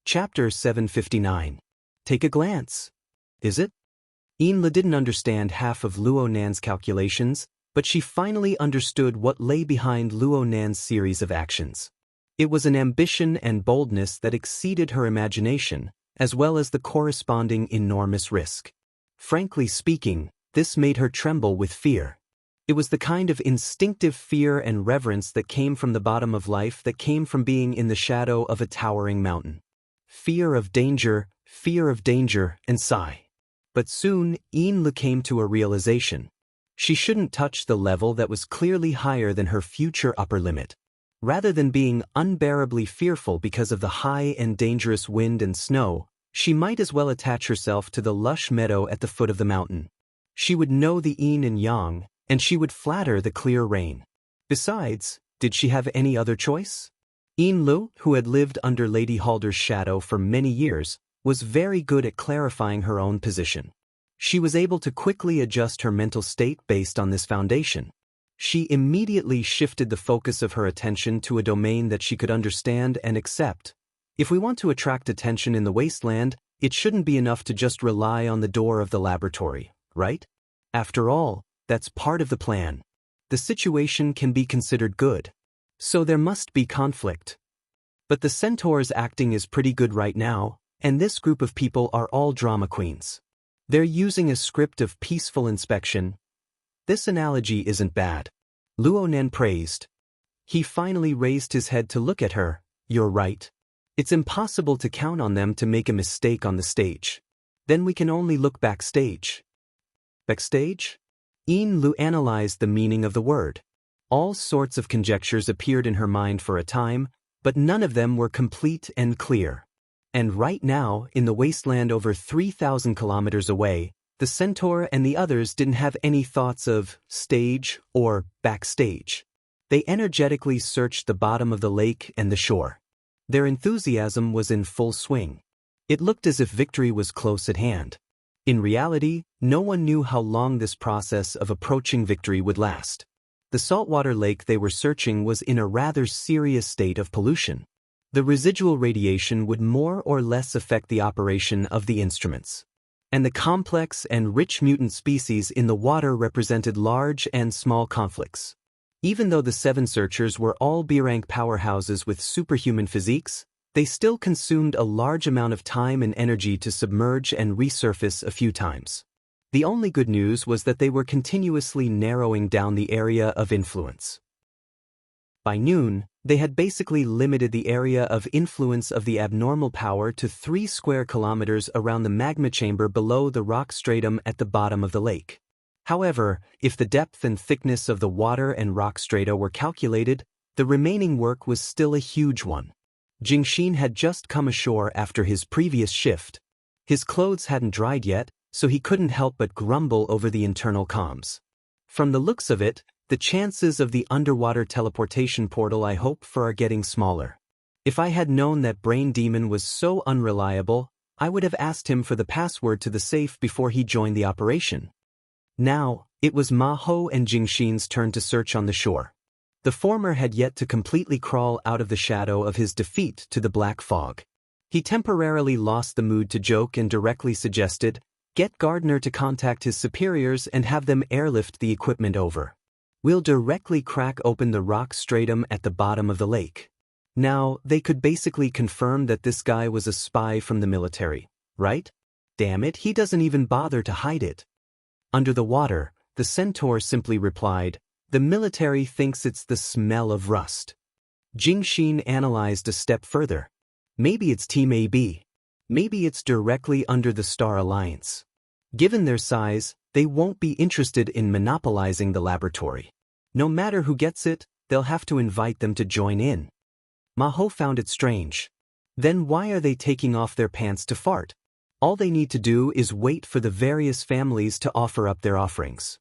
Chapter 759. Take a glance. Is it? Yinla didn't understand half of Luo Nan's calculations, but she finally understood what lay behind Luo Nan's series of actions. It was an ambition and boldness that exceeded her imagination, as well as the corresponding enormous risk. Frankly speaking, this made her tremble with fear. It was the kind of instinctive fear and reverence that came from the bottom of life, that came from being in the shadow of a towering mountain. Fear of danger, and sigh. But soon, Yinla came to a realization. She shouldn't touch the level that was clearly higher than her future upper limit. Rather than being unbearably fearful because of the high and dangerous wind and snow, she might as well attach herself to the lush meadow at the foot of the mountain. She would know the yin and yang, and she would flatter the clear rain. Besides, did she have any other choice? Yinlu, who had lived under Lady Halder's shadow for many years, was very good at clarifying her own position. She was able to quickly adjust her mental state based on this foundation. She immediately shifted the focus of her attention to a domain that she could understand and accept. If we want to attract attention in the wasteland, it shouldn't be enough to just rely on the door of the laboratory, right? After all, that's part of the plan. The situation can be considered good. So there must be conflict. But the centaur's acting is pretty good right now, and this group of people are all drama queens. They're using a script of peaceful inspection. This analogy isn't bad. Luo Nan praised. He finally raised his head to look at her. You're right. It's impossible to count on them to make a mistake on the stage. Then we can only look backstage. Backstage? Yinlu analyzed the meaning of the word. All sorts of conjectures appeared in her mind for a time, but none of them were complete and clear. And right now, in the wasteland over 3,000 kilometers away, the centaur and the others didn't have any thoughts of stage or backstage. They energetically searched the bottom of the lake and the shore. Their enthusiasm was in full swing. It looked as if victory was close at hand. In reality, no one knew how long this process of approaching victory would last. The saltwater lake they were searching was in a rather serious state of pollution. The residual radiation would more or less affect the operation of the instruments. And the complex and rich mutant species in the water represented large and small conflicts. Even though the 7 searchers were all B-rank powerhouses with superhuman physiques, they still consumed a large amount of time and energy to submerge and resurface a few times. The only good news was that they were continuously narrowing down the area of influence. By noon, they had basically limited the area of influence of the abnormal power to 3 square kilometers around the magma chamber below the rock stratum at the bottom of the lake. However, if the depth and thickness of the water and rock strata were calculated, the remaining work was still a huge one. Jingxin had just come ashore after his previous shift. His clothes hadn't dried yet, so he couldn't help but grumble over the internal comms. From the looks of it, the chances of the underwater teleportation portal I hope for are getting smaller. If I had known that Brain Demon was so unreliable, I would have asked him for the password to the safe before he joined the operation. Now, it was Ma Hou and Jingxin's turn to search on the shore. The former had yet to completely crawl out of the shadow of his defeat to the black fog. He temporarily lost the mood to joke and directly suggested, get Gardner to contact his superiors and have them airlift the equipment over. We'll directly crack open the rock stratum at the bottom of the lake. Now, they could basically confirm that this guy was a spy from the military, right? Damn it, he doesn't even bother to hide it. Under the water, the centaur simply replied, the military thinks it's the smell of rust. Jingxin analyzed a step further. Maybe it's Team AB. Maybe it's directly under the Star Alliance. Given their size, they won't be interested in monopolizing the laboratory. No matter who gets it, they'll have to invite them to join in. Ma Hou found it strange. Then why are they taking off their pants to fart? All they need to do is wait for the various families to offer up their offerings.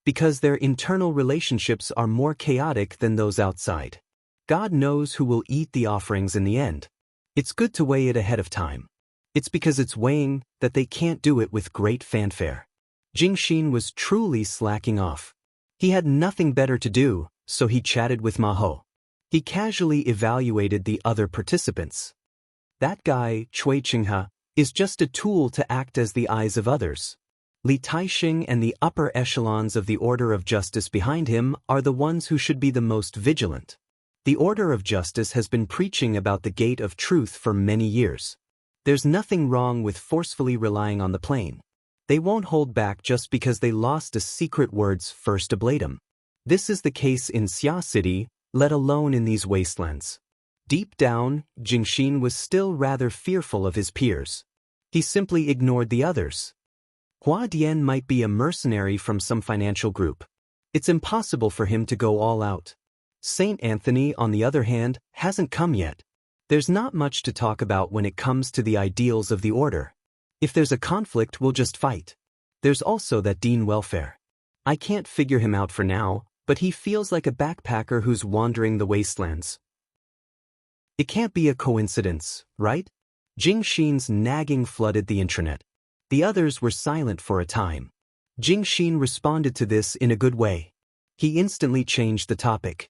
Because their internal relationships are more chaotic than those outside. God knows who will eat the offerings in the end. It's good to weigh it ahead of time. It's because it's weighing that they can't do it with great fanfare. Jingxin was truly slacking off. He had nothing better to do, so he chatted with Ma Hou. He casually evaluated the other participants. That guy, Chui Qinghe, is just a tool to act as the eyes of others. Li Taixing and the upper echelons of the Order of Justice behind him are the ones who should be the most vigilant. The Order of Justice has been preaching about the gate of truth for many years. There's nothing wrong with forcefully relying on the plain. They won't hold back just because they lost a secret word's first ablatum. This is the case in Xia City, let alone in these wastelands. Deep down, Jingxin was still rather fearful of his peers. He simply ignored the others. Hua Dian might be a mercenary from some financial group. It's impossible for him to go all out. Saint Anthony, on the other hand, hasn't come yet. There's not much to talk about when it comes to the ideals of the order. If there's a conflict, we'll just fight. There's also that Dean Welfare. I can't figure him out for now, but he feels like a backpacker who's wandering the wastelands. It can't be a coincidence, right? Jingxin's nagging flooded the intranet. The others were silent for a time. Jingxin responded to this in a good way. He instantly changed the topic.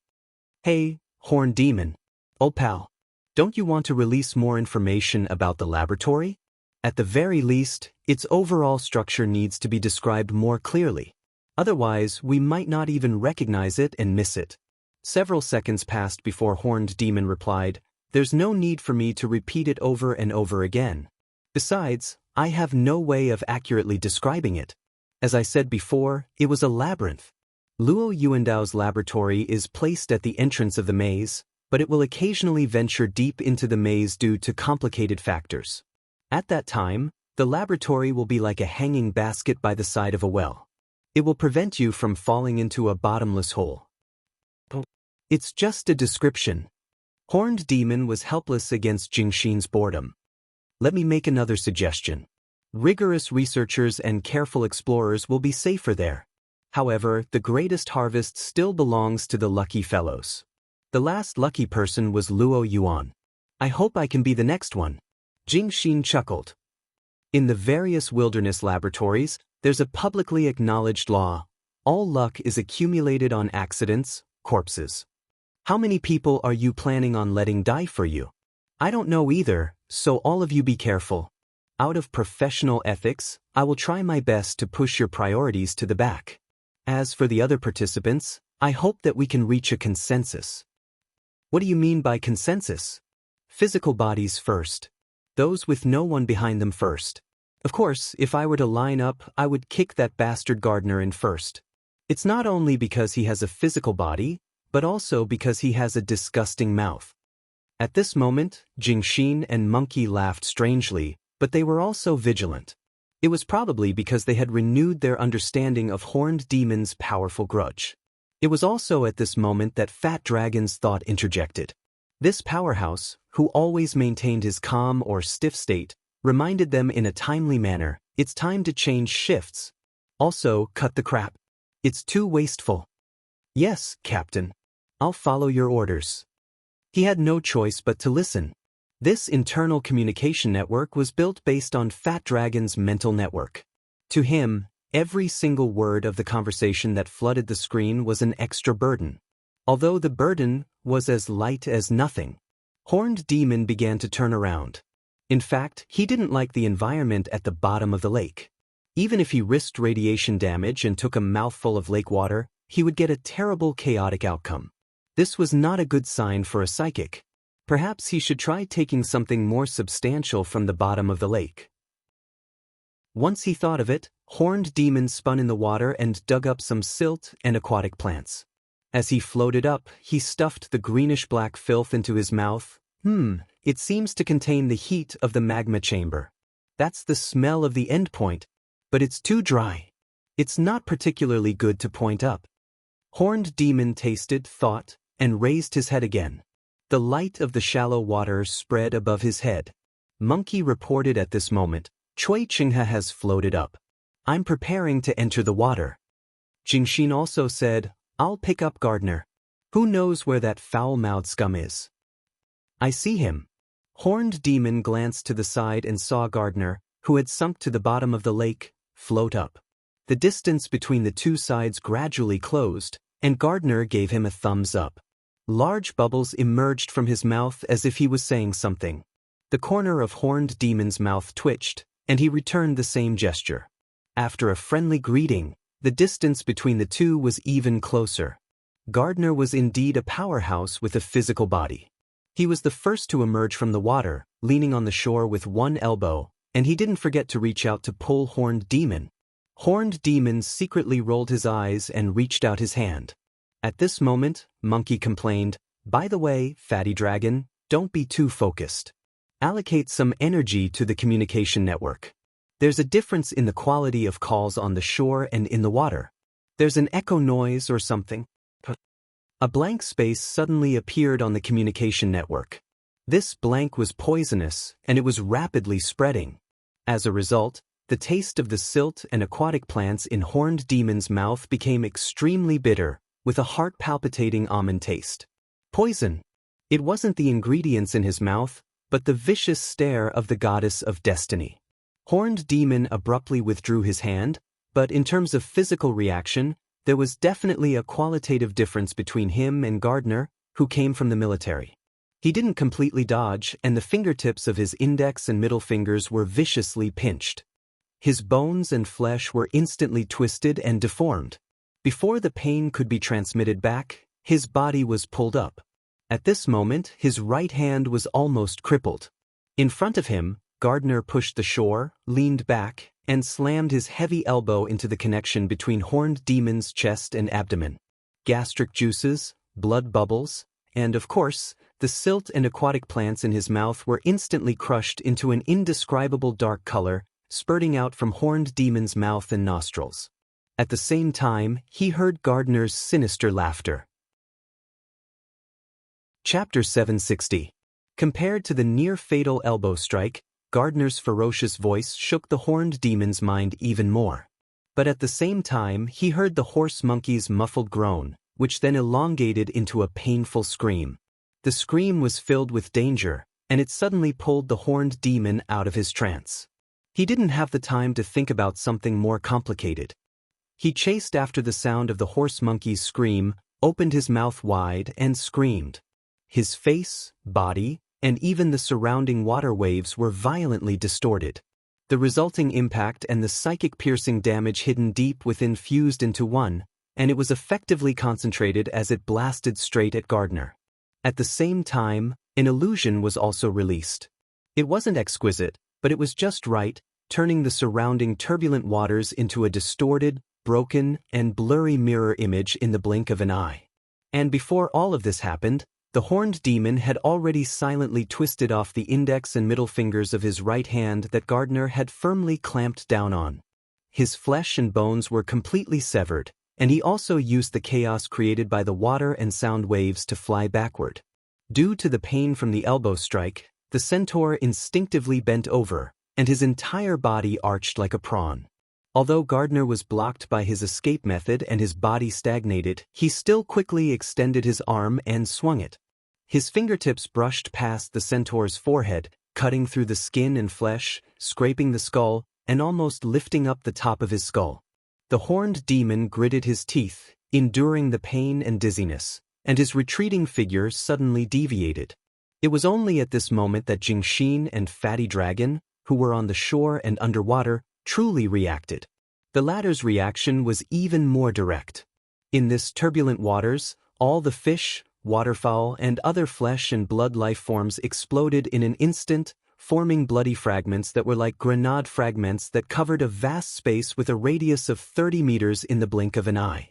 Hey, Horned Demon. Old pal. Don't you want to release more information about the laboratory? At the very least, its overall structure needs to be described more clearly. Otherwise, we might not even recognize it and miss it. Several seconds passed before Horned Demon replied, "There's no need for me to repeat it over and over again. Besides, I have no way of accurately describing it. As I said before, it was a labyrinth. Luo Yuandao's laboratory is placed at the entrance of the maze, but it will occasionally venture deep into the maze due to complicated factors. At that time, the laboratory will be like a hanging basket by the side of a well. It will prevent you from falling into a bottomless hole." It's just a description. Horned Demon was helpless against Jingxin's boredom. Let me make another suggestion. Rigorous researchers and careful explorers will be safer there. However, the greatest harvest still belongs to the lucky fellows. The last lucky person was Luo Yuan. I hope I can be the next one. Jingxin chuckled. In the various wilderness laboratories, there's a publicly acknowledged law. All luck is accumulated on accidents, corpses. How many people are you planning on letting die for you? I don't know either, so all of you be careful. Out of professional ethics, I will try my best to push your priorities to the back. As for the other participants, I hope that we can reach a consensus. What do you mean by consensus? Physical bodies first. Those with no one behind them first. Of course, if I were to line up, I would kick that bastard gardener in first. It's not only because he has a physical body, but also because he has a disgusting mouth. At this moment, Jingxin and Monkey laughed strangely, but they were also vigilant. It was probably because they had renewed their understanding of Horned Demon's powerful grudge. It was also at this moment that Fat Dragon's thought interjected. This powerhouse, who always maintained his calm or stiff state, reminded them in a timely manner, it's time to change shifts. Also, cut the crap. It's too wasteful. Yes, Captain. I'll follow your orders. He had no choice but to listen. This internal communication network was built based on Fat Dragon's mental network. To him, every single word of the conversation that flooded the screen was an extra burden. Although the burden was as light as nothing. Horned Demon began to turn around. In fact, he didn't like the environment at the bottom of the lake. Even if he risked radiation damage and took a mouthful of lake water, he would get a terrible chaotic outcome. This was not a good sign for a psychic. Perhaps he should try taking something more substantial from the bottom of the lake. Once he thought of it, Horned Demon spun in the water and dug up some silt and aquatic plants. As he floated up, he stuffed the greenish-black filth into his mouth. It seems to contain the heat of the magma chamber. That's the smell of the endpoint, but it's too dry. It's not particularly good to point up. Horned Demon tasted, thought, and raised his head again. The light of the shallow water spread above his head. Monkey reported at this moment, Chui Qinghe has floated up. I'm preparing to enter the water. Jingxin also said, I'll pick up Gardener. Who knows where that foul-mouthed scum is? I see him. Horned Demon glanced to the side and saw Gardener, who had sunk to the bottom of the lake, float up. The distance between the two sides gradually closed, and Gardener gave him a thumbs up. Large bubbles emerged from his mouth as if he was saying something. The corner of Horned Demon's mouth twitched, and he returned the same gesture. After a friendly greeting, the distance between the two was even closer. Gardner was indeed a powerhouse with a physical body. He was the first to emerge from the water, leaning on the shore with one elbow, and he didn't forget to reach out to pull Horned Demon. Horned Demon secretly rolled his eyes and reached out his hand. At this moment, Monkey complained, "By the way, Fatty Dragon, don't be too focused. Allocate some energy to the communication network. There's a difference in the quality of calls on the shore and in the water. There's an echo noise or something." A blank space suddenly appeared on the communication network. This blank was poisonous, and it was rapidly spreading. As a result, the taste of the silt and aquatic plants in Horned Demon's mouth became extremely bitter, with a heart-palpitating almond taste. Poison. It wasn't the ingredients in his mouth, but the vicious stare of the goddess of destiny. Horned Demon abruptly withdrew his hand, but in terms of physical reaction, there was definitely a qualitative difference between him and Gardner, who came from the military. He didn't completely dodge, and the fingertips of his index and middle fingers were viciously pinched. His bones and flesh were instantly twisted and deformed. Before the pain could be transmitted back, his body was pulled up. At this moment, his right hand was almost crippled. In front of him, Gardner pushed the shore, leaned back, and slammed his heavy elbow into the connection between Horned Demon's chest and abdomen. Gastric juices, blood bubbles, and of course, the silt and aquatic plants in his mouth were instantly crushed into an indescribable dark color, spurting out from Horned Demon's mouth and nostrils. At the same time, he heard Gardner's sinister laughter. Chapter 760. Compared to the near-fatal elbow strike, Gardner's ferocious voice shook the Horned Demon's mind even more. But at the same time, he heard the horse monkey's muffled groan, which then elongated into a painful scream. The scream was filled with danger, and it suddenly pulled the Horned Demon out of his trance. He didn't have the time to think about something more complicated. He chased after the sound of the horse monkey's scream, opened his mouth wide, and screamed. His face, body, and even the surrounding water waves were violently distorted. The resulting impact and the psychic-piercing damage hidden deep within fused into one, and it was effectively concentrated as it blasted straight at Gardner. At the same time, an illusion was also released. It wasn't exquisite, but it was just right, turning the surrounding turbulent waters into a distorted, broken, and blurry mirror image in the blink of an eye. And before all of this happened, the Horned Demon had already silently twisted off the index and middle fingers of his right hand that Gardner had firmly clamped down on. His flesh and bones were completely severed, and he also used the chaos created by the water and sound waves to fly backward. Due to the pain from the elbow strike, the centaur instinctively bent over, and his entire body arched like a prawn. Although Gardner was blocked by his escape method and his body stagnated, he still quickly extended his arm and swung it. His fingertips brushed past the centaur's forehead, cutting through the skin and flesh, scraping the skull, and almost lifting up the top of his skull. The Horned Demon gritted his teeth, enduring the pain and dizziness, and his retreating figure suddenly deviated. It was only at this moment that Jingxin and Fatty Dragon, who were on the shore and underwater, truly reacted. The latter's reaction was even more direct. In this turbulent waters, all the fish, waterfowl, and other flesh and blood life forms exploded in an instant, forming bloody fragments that were like grenade fragments that covered a vast space with a radius of 30 meters in the blink of an eye.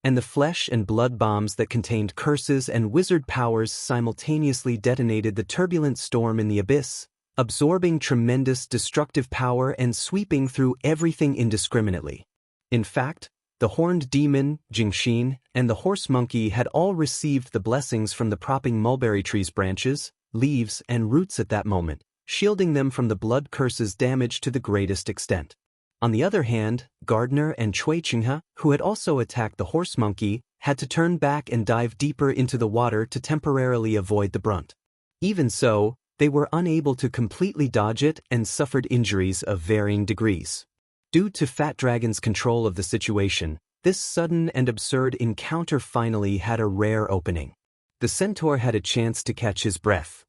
And the flesh and blood bombs that contained curses and wizard powers simultaneously detonated the turbulent storm in the abyss, absorbing tremendous destructive power and sweeping through everything indiscriminately. In fact, the Horned Demon, Jingxin, and the horse monkey had all received the blessings from the propping mulberry tree's branches, leaves, and roots at that moment, shielding them from the blood curse's damage to the greatest extent. On the other hand, Gardner and Cui Chinghe, who had also attacked the horse monkey, had to turn back and dive deeper into the water to temporarily avoid the brunt. Even so, they were unable to completely dodge it and suffered injuries of varying degrees. Due to Fat Dragon's control of the situation, this sudden and absurd encounter finally had a rare opening. The centaur had a chance to catch his breath.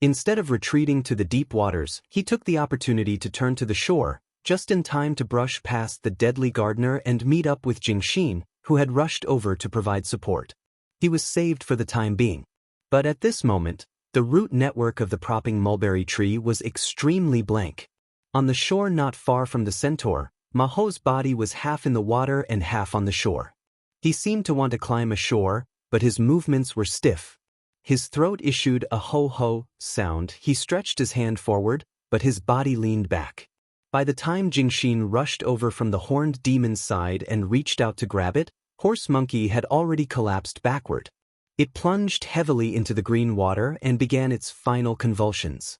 Instead of retreating to the deep waters, he took the opportunity to turn to the shore, just in time to brush past the deadly gardener and meet up with Jingxin, who had rushed over to provide support. He was saved for the time being. But at this moment, the root network of the propping mulberry tree was extremely blank. On the shore not far from the centaur, Maho's body was half in the water and half on the shore. He seemed to want to climb ashore, but his movements were stiff. His throat issued a ho-ho sound. He stretched his hand forward, but his body leaned back. By the time Jingxin rushed over from the horned demon's side and reached out to grab it, Horse Monkey had already collapsed backward. It plunged heavily into the green water and began its final convulsions.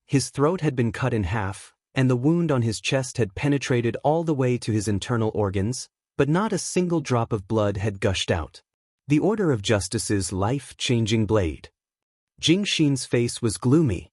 His throat had been cut in half, and the wound on his chest had penetrated all the way to his internal organs, but not a single drop of blood had gushed out. The Order of Justice's life-changing blade. Jingxin's face was gloomy.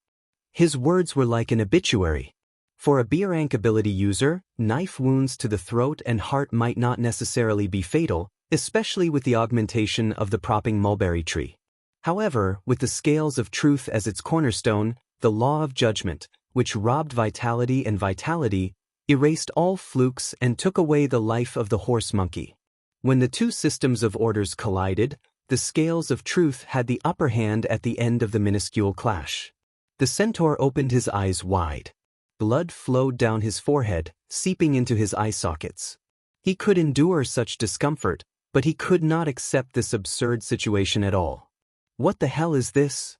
His words were like an obituary. For a B-rank ability user, knife wounds to the throat and heart might not necessarily be fatal, especially with the augmentation of the propping mulberry tree. However, with the scales of truth as its cornerstone, the law of judgment, which robbed vitality and vitality, erased all flukes and took away the life of the horse monkey. When the two systems of orders collided, the scales of truth had the upper hand at the end of the minuscule clash. The centaur opened his eyes wide. Blood flowed down his forehead, seeping into his eye sockets. He could endure such discomfort, but he could not accept this absurd situation at all. What the hell is this?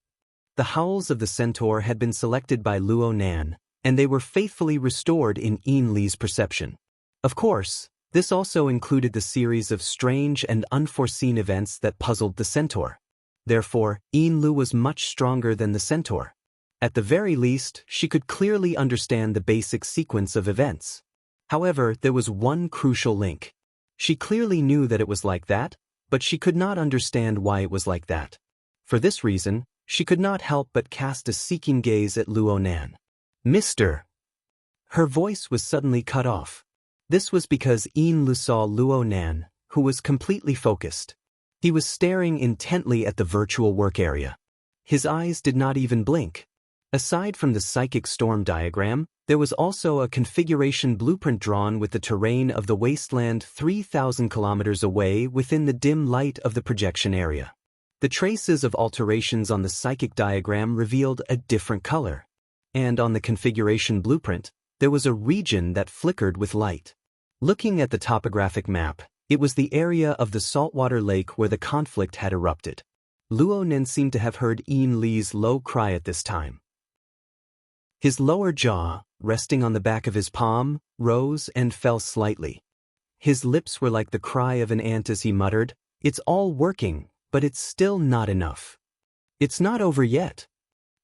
The howls of the centaur had been selected by Luo Nan, and they were faithfully restored in Yin Li's perception. Of course, this also included the series of strange and unforeseen events that puzzled the centaur. Therefore, Yin Lu was much stronger than the centaur. At the very least, she could clearly understand the basic sequence of events. However, there was one crucial link. She clearly knew that it was like that, but she could not understand why it was like that. For this reason, she could not help but cast a seeking gaze at Luo Nan. "Mr." Her voice was suddenly cut off. This was because Yin Lu saw Luo Nan, who was completely focused. He was staring intently at the virtual work area. His eyes did not even blink. Aside from the psychic storm diagram, there was also a configuration blueprint drawn with the terrain of the wasteland 3,000 kilometers away within the dim light of the projection area. The traces of alterations on the psychic diagram revealed a different color. And on the configuration blueprint, there was a region that flickered with light. Looking at the topographic map, it was the area of the saltwater lake where the conflict had erupted. Luo Nan seemed to have heard Yin Li's low cry at this time. His lower jaw, resting on the back of his palm, rose and fell slightly. His lips were like the cry of an ant as he muttered, "It's all working, but it's still not enough. It's not over yet."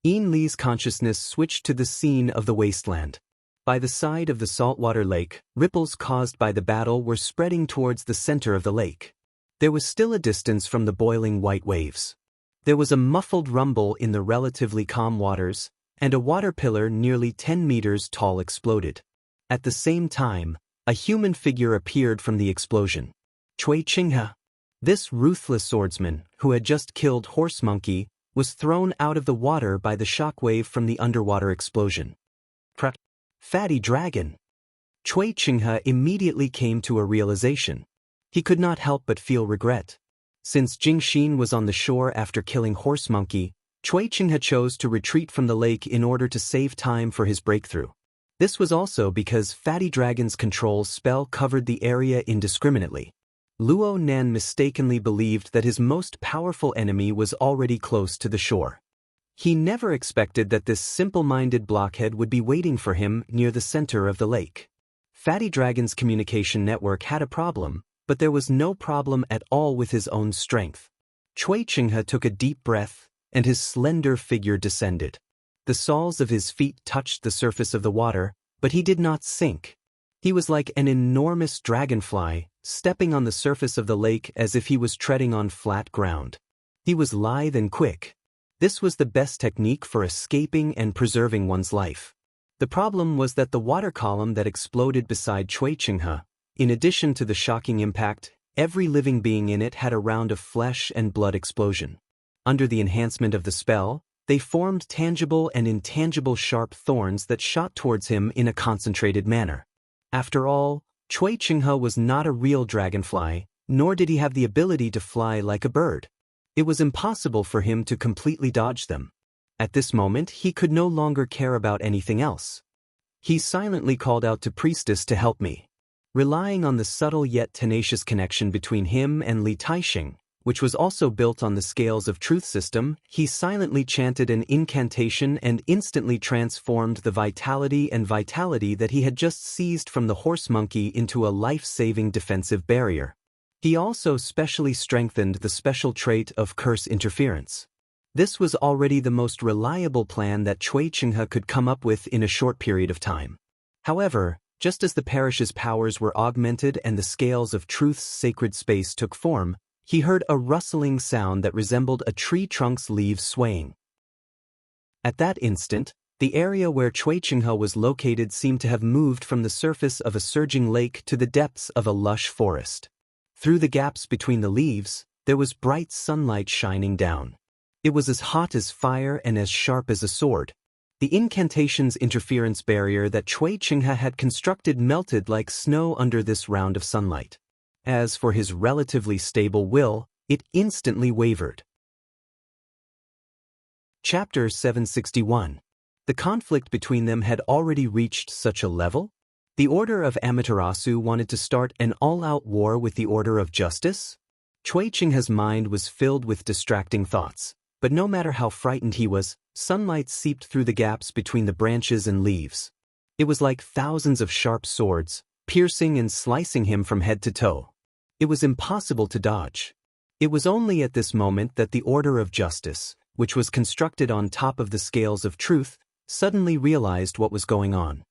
Yin Li's consciousness switched to the scene of the wasteland. By the side of the saltwater lake, ripples caused by the battle were spreading towards the center of the lake. There was still a distance from the boiling white waves. There was a muffled rumble in the relatively calm waters, and a water pillar nearly 10 meters tall exploded. At the same time, a human figure appeared from the explosion. Cui Qinghe. This ruthless swordsman, who had just killed Horse Monkey, was thrown out of the water by the shockwave from the underwater explosion. Fatty Dragon. Cui Qinghe immediately came to a realization. He could not help but feel regret. Since Jingxin was on the shore after killing Horse Monkey, Cui Qinghe chose to retreat from the lake in order to save time for his breakthrough. This was also because Fatty Dragon's control spell covered the area indiscriminately. Luo Nan mistakenly believed that his most powerful enemy was already close to the shore. He never expected that this simple-minded blockhead would be waiting for him near the center of the lake. Fatty Dragon's communication network had a problem, but there was no problem at all with his own strength. Cui Qinghe took a deep breath, and his slender figure descended. The soles of his feet touched the surface of the water, but he did not sink. He was like an enormous dragonfly, stepping on the surface of the lake as if he was treading on flat ground. He was lithe and quick. This was the best technique for escaping and preserving one's life. The problem was that the water column that exploded beside Cui Qinghe, in addition to the shocking impact, every living being in it had a round of flesh and blood explosion. Under the enhancement of the spell, They formed tangible and intangible sharp thorns that shot towards him in a concentrated manner. After all, Chui Chinghe was not a real dragonfly, nor did he have the ability to fly like a bird. It was impossible for him to completely dodge them. At this moment, he could no longer care about anything else. He silently called out to Priestess to help me. Relying on the subtle yet tenacious connection between him and Li Taixing, which was also built on the Scales of Truth system, he silently chanted an incantation and instantly transformed the vitality that he had just seized from the horse monkey into a life-saving defensive barrier. He also specially strengthened the special trait of curse interference. This was already the most reliable plan that Chui Chinghe could come up with in a short period of time. However, just as the parish's powers were augmented and the Scales of Truth's sacred space took form, he heard a rustling sound that resembled a tree trunk's leaves swaying. At that instant, the area where Chui Chinghe was located seemed to have moved from the surface of a surging lake to the depths of a lush forest. Through the gaps between the leaves, there was bright sunlight shining down. It was as hot as fire and as sharp as a sword. The incantation's interference barrier that Chui Chinghe had constructed melted like snow under this round of sunlight. As for his relatively stable will, it instantly wavered. Chapter 761. The conflict between them had already reached such a level? The Order of Amaterasu wanted to start an all-out war with the Order of Justice? Chui Chinghe's mind was filled with distracting thoughts, but no matter how frightened he was, sunlight seeped through the gaps between the branches and leaves. It was like thousands of sharp swords, piercing and slicing him from head to toe. It was impossible to dodge. It was only at this moment that the Order of Justice, which was constructed on top of the Scales of Truth, suddenly realized what was going on.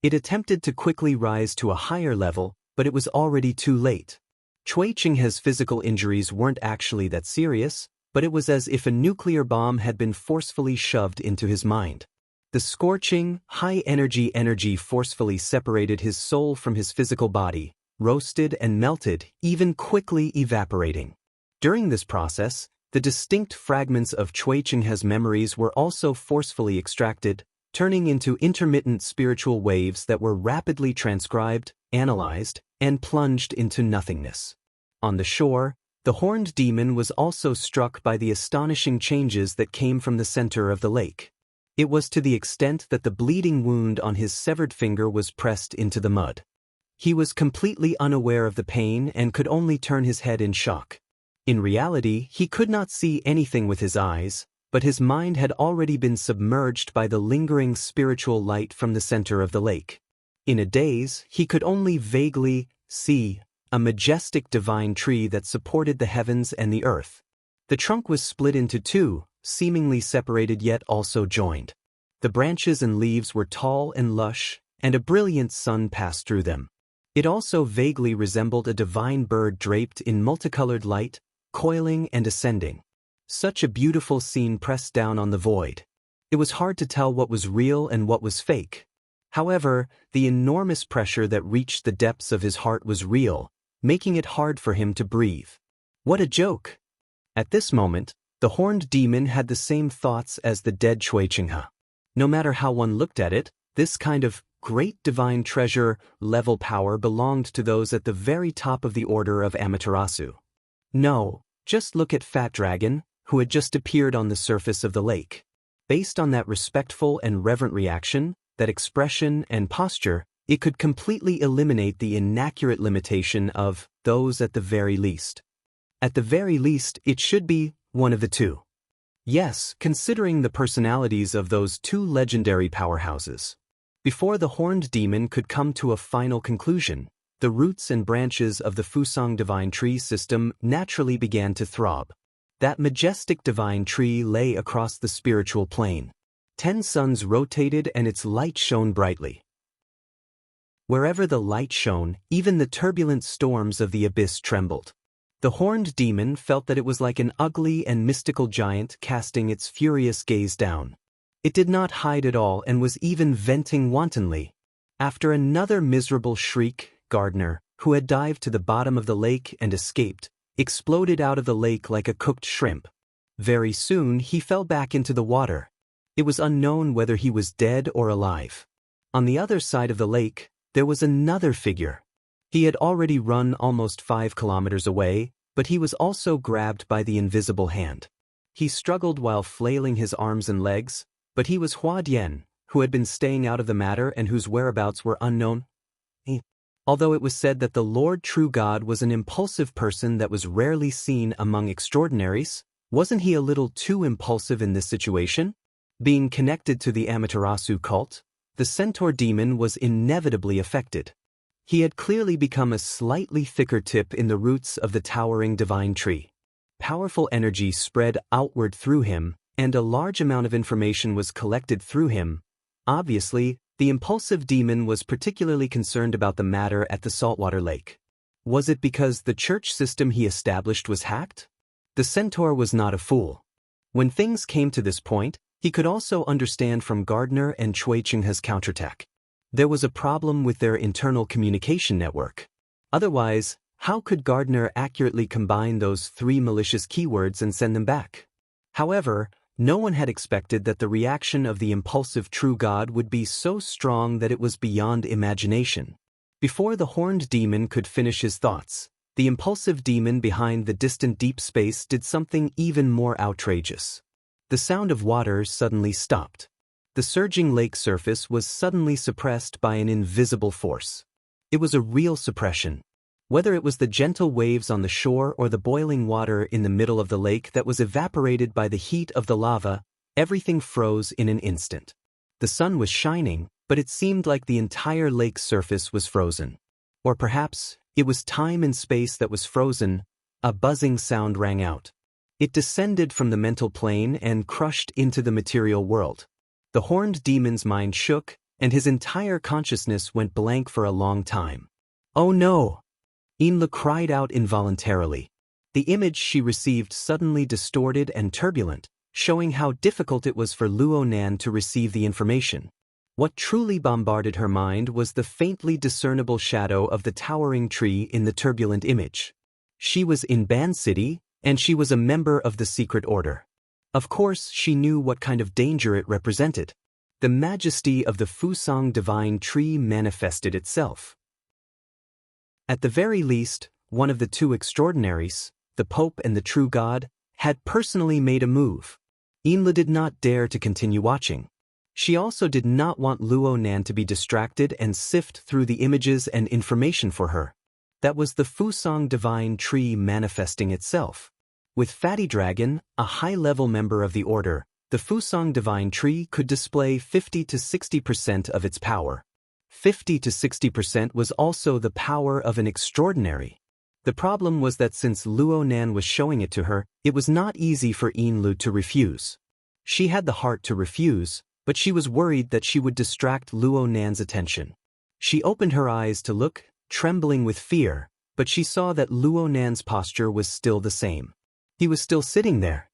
It attempted to quickly rise to a higher level, but it was already too late. Chui Chinghe's physical injuries weren't actually that serious, but it was as if a nuclear bomb had been forcefully shoved into his mind. The scorching, high-energy energy forcefully separated his soul from his physical body, roasted and melted, even quickly evaporating. During this process, the distinct fragments of Chui Chinghe's memories were also forcefully extracted, turning into intermittent spiritual waves that were rapidly transcribed, analyzed, and plunged into nothingness. On the shore, the horned demon was also struck by the astonishing changes that came from the center of the lake. It was to the extent that the bleeding wound on his severed finger was pressed into the mud. He was completely unaware of the pain and could only turn his head in shock. In reality, he could not see anything with his eyes, but his mind had already been submerged by the lingering spiritual light from the center of the lake. In a daze, he could only vaguely see a majestic divine tree that supported the heavens and the earth. The trunk was split into two, seemingly separated yet also joined. The branches and leaves were tall and lush, and a brilliant sun passed through them. It also vaguely resembled a divine bird draped in multicolored light, coiling and ascending. Such a beautiful scene pressed down on the void. It was hard to tell what was real and what was fake. However, the enormous pressure that reached the depths of his heart was real, making it hard for him to breathe. What a joke! At this moment, the horned demon had the same thoughts as the dead Chui Chinghe. No matter how one looked at it, this kind of great divine treasure level power belonged to those at the very top of the Order of Amaterasu. No, just look at Fat Dragon, who had just appeared on the surface of the lake. Based on that respectful and reverent reaction, that expression and posture, it could completely eliminate the inaccurate limitation of those at the very least. At the very least, it should be one of the two. Yes, considering the personalities of those two legendary powerhouses. Before the horned demon could come to a final conclusion, the roots and branches of the Fusang divine tree system naturally began to throb. That majestic divine tree lay across the spiritual plane. 10 suns rotated and its light shone brightly. Wherever the light shone, even the turbulent storms of the abyss trembled. The horned demon felt that it was like an ugly and mystical giant casting its furious gaze down. It did not hide at all and was even venting wantonly. After another miserable shriek, Gardner, who had dived to the bottom of the lake and escaped, exploded out of the lake like a cooked shrimp. Very soon he fell back into the water. It was unknown whether he was dead or alive. On the other side of the lake, there was another figure. He had already run almost 5 kilometers away, but he was also grabbed by the invisible hand. He struggled while flailing his arms and legs, but he was Hua Dian, who had been staying out of the matter and whose whereabouts were unknown. Although it was said that the Lord True God was an impulsive person that was rarely seen among extraordinaries, wasn't he a little too impulsive in this situation? Being connected to the Amaterasu cult, the centaur demon was inevitably affected. He had clearly become a slightly thicker tip in the roots of the towering divine tree. Powerful energy spread outward through him, and a large amount of information was collected through him. Obviously, the impulsive demon was particularly concerned about the matter at the saltwater lake. Was it because the church system he established was hacked? The centaur was not a fool. When things came to this point, he could also understand from Gardner and Chui Chinghe's counterattack. There was a problem with their internal communication network. Otherwise, how could Gardner accurately combine those 3 malicious keywords and send them back? However, no one had expected that the reaction of the impulsive true god would be so strong that it was beyond imagination. Before the horned demon could finish his thoughts, the impulsive demon behind the distant deep space did something even more outrageous. The sound of water suddenly stopped. The surging lake surface was suddenly suppressed by an invisible force. It was a real suppression. Whether it was the gentle waves on the shore or the boiling water in the middle of the lake that was evaporated by the heat of the lava, everything froze in an instant. The sun was shining, but it seemed like the entire lake's surface was frozen. Or perhaps, it was time and space that was frozen. A buzzing sound rang out. It descended from the mental plane and crushed into the material world. The horned demon's mind shook, and his entire consciousness went blank for a long time. "Oh no!" Inla cried out involuntarily. The image she received suddenly distorted and turbulent, showing how difficult it was for Luo Nan to receive the information. What truly bombarded her mind was the faintly discernible shadow of the towering tree in the turbulent image. She was in Ban City, and she was a member of the secret order. Of course, she knew what kind of danger it represented. The majesty of the Fusang divine tree manifested itself. At the very least, one of the 2 extraordinaries, the Pope and the True God, had personally made a move. Inla did not dare to continue watching. She also did not want Luo Nan to be distracted and sift through the images and information for her. That was the Fusang divine tree manifesting itself. With Fatty Dragon, a high-level member of the order, the Fusang divine tree could display 50 to 60% of its power. 50 to 60% was also the power of an extraordinary. The problem was that since Luo Nan was showing it to her, it was not easy for Inlu to refuse. She had the heart to refuse, but she was worried that she would distract Luo Nan's attention. She opened her eyes to look, trembling with fear, but she saw that Luo Nan's posture was still the same. He was still sitting there.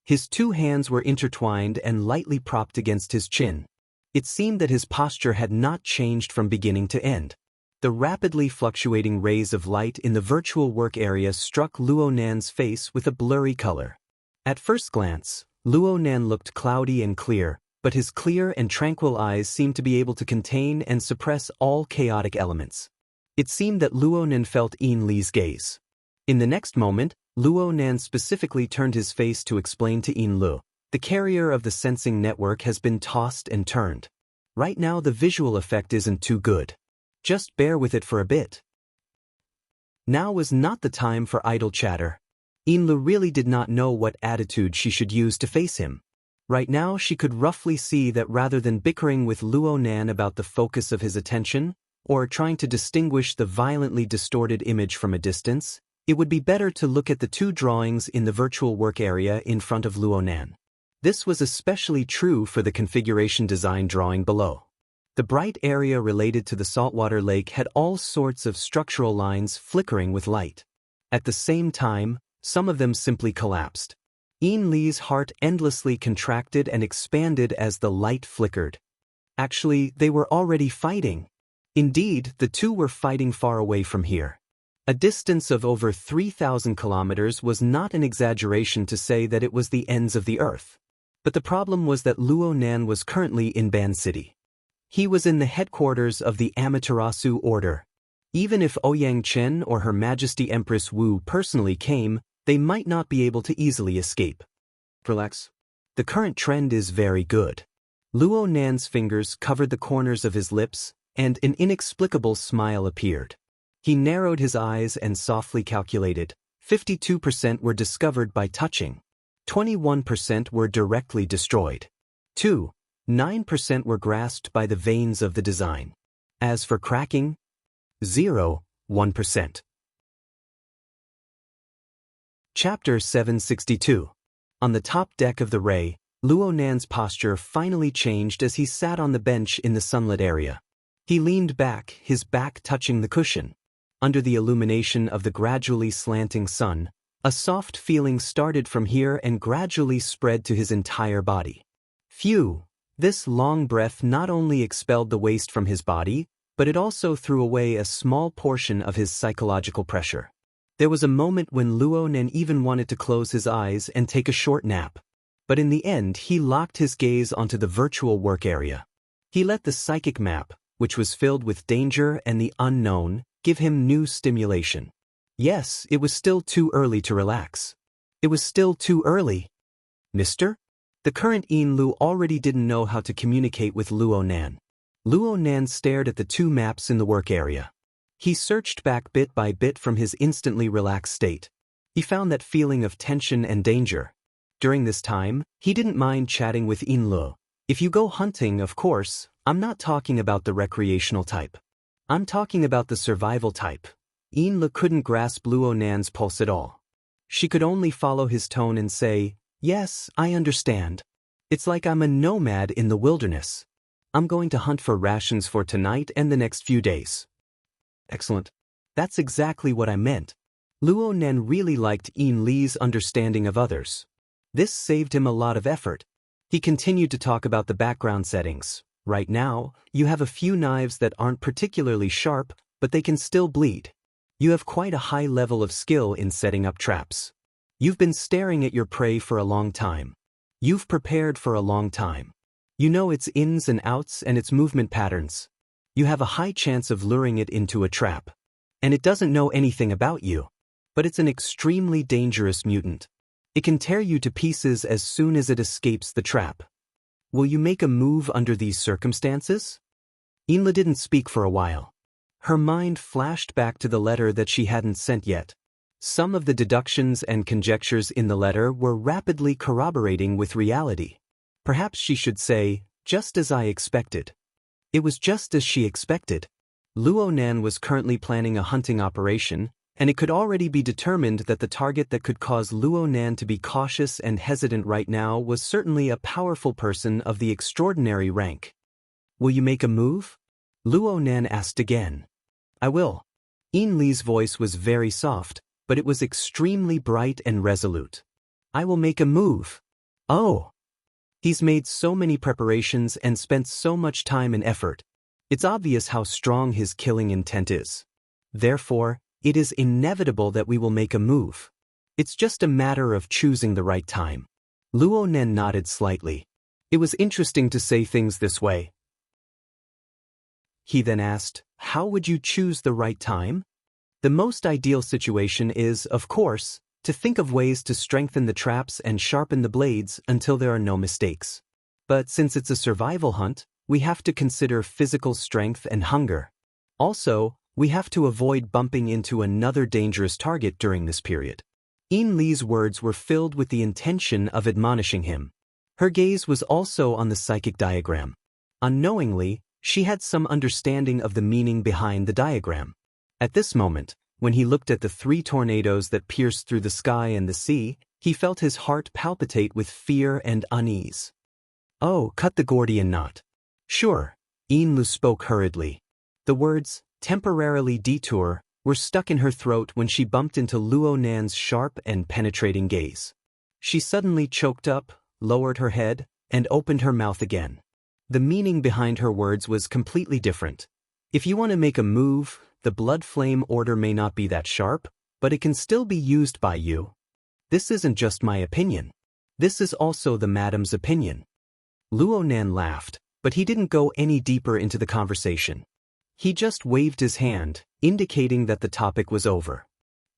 His 2 hands were intertwined and lightly propped against his chin. It seemed that his posture had not changed from beginning to end. The rapidly fluctuating rays of light in the virtual work area struck Luo Nan's face with a blurry color. At first glance, Luo Nan looked cloudy and clear, but his clear and tranquil eyes seemed to be able to contain and suppress all chaotic elements. It seemed that Luo Nan felt Yin Li's gaze. In the next moment, Luo Nan specifically turned his face to explain to Yin Lu, "The carrier of the sensing network has been tossed and turned. Right now the visual effect isn't too good. Just bear with it for a bit." Now was not the time for idle chatter. Yin Lu really did not know what attitude she should use to face him. Right now she could roughly see that rather than bickering with Luo Nan about the focus of his attention, or trying to distinguish the violently distorted image from a distance, it would be better to look at the 2 drawings in the virtual work area in front of Luo Nan. This was especially true for the configuration design drawing below. The bright area related to the saltwater lake had all sorts of structural lines flickering with light. At the same time, some of them simply collapsed. Yin Li's heart endlessly contracted and expanded as the light flickered. Actually, they were already fighting. Indeed, the 2 were fighting far away from here. A distance of over 3,000 kilometers was not an exaggeration to say that it was the ends of the earth. But the problem was that Luo Nan was currently in Ban City. He was in the headquarters of the Amaterasu Order. Even if Ouyang Chen or Her Majesty Empress Wu personally came, they might not be able to easily escape. Relax. The current trend is very good. Luo Nan's fingers covered the corners of his lips, and an inexplicable smile appeared. He narrowed his eyes and softly calculated. 52% were discovered by touching. 21% were directly destroyed. 9% were grasped by the veins of the design. As for cracking, 1%. Chapter 762. On the top deck of the Ray, Luo Nan's posture finally changed as he sat on the bench in the sunlit area. He leaned back, his back touching the cushion. Under the illumination of the gradually slanting sun, a soft feeling started from here and gradually spread to his entire body. Phew! This long breath not only expelled the waste from his body, but it also threw away a small portion of his psychological pressure. There was a moment when Luo Nan even wanted to close his eyes and take a short nap. But in the end he locked his gaze onto the virtual work area. He let the psychic map, which was filled with danger and the unknown, give him new stimulation. Yes, it was still too early to relax. It was still too early. Mister? The current Yin Lu already didn't know how to communicate with Luo Nan. Luo Nan stared at the two maps in the work area. He searched back bit by bit from his instantly relaxed state. He found that feeling of tension and danger. During this time, he didn't mind chatting with Yin Lu. If you go hunting, of course, I'm not talking about the recreational type. I'm talking about the survival type. Yin Lu couldn't grasp Luo Nan's pulse at all. She could only follow his tone and say, "Yes, I understand. It's like I'm a nomad in the wilderness. I'm going to hunt for rations for tonight and the next few days." Excellent. That's exactly what I meant. Luo Nan really liked Yin Li's understanding of others. This saved him a lot of effort. He continued to talk about the background settings. Right now, you have a few knives that aren't particularly sharp, but they can still bleed. You have quite a high level of skill in setting up traps. You've been staring at your prey for a long time. You've prepared for a long time. You know its ins and outs and its movement patterns. You have a high chance of luring it into a trap. And it doesn't know anything about you. But it's an extremely dangerous mutant. It can tear you to pieces as soon as it escapes the trap. Will you make a move under these circumstances? Yin Li didn't speak for a while. Her mind flashed back to the letter that she hadn't sent yet. Some of the deductions and conjectures in the letter were rapidly corroborating with reality. Perhaps she should say, "Just as I expected." It was just as she expected. Luo Nan was currently planning a hunting operation, and it could already be determined that the target that could cause Luo Nan to be cautious and hesitant right now was certainly a powerful person of the extraordinary rank. "Will you make a move?" Luo Nan asked again. "I will." Yin Li's voice was very soft, but it was extremely bright and resolute. "I will make a move." "Oh." He's made so many preparations and spent so much time and effort. It's obvious how strong his killing intent is. Therefore, it is inevitable that we will make a move. It's just a matter of choosing the right time. Luo Nan nodded slightly. It was interesting to say things this way. He then asked, "How would you choose the right time?" The most ideal situation is, of course, to think of ways to strengthen the traps and sharpen the blades until there are no mistakes. But since it's a survival hunt, we have to consider physical strength and hunger. Also, we have to avoid bumping into another dangerous target during this period. Yin Li's words were filled with the intention of admonishing him. Her gaze was also on the psychic diagram. Unknowingly, she had some understanding of the meaning behind the diagram. At this moment, when he looked at the three tornadoes that pierced through the sky and the sea, he felt his heart palpitate with fear and unease. "Oh, cut the Gordian knot." "Sure," Yin Li spoke hurriedly. The words, "temporarily detour," were stuck in her throat when she bumped into Luo Nan's sharp and penetrating gaze. She suddenly choked up, lowered her head, and opened her mouth again. The meaning behind her words was completely different. If you want to make a move, the blood flame order may not be that sharp, but it can still be used by you. This isn't just my opinion. This is also the madam's opinion. Luo Nan laughed, but he didn't go any deeper into the conversation. He just waved his hand, indicating that the topic was over.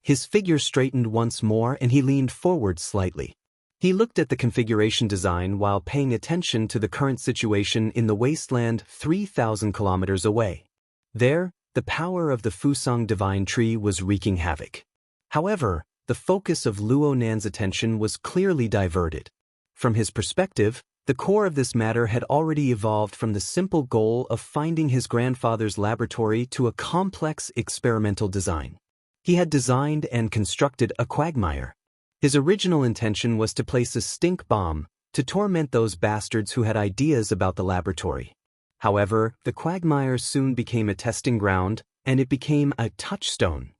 His figure straightened once more and he leaned forward slightly. He looked at the configuration design while paying attention to the current situation in the wasteland 3,000 kilometers away. There, the power of the Fusang Divine Tree was wreaking havoc. However, the focus of Luo Nan's attention was clearly diverted. From his perspective, the core of this matter had already evolved from the simple goal of finding his grandfather's laboratory to a complex experimental design. He had designed and constructed a quagmire. His original intention was to place a stink bomb to torment those bastards who had ideas about the laboratory. However, the quagmire soon became a testing ground, and it became a touchstone.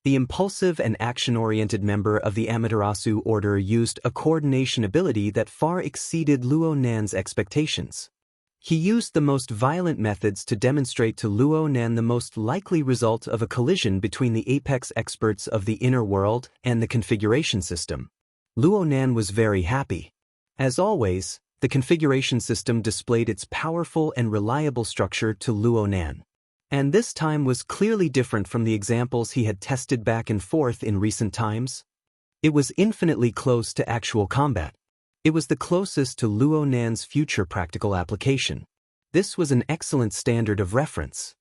The impulsive and action-oriented member of the Amaterasu Order used a coordination ability that far exceeded Luo Nan's expectations. He used the most violent methods to demonstrate to Luo Nan the most likely result of a collision between the apex experts of the inner world and the configuration system. Luo Nan was very happy. As always, the configuration system displayed its powerful and reliable structure to Luo Nan. And this time was clearly different from the examples he had tested back and forth in recent times. It was infinitely close to actual combat. It was the closest to Luo Nan's future practical application. This was an excellent standard of reference.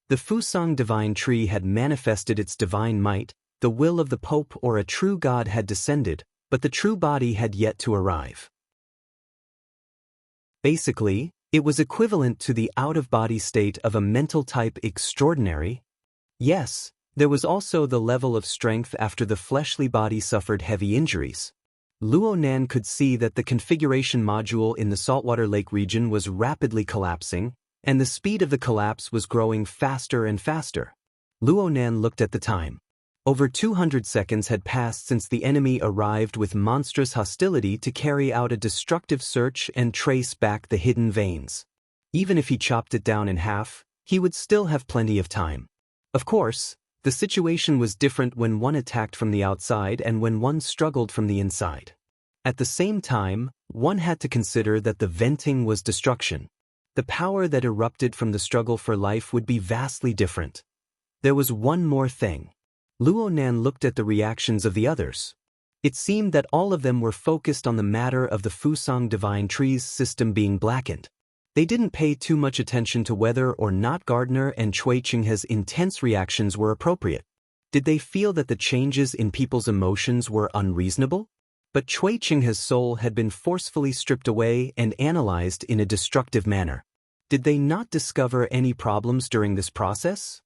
The Fusang Divine Tree had manifested its divine might, the will of the Pope or a true God had descended, but the true body had yet to arrive. Basically, it was equivalent to the out-of-body state of a mental type extraordinary. Yes, there was also the level of strength after the fleshly body suffered heavy injuries. Luo Nan could see that the configuration module in the saltwater lake region was rapidly collapsing, and the speed of the collapse was growing faster and faster. Luo Nan looked at the time. Over 200 seconds had passed since the enemy arrived with monstrous hostility to carry out a destructive search and trace back the hidden veins. Even if he chopped it down in half, he would still have plenty of time. Of course, the situation was different when one attacked from the outside and when one struggled from the inside. At the same time, one had to consider that the venting was destruction. The power that erupted from the struggle for life would be vastly different. There was one more thing. Luo Nan looked at the reactions of the others. It seemed that all of them were focused on the matter of the Fusang Divine Tree's system being blackened. They didn't pay too much attention to whether or not Gardner and Cui Qinghe's intense reactions were appropriate. Did they feel that the changes in people's emotions were unreasonable? But Cui Qinghe's soul had been forcefully stripped away and analyzed in a destructive manner. Did they not discover any problems during this process?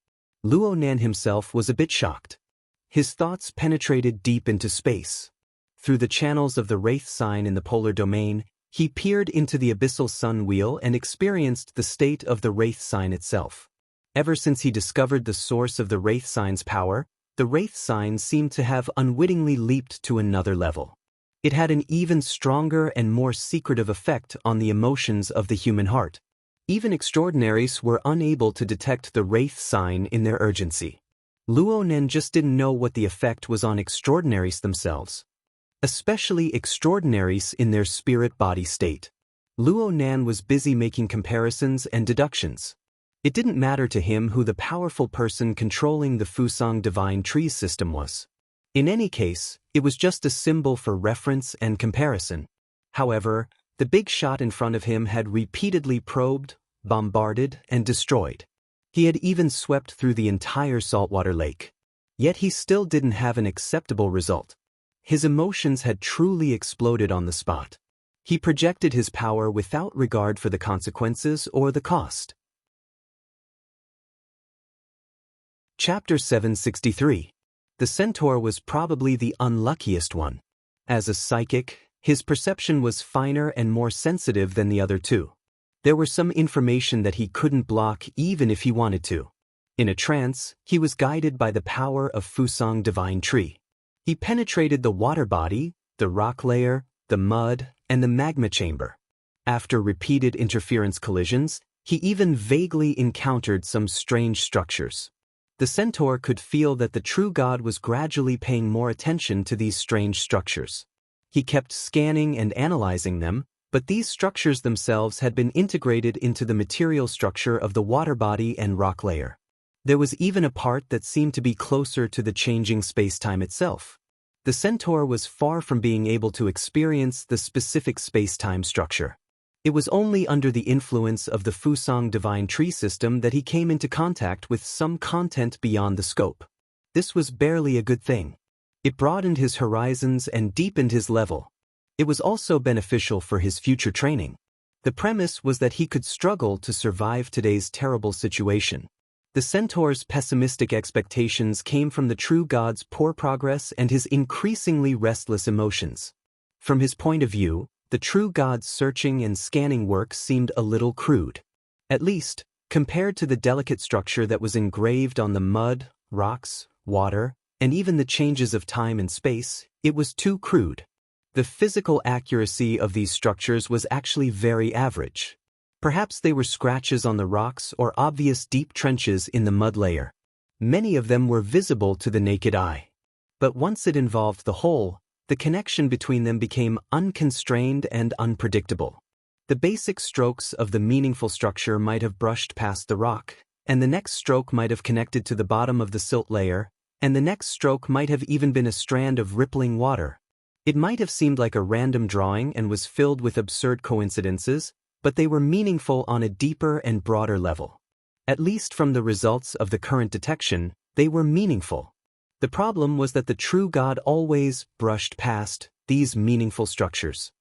Luo Nan himself was a bit shocked. His thoughts penetrated deep into space. Through the channels of the Wraith sign in the polar domain, he peered into the abyssal sun wheel and experienced the state of the Wraith sign itself. Ever since he discovered the source of the Wraith sign's power, the Wraith sign seemed to have unwittingly leaped to another level. It had an even stronger and more secretive effect on the emotions of the human heart. Even extraordinaries were unable to detect the Wraith sign in their urgency. Luo Nan just didn't know what the effect was on extraordinaries themselves, especially extraordinaries in their spirit-body state. Luo Nan was busy making comparisons and deductions. It didn't matter to him who the powerful person controlling the Fusang Divine Tree system was. In any case, it was just a symbol for reference and comparison. However, the big shot in front of him had repeatedly probed, bombarded, and destroyed. He had even swept through the entire saltwater lake. Yet he still didn't have an acceptable result. His emotions had truly exploded on the spot. He projected his power without regard for the consequences or the cost. Chapter 763. The centaur was probably the unluckiest one. As a psychic, his perception was finer and more sensitive than the other two. There was some information that he couldn't block even if he wanted to. In a trance, he was guided by the power of Fusang Divine Tree. He penetrated the water body, the rock layer, the mud, and the magma chamber. After repeated interference collisions, he even vaguely encountered some strange structures. The centaur could feel that the true god was gradually paying more attention to these strange structures. He kept scanning and analyzing them, but these structures themselves had been integrated into the material structure of the water body and rock layer. There was even a part that seemed to be closer to the changing spacetime itself. The centaur was far from being able to experience the specific spacetime structure. It was only under the influence of the Fusang divine tree system that he came into contact with some content beyond the scope. This was barely a good thing. It broadened his horizons and deepened his level. It was also beneficial for his future training. The premise was that he could struggle to survive today's terrible situation. The centaur's pessimistic expectations came from the true god's poor progress and his increasingly restless emotions. From his point of view, the true god's searching and scanning work seemed a little crude. At least, compared to the delicate structure that was engraved on the mud, rocks, water, and even the changes of time and space, it was too crude. The physical accuracy of these structures was actually very average. Perhaps they were scratches on the rocks or obvious deep trenches in the mud layer. Many of them were visible to the naked eye. But once it involved the whole, the connection between them became unconstrained and unpredictable. The basic strokes of the meaningful structure might have brushed past the rock, and the next stroke might have connected to the bottom of the silt layer, and the next stroke might have even been a strand of rippling water. It might have seemed like a random drawing and was filled with absurd coincidences, but they were meaningful on a deeper and broader level. At least from the results of the current detection, they were meaningful. The problem was that the true god always brushed past these meaningful structures.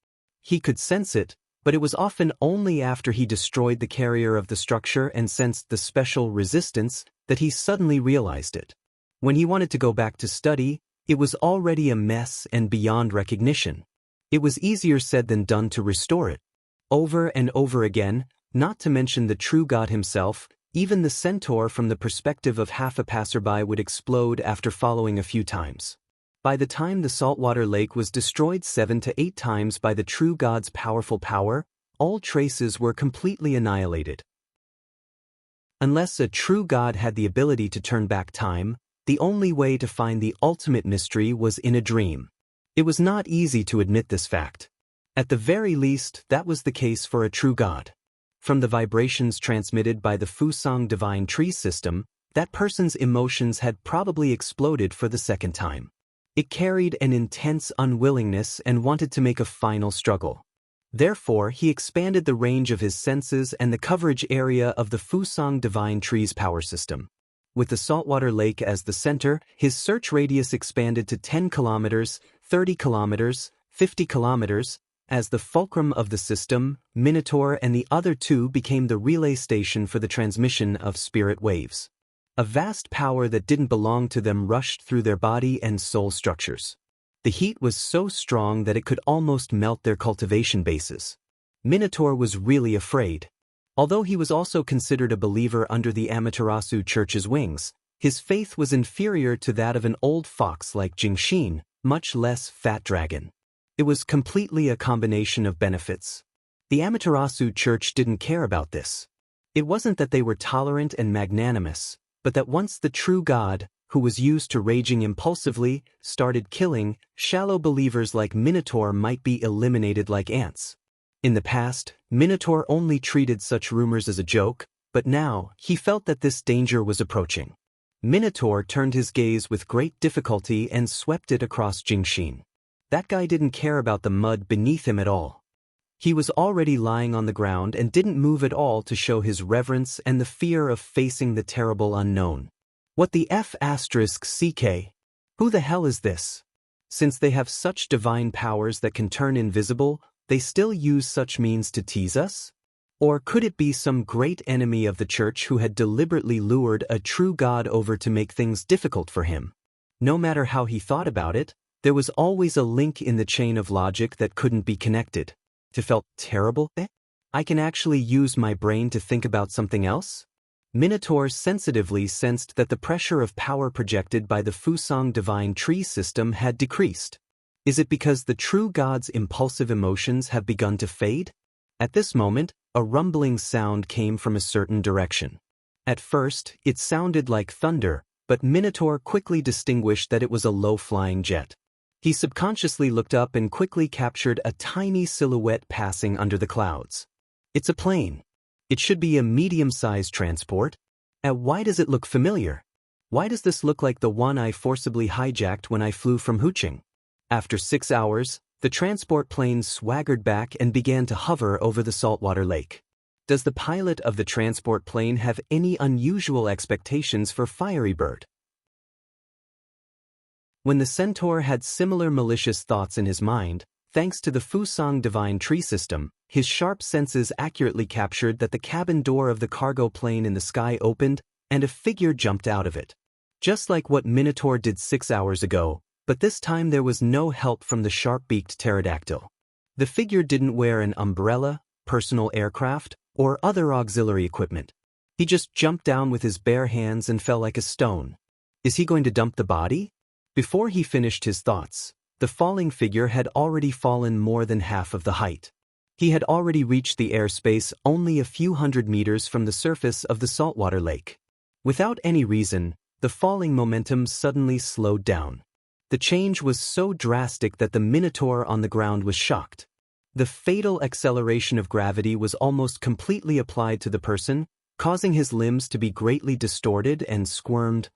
He could sense it, but it was often only after he destroyed the carrier of the structure and sensed the special resistance that he suddenly realized it. When he wanted to go back to study, it was already a mess and beyond recognition. It was easier said than done to restore it. Over and over again, not to mention the true god himself, even the centaur from the perspective of half a passerby would explode after following a few times. By the time the saltwater lake was destroyed 7 to 8 times by the true god's powerful power, all traces were completely annihilated. Unless a true god had the ability to turn back time, the only way to find the ultimate mystery was in a dream. It was not easy to admit this fact. At the very least, that was the case for a true god. From the vibrations transmitted by the Fusang divine tree system, that person's emotions had probably exploded for the second time. It carried an intense unwillingness and wanted to make a final struggle. Therefore, he expanded the range of his senses and the coverage area of the Fusang divine tree's power system. With the saltwater lake as the center, his search radius expanded to 10 kilometers, 30 kilometers, 50 kilometers. As the fulcrum of the system, Minotaur and the other two became the relay station for the transmission of spirit waves. A vast power that didn't belong to them rushed through their body and soul structures. The heat was so strong that it could almost melt their cultivation bases. Minotaur was really afraid. Although he was also considered a believer under the Amaterasu Church's wings, his faith was inferior to that of an old fox like Jingshin, much less fat dragon. It was completely a combination of benefits. The Amaterasu Church didn't care about this. It wasn't that they were tolerant and magnanimous, but that once the true god, who was used to raging impulsively, started killing, shallow believers like Minotaur might be eliminated like ants. In the past, Minotaur only treated such rumors as a joke, but now he felt that this danger was approaching. Minotaur turned his gaze with great difficulty and swept it across Jingshin. That guy didn't care about the mud beneath him at all. He was already lying on the ground and didn't move at all to show his reverence and the fear of facing the terrible unknown. What the F***CK? Who the hell is this? Since they have such divine powers that can turn invisible, they still use such means to tease us? Or could it be some great enemy of the church who had deliberately lured a true god over to make things difficult for him? No matter how he thought about it, there was always a link in the chain of logic that couldn't be connected. It felt terrible. I can actually use my brain to think about something else? Minotaur sensitively sensed that the pressure of power projected by the Fusang divine tree system had decreased. Is it because the true god's impulsive emotions have begun to fade? At this moment, a rumbling sound came from a certain direction. At first, it sounded like thunder, but Minotaur quickly distinguished that it was a low-flying jet. He subconsciously looked up and quickly captured a tiny silhouette passing under the clouds. It's a plane. It should be a medium-sized transport. Why does it look familiar? Why does this look like the one I forcibly hijacked when I flew from Huching? After 6 hours, the transport plane swaggered back and began to hover over the saltwater lake. Does the pilot of the transport plane have any unusual expectations for Fiery Bird? When the centaur had similar malicious thoughts in his mind, thanks to the Fusang Divine Tree System, his sharp senses accurately captured that the cabin door of the cargo plane in the sky opened and a figure jumped out of it. Just like what Minotaur did 6 hours ago, but this time there was no help from the sharp-beaked pterodactyl. The figure didn't wear an umbrella, personal aircraft, or other auxiliary equipment. He just jumped down with his bare hands and fell like a stone. Is he going to dump the body? Before he finished his thoughts, the falling figure had already fallen more than half of the height. He had already reached the airspace only a few hundred meters from the surface of the saltwater lake. Without any reason, the falling momentum suddenly slowed down. The change was so drastic that the Minotaur on the ground was shocked. The fatal acceleration of gravity was almost completely applied to the person, causing his limbs to be greatly distorted and squirmed.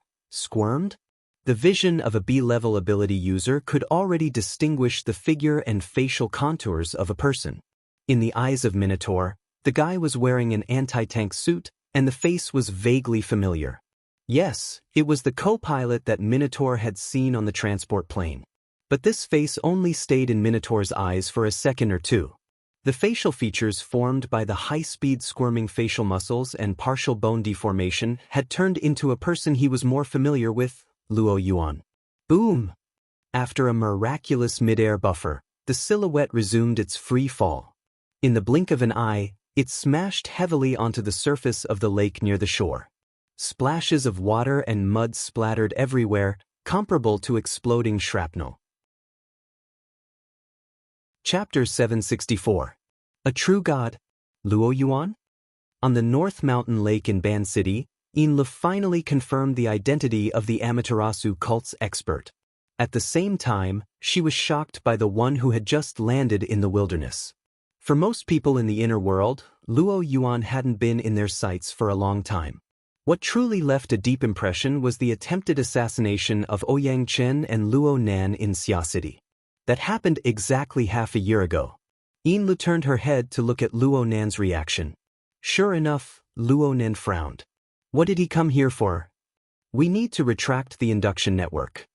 The vision of a B-level ability user could already distinguish the figure and facial contours of a person. In the eyes of Minotaur, the guy was wearing an anti-tank suit, and the face was vaguely familiar. Yes, it was the co-pilot that Minotaur had seen on the transport plane. But this face only stayed in Minotaur's eyes for a second or two. The facial features formed by the high-speed squirming facial muscles and partial bone deformation had turned into a person he was more familiar with, Luo Yuan. Boom! After a miraculous mid-air buffer, the silhouette resumed its free fall. In the blink of an eye, it smashed heavily onto the surface of the lake near the shore. Splashes of water and mud splattered everywhere, comparable to exploding shrapnel. Chapter 764. A True God, Luo Yuan? On the North Mountain Lake in Ban City, Inla finally confirmed the identity of the Amaterasu cult's expert. At the same time, she was shocked by the one who had just landed in the wilderness. For most people in the inner world, Luo Yuan hadn't been in their sights for a long time. What truly left a deep impression was the attempted assassination of Ouyang Chen and Luo Nan in Xia City. That happened exactly half a year ago. Inlu turned her head to look at Luo Nan's reaction. Sure enough, Luo Nan frowned. What did he come here for? We need to retract the induction network.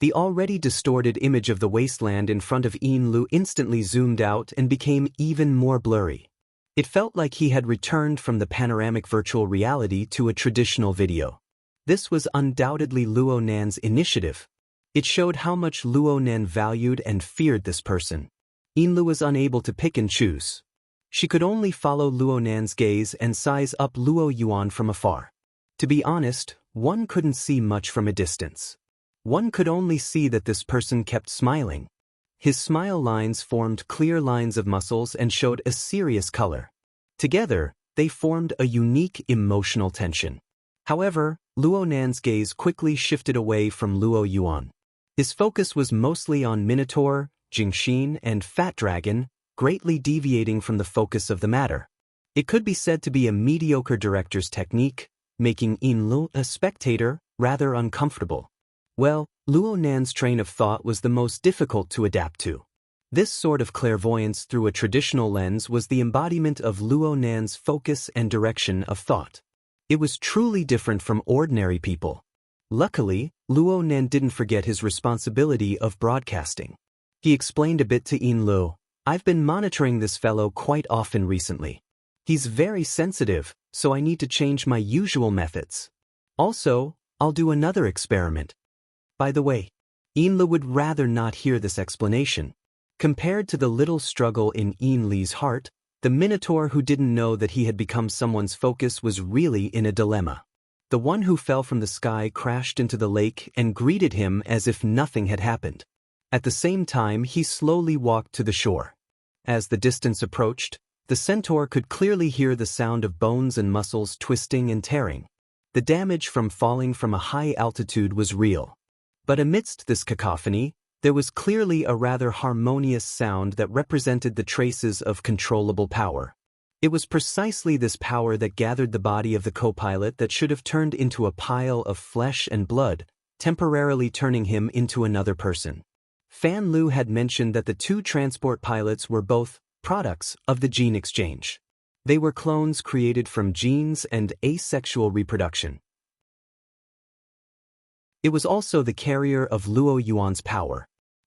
The already distorted image of the wasteland in front of Inlu instantly zoomed out and became even more blurry. It felt like he had returned from the panoramic virtual reality to a traditional video. This was undoubtedly Luo Nan's initiative. It showed how much Luo Nan valued and feared this person. Inlu was unable to pick and choose. She could only follow Luo Nan's gaze and size up Luo Yuan from afar. To be honest, one couldn't see much from a distance. One could only see that this person kept smiling. His smile lines formed clear lines of muscles and showed a serious color. Together, they formed a unique emotional tension. However, Luo Nan's gaze quickly shifted away from Luo Yuan. His focus was mostly on Minotaur, Jingxin, and Fat Dragon, greatly deviating from the focus of the matter. It could be said to be a mediocre director's technique, making Inlu, a spectator, rather uncomfortable. Well, Luo Nan's train of thought was the most difficult to adapt to. This sort of clairvoyance through a traditional lens was the embodiment of Luo Nan's focus and direction of thought. It was truly different from ordinary people. Luckily, Luo Nan didn't forget his responsibility of broadcasting. He explained a bit to Inlu. I've been monitoring this fellow quite often recently. He's very sensitive, so I need to change my usual methods. Also, I'll do another experiment. By the way, Inla would rather not hear this explanation. Compared to the little struggle in Inli's heart, the Minotaur who didn't know that he had become someone's focus was really in a dilemma. The one who fell from the sky crashed into the lake and greeted him as if nothing had happened. At the same time, he slowly walked to the shore. As the distance approached, The centaur could clearly hear the sound of bones and muscles twisting and tearing. The damage from falling from a high altitude was real. But amidst this cacophony, there was clearly a rather harmonious sound that represented the traces of controllable power. It was precisely this power that gathered the body of the co-pilot that should have turned into a pile of flesh and blood, temporarily turning him into another person. Fan Lu had mentioned that the two transport pilots were both products of the gene exchange. They were clones created from genes and asexual reproduction. It was also the carrier of Luo Yuan's power.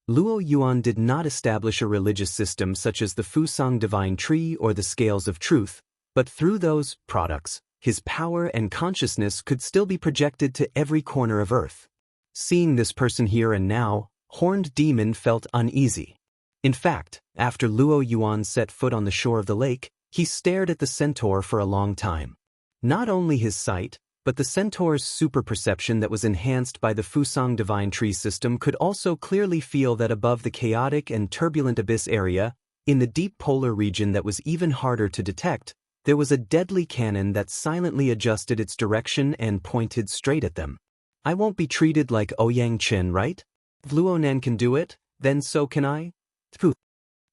Luo Yuan did not establish a religious system such as the Fusang Divine Tree or the Scales of Truth, but through those products, his power and consciousness could still be projected to every corner of Earth. Seeing this person here and now, Horned Demon felt uneasy. In fact, after Luo Yuan set foot on the shore of the lake, he stared at the centaur for a long time. Not only his sight, but the centaur's super-perception that was enhanced by the Fusang Divine Tree system could also clearly feel that above the chaotic and turbulent abyss area, in the deep polar region that was even harder to detect, there was a deadly cannon that silently adjusted its direction and pointed straight at them. I won't be treated like Ouyang Chen, right? If Luonan can do it, then so can I? Phew.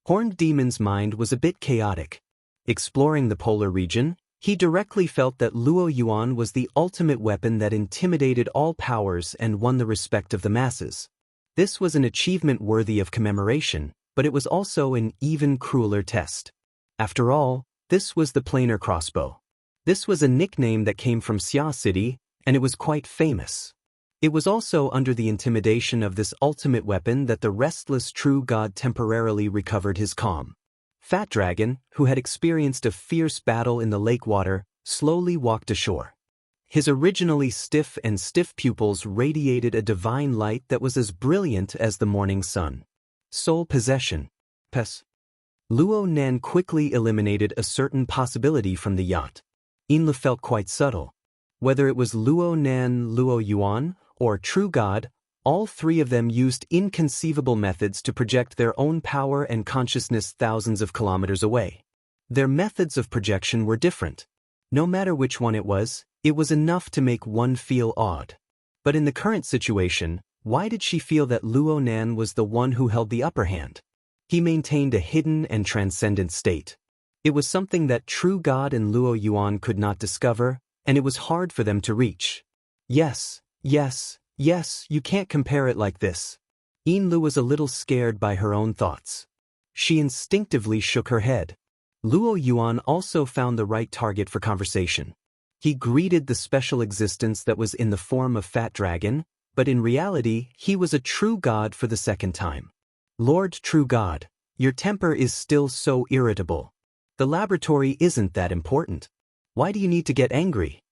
Horned Demon's mind was a bit chaotic. Exploring the polar region, he directly felt that Luo Yuan was the ultimate weapon that intimidated all powers and won the respect of the masses. This was an achievement worthy of commemoration, but it was also an even crueler test. After all, this was the planar crossbow. This was a nickname that came from Xia City, and it was quite famous. It was also under the intimidation of this ultimate weapon that the restless true god temporarily recovered his calm. Fat Dragon, who had experienced a fierce battle in the lake water, slowly walked ashore. His originally stiff pupils radiated a divine light that was as brilliant as the morning sun. Soul possession. Pes. Luo Nan quickly eliminated a certain possibility from the yacht. Inla felt quite subtle. Whether it was Luo Nan, Luo Yuan, or True God, all three of them used inconceivable methods to project their own power and consciousness thousands of kilometers away. Their methods of projection were different. No matter which one it was enough to make one feel awed. But in the current situation, why did she feel that Luo Nan was the one who held the upper hand? He maintained a hidden and transcendent state. It was something that True God and Luo Yuan could not discover, and it was hard for them to reach. Yes, you can't compare it like this. Inlu was a little scared by her own thoughts. She instinctively shook her head. Luo Yuan also found the right target for conversation. He greeted the special existence that was in the form of Fat Dragon, but in reality, he was a true god for the second time. Lord True God, your temper is still so irritable. The laboratory isn't that important. Why do you need to get angry?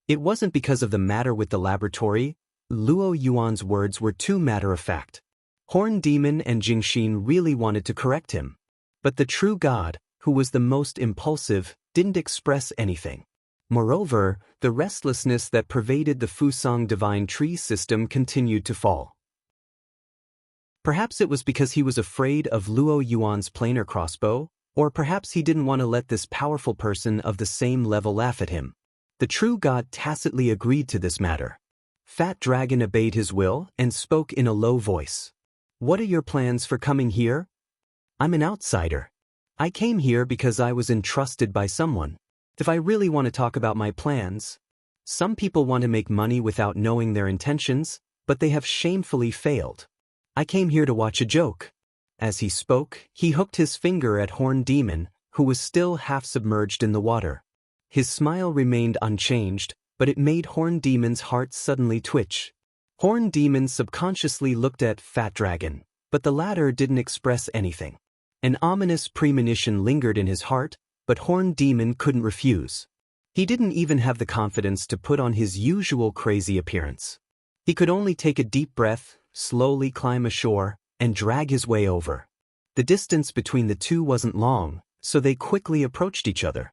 It wasn't because of the matter with the laboratory. Luo Yuan's words were too matter-of-fact. Horned Demon and Jingxin really wanted to correct him. But the True God, who was the most impulsive, didn't express anything. Moreover, the restlessness that pervaded the Fusang Divine Tree system continued to fall. Perhaps it was because he was afraid of Luo Yuan's planar crossbow, or perhaps he didn't want to let this powerful person of the same level laugh at him. The True God tacitly agreed to this matter. Fat Dragon obeyed his will and spoke in a low voice. What are your plans for coming here? I'm an outsider. I came here because I was entrusted by someone. If I really want to talk about my plans, some people want to make money without knowing their intentions, but they have shamefully failed. I came here to watch a joke. As he spoke, he hooked his finger at Horned Demon, who was still half submerged in the water. His smile remained unchanged, but it made Horned Demon's heart suddenly twitch. Horned Demon subconsciously looked at Fat Dragon, but the latter didn't express anything. An ominous premonition lingered in his heart, but Horned Demon couldn't refuse. He didn't even have the confidence to put on his usual crazy appearance. He could only take a deep breath, slowly climb ashore, and drag his way over. The distance between the two wasn't long, so they quickly approached each other.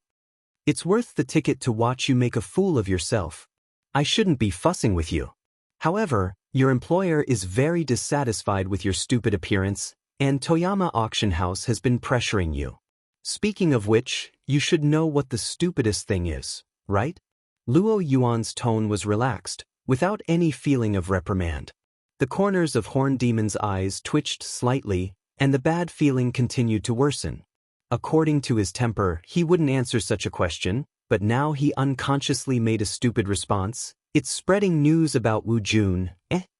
It's worth the ticket to watch you make a fool of yourself. I shouldn't be fussing with you. However, your employer is very dissatisfied with your stupid appearance, and Toyama Auction House has been pressuring you. Speaking of which, you should know what the stupidest thing is, right? Luo Yuan's tone was relaxed, without any feeling of reprimand. The corners of Horned Demon's eyes twitched slightly, and the bad feeling continued to worsen. According to his temper, he wouldn't answer such a question, but now he unconsciously made a stupid response. It's spreading news about Wu Jun.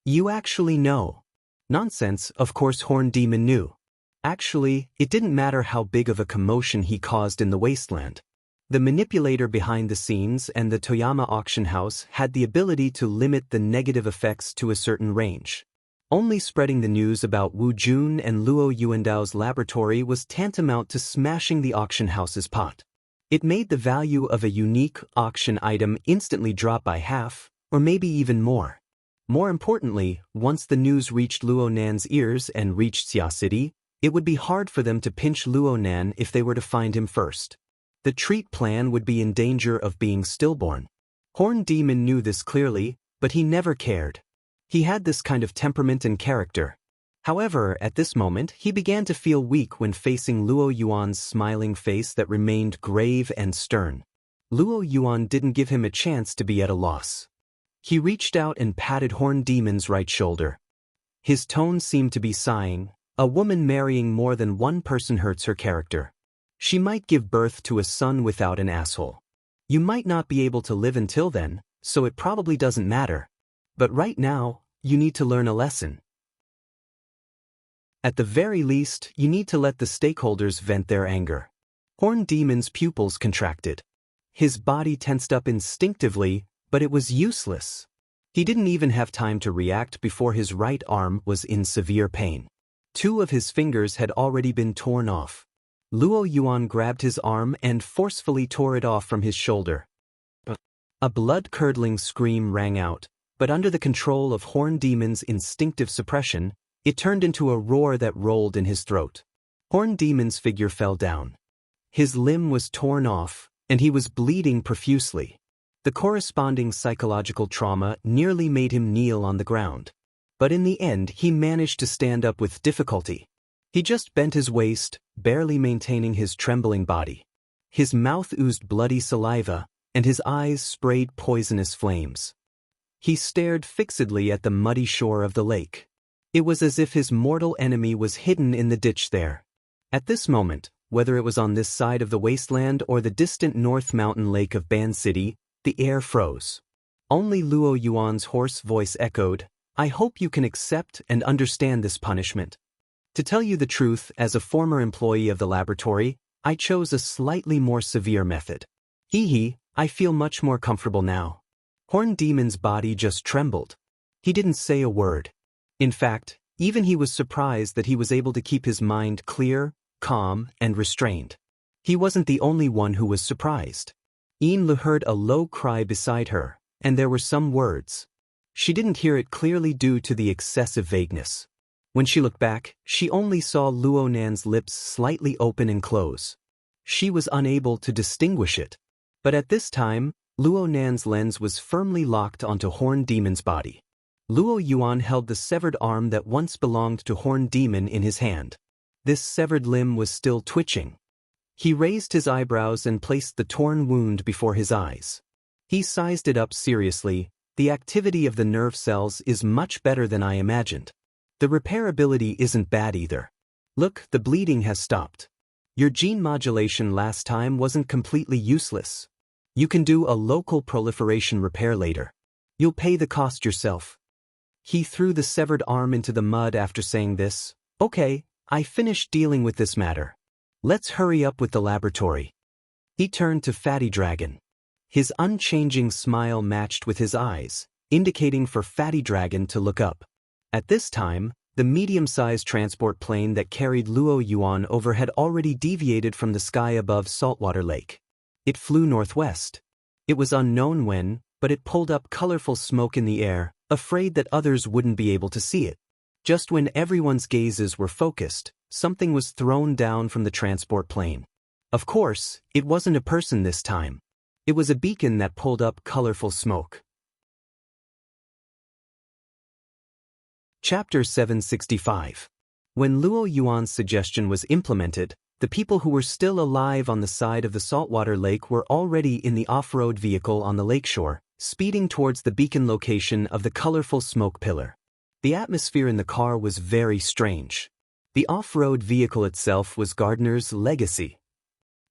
You actually know. Nonsense, of course Horned Demon knew. Actually, it didn't matter how big of a commotion he caused in the wasteland. The manipulator behind the scenes and the Toyama auction house had the ability to limit the negative effects to a certain range. Only spreading the news about Wu Jun and Luo Yuandao's laboratory was tantamount to smashing the auction house's pot. It made the value of a unique auction item instantly drop by half, or maybe even more. More importantly, once the news reached Luo Nan's ears and reached Xia City, it would be hard for them to pinch Luo Nan if they were to find him first. The treat plan would be in danger of being stillborn. Horned Demon knew this clearly, but he never cared. He had this kind of temperament and character. However, at this moment, he began to feel weak when facing Luo Yuan's smiling face that remained grave and stern. Luo Yuan didn't give him a chance to be at a loss. He reached out and patted Horned Demon's right shoulder. His tone seemed to be sighing. A woman marrying more than one person hurts her character. She might give birth to a son without an asshole. You might not be able to live until then, so it probably doesn't matter. But right now, you need to learn a lesson. At the very least, you need to let the stakeholders vent their anger. Horned Demon's pupils contracted. His body tensed up instinctively, but it was useless. He didn't even have time to react before his right arm was in severe pain. 2 of his fingers had already been torn off. Luo Yuan grabbed his arm and forcefully tore it off from his shoulder. A blood-curdling scream rang out, but under the control of Horned Demon's instinctive suppression, it turned into a roar that rolled in his throat. Horned Demon's figure fell down. His limb was torn off, and he was bleeding profusely. The corresponding psychological trauma nearly made him kneel on the ground. But in the end he managed to stand up with difficulty. He just bent his waist, barely maintaining his trembling body. His mouth oozed bloody saliva, and his eyes sprayed poisonous flames. He stared fixedly at the muddy shore of the lake. It was as if his mortal enemy was hidden in the ditch there. At this moment, whether it was on this side of the wasteland or the distant North Mountain Lake of Ban City, the air froze. Only Luo Yuan's hoarse voice echoed, "I hope you can accept and understand this punishment." To tell you the truth, as a former employee of the laboratory, I chose a slightly more severe method. I feel much more comfortable now. Horned Demon's body just trembled. He didn't say a word. In fact, even he was surprised that he was able to keep his mind clear, calm, and restrained. He wasn't the only one who was surprised. Lu heard a low cry beside her, and there were some words. She didn't hear it clearly due to the excessive vagueness. When she looked back, she only saw Luo Nan's lips slightly open and close. She was unable to distinguish it. But at this time, Luo Nan's lens was firmly locked onto Horned Demon's body. Luo Yuan held the severed arm that once belonged to Horned Demon in his hand. This severed limb was still twitching. He raised his eyebrows and placed the torn wound before his eyes. He sized it up seriously. The activity of the nerve cells is much better than I imagined. The repairability isn't bad either. Look, the bleeding has stopped. Your gene modulation last time wasn't completely useless. You can do a local proliferation repair later. You'll pay the cost yourself. He threw the severed arm into the mud after saying this. Okay, I finished dealing with this matter. Let's hurry up with the laboratory. He turned to Fatty Dragon. His unchanging smile matched with his eyes, indicating for Fatty Dragon to look up. At this time, the medium-sized transport plane that carried Luo Yuan over had already deviated from the sky above Saltwater Lake. It flew northwest. It was unknown when, but it pulled up colorful smoke in the air, afraid that others wouldn't be able to see it. Just when everyone's gazes were focused, something was thrown down from the transport plane. Of course, it wasn't a person this time. It was a beacon that pulled up colorful smoke. Chapter 765. When Luo Yuan's suggestion was implemented, The people who were still alive on the side of the saltwater lake were already in the off-road vehicle on the lakeshore, speeding towards the beacon location of the colorful smoke pillar. The atmosphere in the car was very strange. The off-road vehicle itself was Gardner's legacy.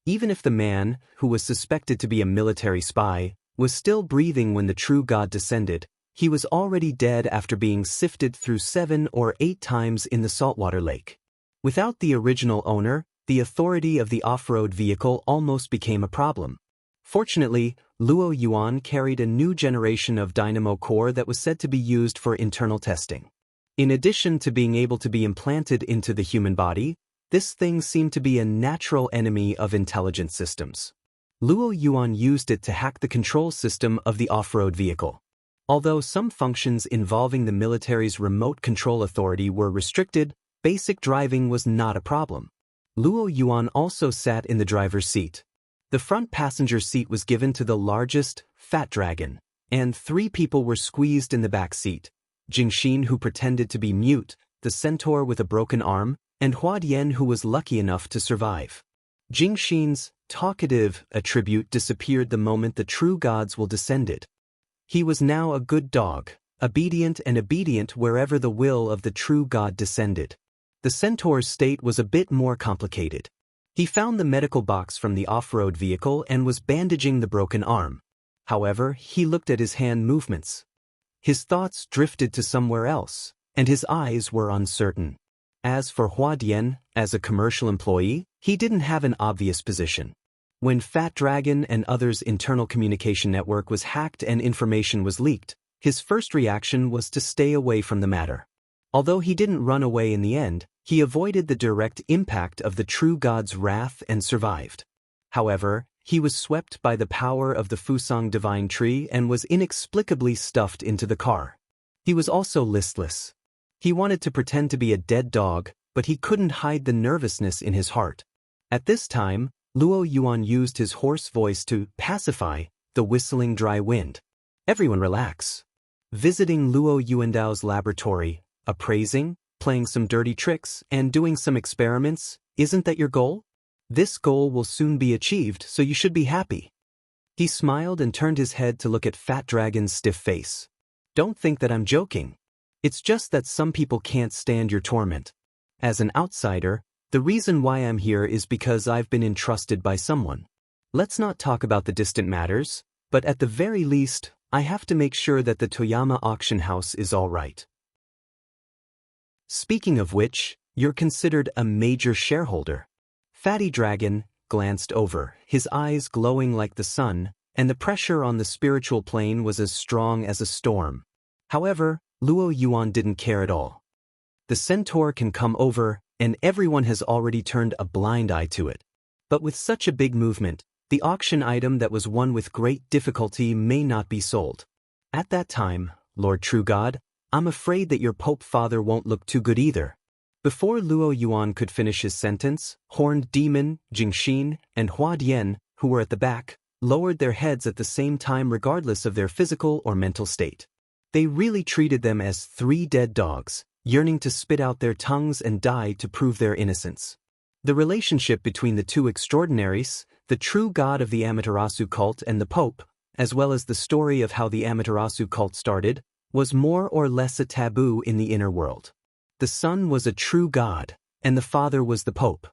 Even if the man, who was suspected to be a military spy, was still breathing when the true God descended, he was already dead after being sifted through 7 or 8 times in the saltwater lake. Without the original owner, the authority of the off-road vehicle almost became a problem. Fortunately, Luo Yuan carried a new generation of dynamo core that was said to be used for internal testing. In addition to being able to be implanted into the human body, this thing seemed to be a natural enemy of intelligent systems. Luo Yuan used it to hack the control system of the off-road vehicle. Although some functions involving the military's remote control authority were restricted, basic driving was not a problem. Luo Yuan also sat in the driver's seat. The front passenger seat was given to the largest, Fat Dragon, and 3 people were squeezed in the back seat: Jingxin, who pretended to be mute, the centaur with a broken arm, and Hua Dian, who was lucky enough to survive. Jingxin's talkative attribute disappeared the moment the true gods will descended. He was now a good dog, obedient wherever the will of the true god descended. The centaur's state was a bit more complicated. He found the medical box from the off-road vehicle and was bandaging the broken arm. However, he looked at his hand movements. His thoughts drifted to somewhere else, and his eyes were uncertain. As for Hua Dian, as a commercial employee, he didn't have an obvious position. When Fat Dragon and others' internal communication network was hacked and information was leaked, his first reaction was to stay away from the matter. Although he didn't run away in the end, he avoided the direct impact of the true god's wrath and survived. However, he was swept by the power of the Fusang divine tree and was inexplicably stuffed into the car. He was also listless. He wanted to pretend to be a dead dog, but he couldn't hide the nervousness in his heart. At this time, Luo Yuan used his hoarse voice to pacify the whistling dry wind. Everyone relax. Visiting Luo Yuandao's laboratory, appraising, playing some dirty tricks, and doing some experiments, isn't that your goal? This goal will soon be achieved, so you should be happy. He smiled and turned his head to look at Fat Dragon's stiff face. Don't think that I'm joking. It's just that some people can't stand your torment. As an outsider, the reason why I'm here is because I've been entrusted by someone. Let's not talk about the distant matters, but at the very least, I have to make sure that the Toyama auction house is all right. Speaking of which, you're considered a major shareholder. Fatty Dragon glanced over, his eyes glowing like the sun, and the pressure on the spiritual plane was as strong as a storm. However, Luo Yuan didn't care at all. The centaur can come over, and everyone has already turned a blind eye to it. But with such a big movement, the auction item that was won with great difficulty may not be sold. At that time, Lord True God, I'm afraid that your Pope Father won't look too good either. Before Luo Yuan could finish his sentence, Horned Demon, Jingxin, and Hua Dian, who were at the back, lowered their heads at the same time regardless of their physical or mental state. They really treated them as 3 dead dogs, yearning to spit out their tongues and die to prove their innocence. The relationship between the 2 extraordinaries, the true god of the Amaterasu cult and the Pope, as well as the story of how the Amaterasu cult started, was more or less a taboo in the inner world. The son was a true god, and the father was the Pope.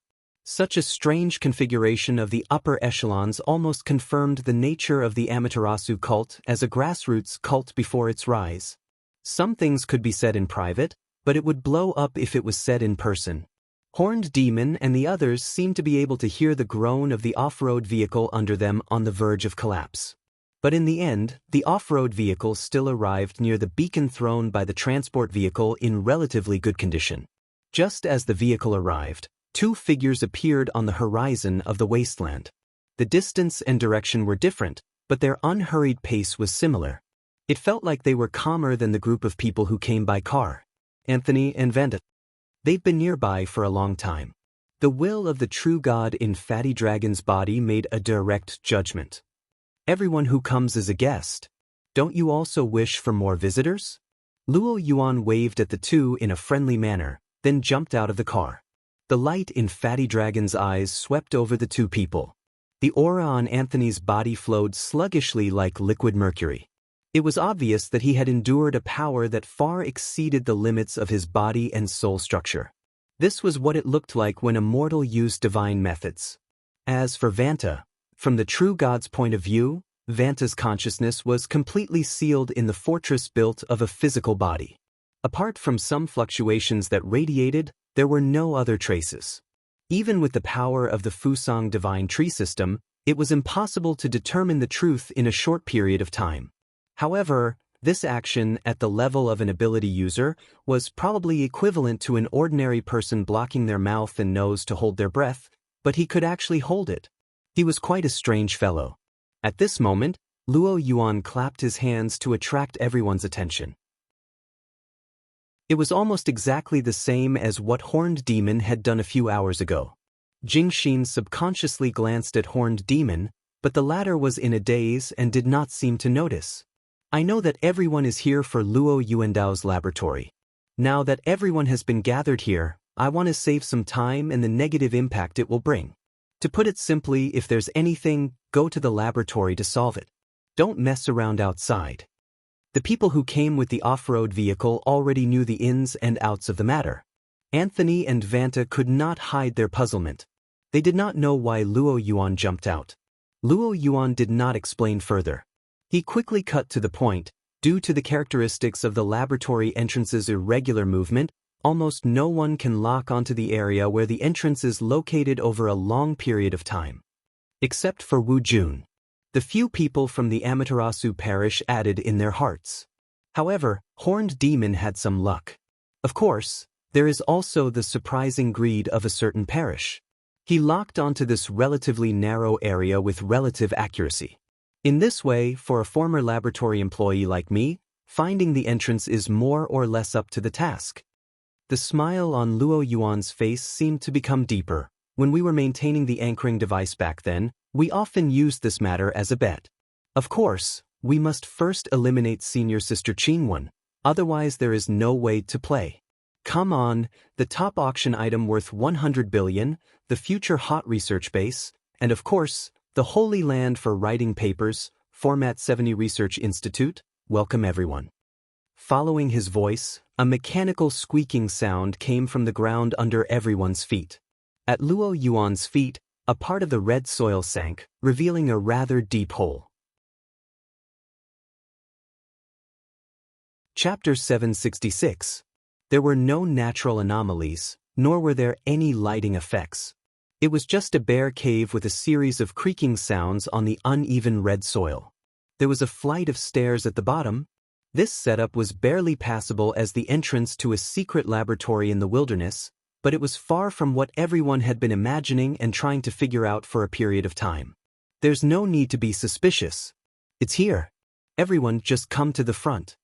Such a strange configuration of the upper echelons almost confirmed the nature of the Amaterasu cult as a grassroots cult before its rise. Some things could be said in private, but it would blow up if it was said in person. Horned Demon and the others seemed to be able to hear the groan of the off-road vehicle under them on the verge of collapse. But in the end, the off-road vehicle still arrived near the beacon thrown by the transport vehicle in relatively good condition. Just as the vehicle arrived, 2 figures appeared on the horizon of the wasteland. The distance and direction were different, but their unhurried pace was similar. It felt like they were calmer than the group of people who came by car. Anthony and Vanda. They've been nearby for a long time. The will of the true god in Fatty Dragon's body made a direct judgment. Everyone who comes is a guest. Don't you also wish for more visitors? Luo Yuan waved at the 2 in a friendly manner, then jumped out of the car. The light in Fatty Dragon's eyes swept over the two people. The aura on Anthony's body flowed sluggishly like liquid mercury. It was obvious that he had endured a power that far exceeded the limits of his body and soul structure. This was what it looked like when a mortal used divine methods. As for Vanta, from the true God's point of view, Vanta's consciousness was completely sealed in the fortress built of a physical body. Apart from some fluctuations that radiated, there were no other traces. Even with the power of the Fusang divine tree system, it was impossible to determine the truth in a short period of time. However, this action at the level of an ability user was probably equivalent to an ordinary person blocking their mouth and nose to hold their breath, but he could actually hold it. He was quite a strange fellow. At this moment, Luo Yuan clapped his hands to attract everyone's attention. It was almost exactly the same as what Horned Demon had done a few hours ago. Jing Xin subconsciously glanced at Horned Demon, but the latter was in a daze and did not seem to notice. I know that everyone is here for Luo Yuandao's laboratory. Now that everyone has been gathered here, I want to save some time and the negative impact it will bring. To put it simply, if there's anything, go to the laboratory to solve it. Don't mess around outside. The people who came with the off-road vehicle already knew the ins and outs of the matter. Anthony and Vanta could not hide their puzzlement. They did not know why Luo Yuan jumped out. Luo Yuan did not explain further. He quickly cut to the point. Due to the characteristics of the laboratory entrance's irregular movement, almost no one can lock onto the area where the entrance is located over a long period of time. Except for Wu Jun. The few people from the Amaterasu parish added in their hearts. However, Horned Demon had some luck. Of course, there is also the surprising greed of a certain parish. He locked onto this relatively narrow area with relative accuracy. In this way, for a former laboratory employee like me, finding the entrance is more or less up to the task. The smile on Luo Yuan's face seemed to become deeper. When we were maintaining the anchoring device back then, we often used this matter as a bet. Of course, we must first eliminate Senior Sister Qinwen, otherwise there is no way to play. Come on, the top auction item worth 100 billion, the future hot research base, and of course, the Holy Land for writing papers, Format 70 Research Institute, welcome everyone. Following his voice, a mechanical squeaking sound came from the ground under everyone's feet. At Luo Yuan's feet, a part of the red soil sank, revealing a rather deep hole. Chapter 766. There were no natural anomalies, nor were there any lighting effects. It was just a bare cave with a series of creaking sounds on the uneven red soil. There was a flight of stairs at the bottom. This setup was barely passable as the entrance to a secret laboratory in the wilderness, but it was far from what everyone had been imagining and trying to figure out for a period of time. There's no need to be suspicious. It's here. Everyone just come to the front.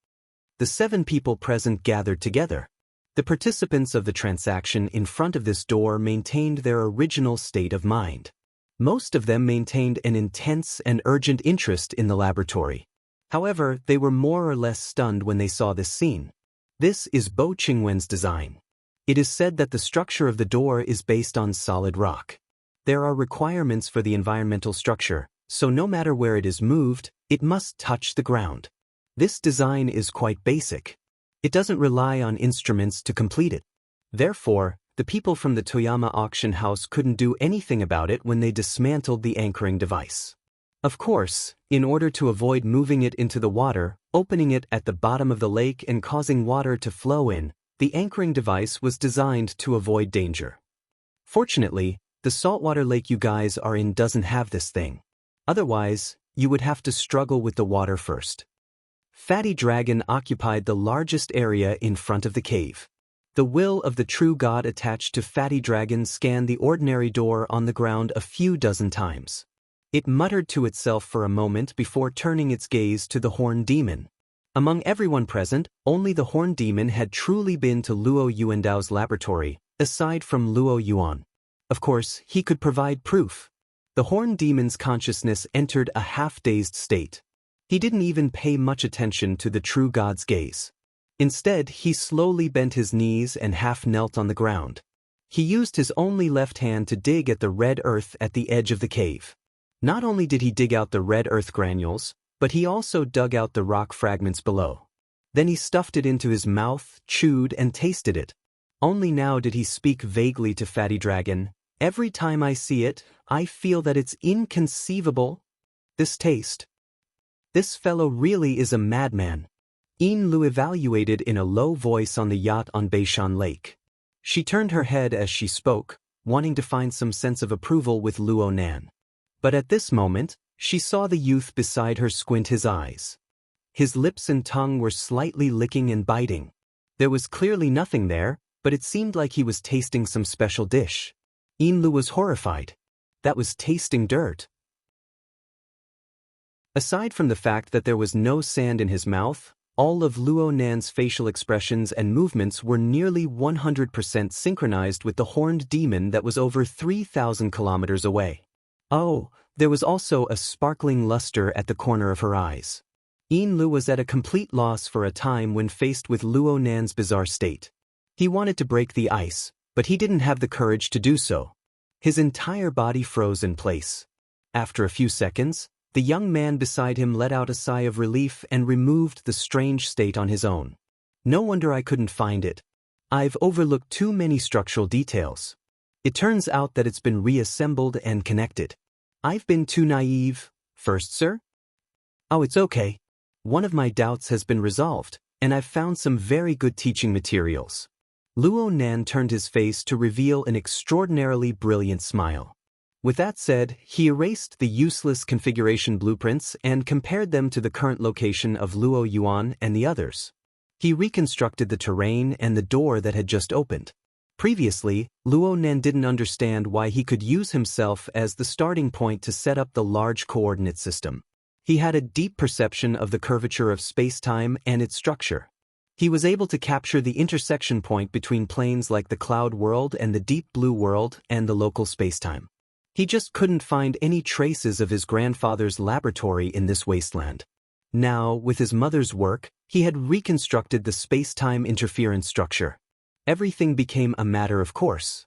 The 7 people present gathered together. The participants of the transaction in front of this door maintained their original state of mind. Most of them maintained an intense and urgent interest in the laboratory. However, they were more or less stunned when they saw this scene. This is Bo Qingwen's design. It is said that the structure of the door is based on solid rock. There are requirements for the environmental structure, so no matter where it is moved, it must touch the ground. This design is quite basic. It doesn't rely on instruments to complete it. Therefore, the people from the Toyama auction house couldn't do anything about it when they dismantled the anchoring device. Of course, in order to avoid moving it into the water, opening it at the bottom of the lake and causing water to flow in, the anchoring device was designed to avoid danger. Fortunately, the saltwater lake you guys are in doesn't have this thing. Otherwise, you would have to struggle with the water first. Fatty Dragon occupied the largest area in front of the cave. The will of the true god attached to Fatty Dragon scanned the ordinary door on the ground a few dozen times. It muttered to itself for a moment before turning its gaze to the Horned Demon. Among everyone present, only the Horned Demon had truly been to Luo Yuandao's laboratory, aside from Luo Yuan. Of course, he could provide proof. The Horned Demon's consciousness entered a half-dazed state. He didn't even pay much attention to the true god's gaze. Instead, he slowly bent his knees and half knelt on the ground. He used his only left hand to dig at the red earth at the edge of the cave. Not only did he dig out the red earth granules, but he also dug out the rock fragments below. Then he stuffed it into his mouth, chewed and tasted it. Only now did he speak vaguely to Fatty Dragon. "Every time I see it, I feel that it's inconceivable. This taste. This fellow really is a madman." Yin Lu evaluated in a low voice on the yacht on Beishan Lake. She turned her head as she spoke, wanting to find some sense of approval with Luo Nan. But at this moment, she saw the youth beside her squint his eyes. His lips and tongue were slightly licking and biting. There was clearly nothing there, but it seemed like he was tasting some special dish. Yin Lu was horrified. That was tasting dirt. Aside from the fact that there was no sand in his mouth, all of Luo Nan's facial expressions and movements were nearly 100% synchronized with the horned demon that was over 3,000 kilometers away. Oh, there was also a sparkling luster at the corner of her eyes. Yin Lu was at a complete loss for a time when faced with Luo Nan's bizarre state. He wanted to break the ice, but he didn't have the courage to do so. His entire body froze in place. After a few seconds, the young man beside him let out a sigh of relief and removed the strange state on his own. "No wonder I couldn't find it. I've overlooked too many structural details. It turns out that it's been reassembled and connected. I've been too naive." "First, sir?" "Oh, it's okay. One of my doubts has been resolved, and I've found some very good teaching materials." Luo Nan turned his face to reveal an extraordinarily brilliant smile. With that said, he erased the useless configuration blueprints and compared them to the current location of Luo Yuan and the others. He reconstructed the terrain and the door that had just opened. Previously, Luo Nan didn't understand why he could use himself as the starting point to set up the large coordinate system. He had a deep perception of the curvature of space-time and its structure. He was able to capture the intersection point between planes like the cloud world and the deep blue world and the local space-time. He just couldn't find any traces of his grandfather's laboratory in this wasteland. Now, with his mother's work, he had reconstructed the space-time interference structure. Everything became a matter of course.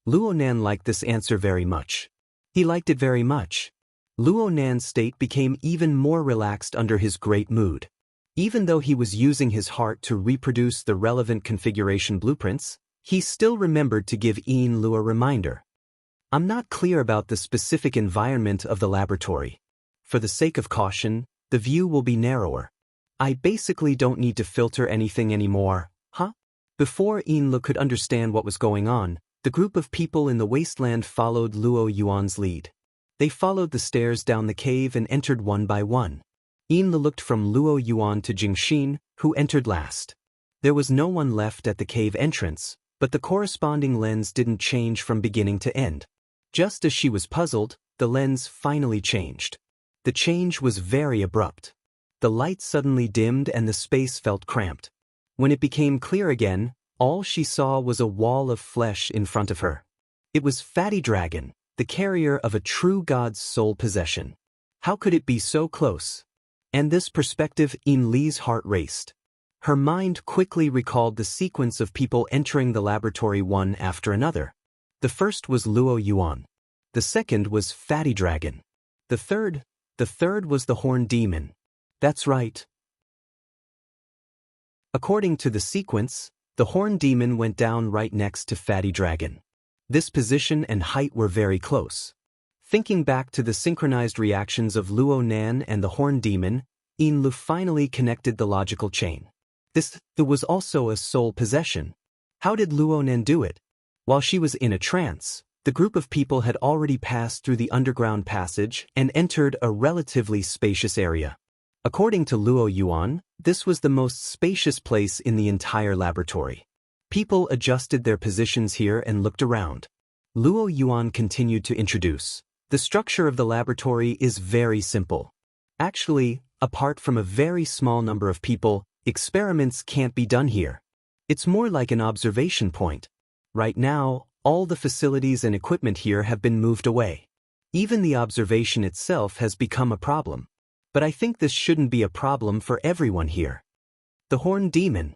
Luo Nan liked this answer very much. He liked it very much. Luo Nan's state became even more relaxed under his great mood. Even though he was using his heart to reproduce the relevant configuration blueprints, he still remembered to give Yin Lu a reminder. "I'm not clear about the specific environment of the laboratory. For the sake of caution, the view will be narrower. I basically don't need to filter anything anymore, huh?" Before Yin Lu could understand what was going on, the group of people in the wasteland followed Luo Yuan's lead. They followed the stairs down the cave and entered one by one. Yin Lu looked from Luo Yuan to Jingxin, who entered last. There was no one left at the cave entrance, but the corresponding lens didn't change from beginning to end. Just as she was puzzled, the lens finally changed. The change was very abrupt. The light suddenly dimmed and the space felt cramped. When it became clear again, all she saw was a wall of flesh in front of her. It was Fatty Dragon, the carrier of a true god's soul possession. How could it be so close? And this perspective, Yin Li's heart raced. Her mind quickly recalled the sequence of people entering the laboratory one after another. The first was Luo Yuan. The second was Fatty Dragon. The third was the Horned Demon. That's right. According to the sequence, the Horned Demon went down right next to Fatty Dragon. This position and height were very close. Thinking back to the synchronized reactions of Luo Nan and the Horned Demon, Yin Lu finally connected the logical chain. There was also a soul possession. How did Luo Nan do it? While she was in a trance, the group of people had already passed through the underground passage and entered a relatively spacious area. According to Luo Yuan, this was the most spacious place in the entire laboratory. People adjusted their positions here and looked around. Luo Yuan continued to introduce. The structure of the laboratory is very simple. Actually, apart from a very small number of people, experiments can't be done here. It's more like an observation point. Right now, all the facilities and equipment here have been moved away. Even the observation itself has become a problem. But I think this shouldn't be a problem for everyone here. The Horned Demon.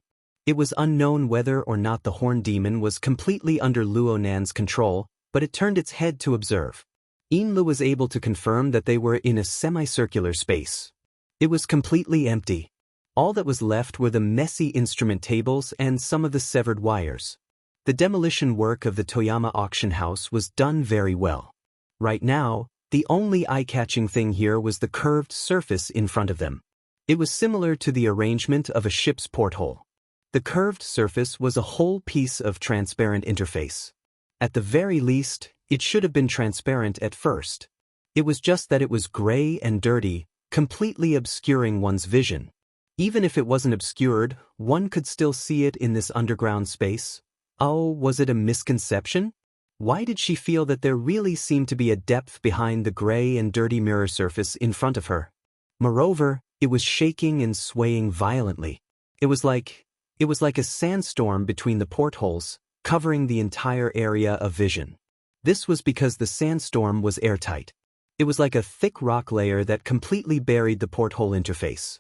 It was unknown whether or not the horned demon was completely under Luo Nan's control, but it turned its head to observe. Yinlu was able to confirm that they were in a semicircular space. It was completely empty. All that was left were the messy instrument tables and some of the severed wires. The demolition work of the Toyama auction house was done very well. Right now, the only eye-catching thing here was the curved surface in front of them. It was similar to the arrangement of a ship's porthole. The curved surface was a whole piece of transparent interface. At the very least, it should have been transparent at first. It was just that it was gray and dirty, completely obscuring one's vision. Even if it wasn't obscured, one could still see it in this underground space. Oh, was it a misconception? Why did she feel that there really seemed to be a depth behind the gray and dirty mirror surface in front of her? Moreover, it was shaking and swaying violently. It was like a sandstorm between the portholes, covering the entire area of vision. This was because the sandstorm was airtight. It was like a thick rock layer that completely buried the porthole interface.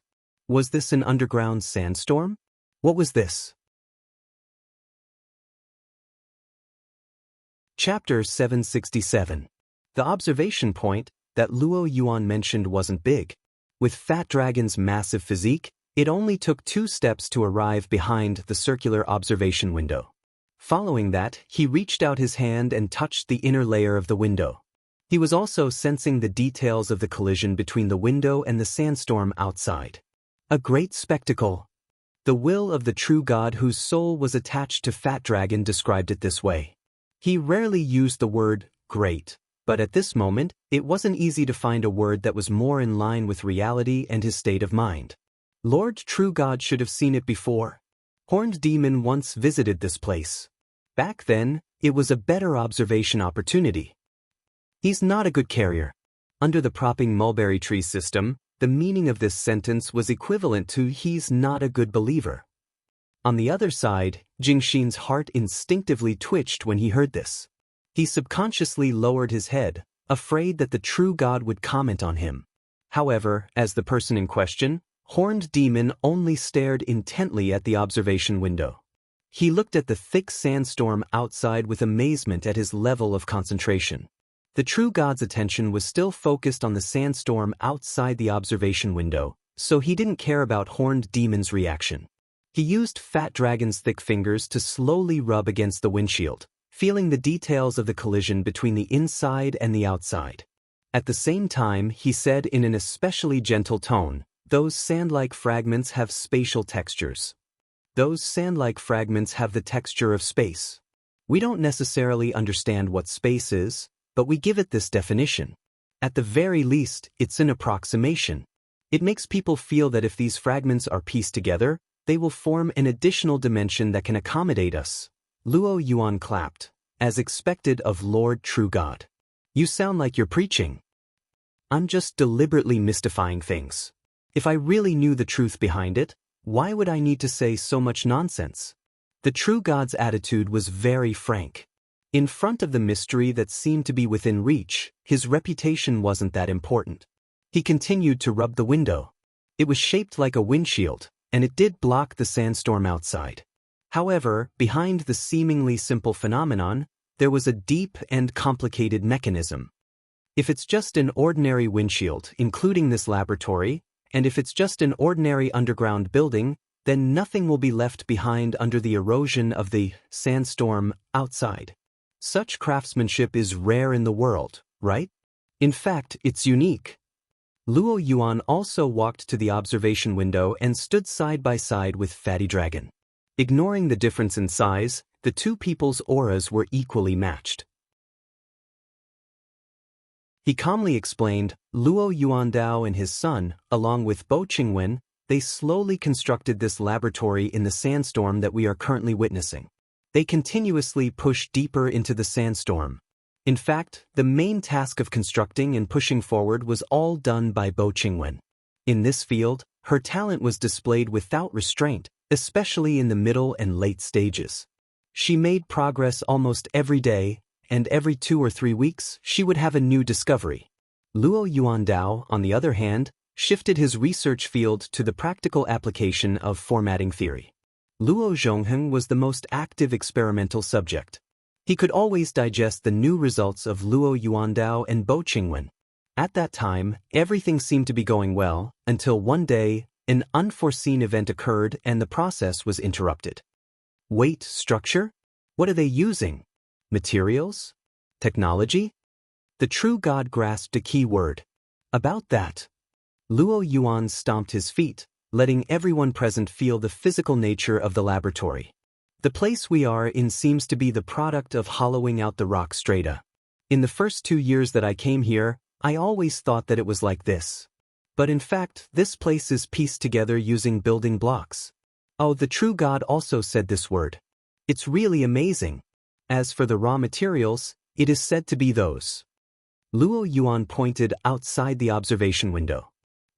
Was this an underground sandstorm? What was this? Chapter 767. The observation point that Luo Yuan mentioned wasn't big. With Fat Dragon's massive physique, it only took 2 steps to arrive behind the circular observation window. Following that, he reached out his hand and touched the inner layer of the window. He was also sensing the details of the collision between the window and the sandstorm outside. A great spectacle. The will of the true god whose soul was attached to Fat Dragon described it this way. He rarely used the word great, but at this moment, it wasn't easy to find a word that was more in line with reality and his state of mind. Lord True God should have seen it before. Horned Demon once visited this place. Back then, it was a better observation opportunity. He's not a good carrier. Under the propping mulberry tree system, the meaning of this sentence was equivalent to he's not a good believer. On the other side, Jingxin's heart instinctively twitched when he heard this. He subconsciously lowered his head, afraid that the true god would comment on him. However, as the person in question, Horned Demon only stared intently at the observation window. He looked at the thick sandstorm outside with amazement at his level of concentration. The true god's attention was still focused on the sandstorm outside the observation window, so he didn't care about Horned Demon's reaction. He used Fat Dragon's thick fingers to slowly rub against the windshield, feeling the details of the collision between the inside and the outside. At the same time, he said in an especially gentle tone, "Those sand-like fragments have spatial textures. Those sand-like fragments have the texture of space. We don't necessarily understand what space is, but we give it this definition. At the very least, it's an approximation. It makes people feel that if these fragments are pieced together, they will form an additional dimension that can accommodate us." Luo Yuan clapped, as expected of Lord True God. "You sound like you're preaching." "I'm just deliberately mystifying things. If I really knew the truth behind it, why would I need to say so much nonsense?" The true god's attitude was very frank. In front of the mystery that seemed to be within reach, his reputation wasn't that important. He continued to rub the window. It was shaped like a windshield, and it did block the sandstorm outside. However, behind the seemingly simple phenomenon, there was a deep and complicated mechanism. If it's just an ordinary windshield, including this laboratory, and if it's just an ordinary underground building, then nothing will be left behind under the erosion of the sandstorm outside. Such craftsmanship is rare in the world, right? In fact, it's unique. Luo Yuan also walked to the observation window and stood side by side with Fatty Dragon. Ignoring the difference in size, the two people's auras were equally matched. He calmly explained, "Luo Yuandao and his son, along with Bo Qingwen, they slowly constructed this laboratory in the sandstorm that we are currently witnessing. They continuously push deeper into the sandstorm. In fact, the main task of constructing and pushing forward was all done by Bo Qingwen. In this field, her talent was displayed without restraint, especially in the middle and late stages. She made progress almost every day, and every 2 or 3 weeks, she would have a new discovery." Luo Yuandao, on the other hand, shifted his research field to the practical application of formatting theory. Luo Zhongheng was the most active experimental subject. He could always digest the new results of Luo Yuandao and Bo Qingwen. At that time, everything seemed to be going well, until one day, an unforeseen event occurred and the process was interrupted. Wait, structure? What are they using? Materials? Technology? The true god grasped a key word. About that. Luo Yuan stomped his feet, letting everyone present feel the physical nature of the laboratory. The place we are in seems to be the product of hollowing out the rock strata. In the first 2 years that I came here, I always thought that it was like this. But in fact, this place is pieced together using building blocks. Oh, the true god also said this word. It's really amazing. As for the raw materials, it is said to be those. Luo Yuan pointed outside the observation window.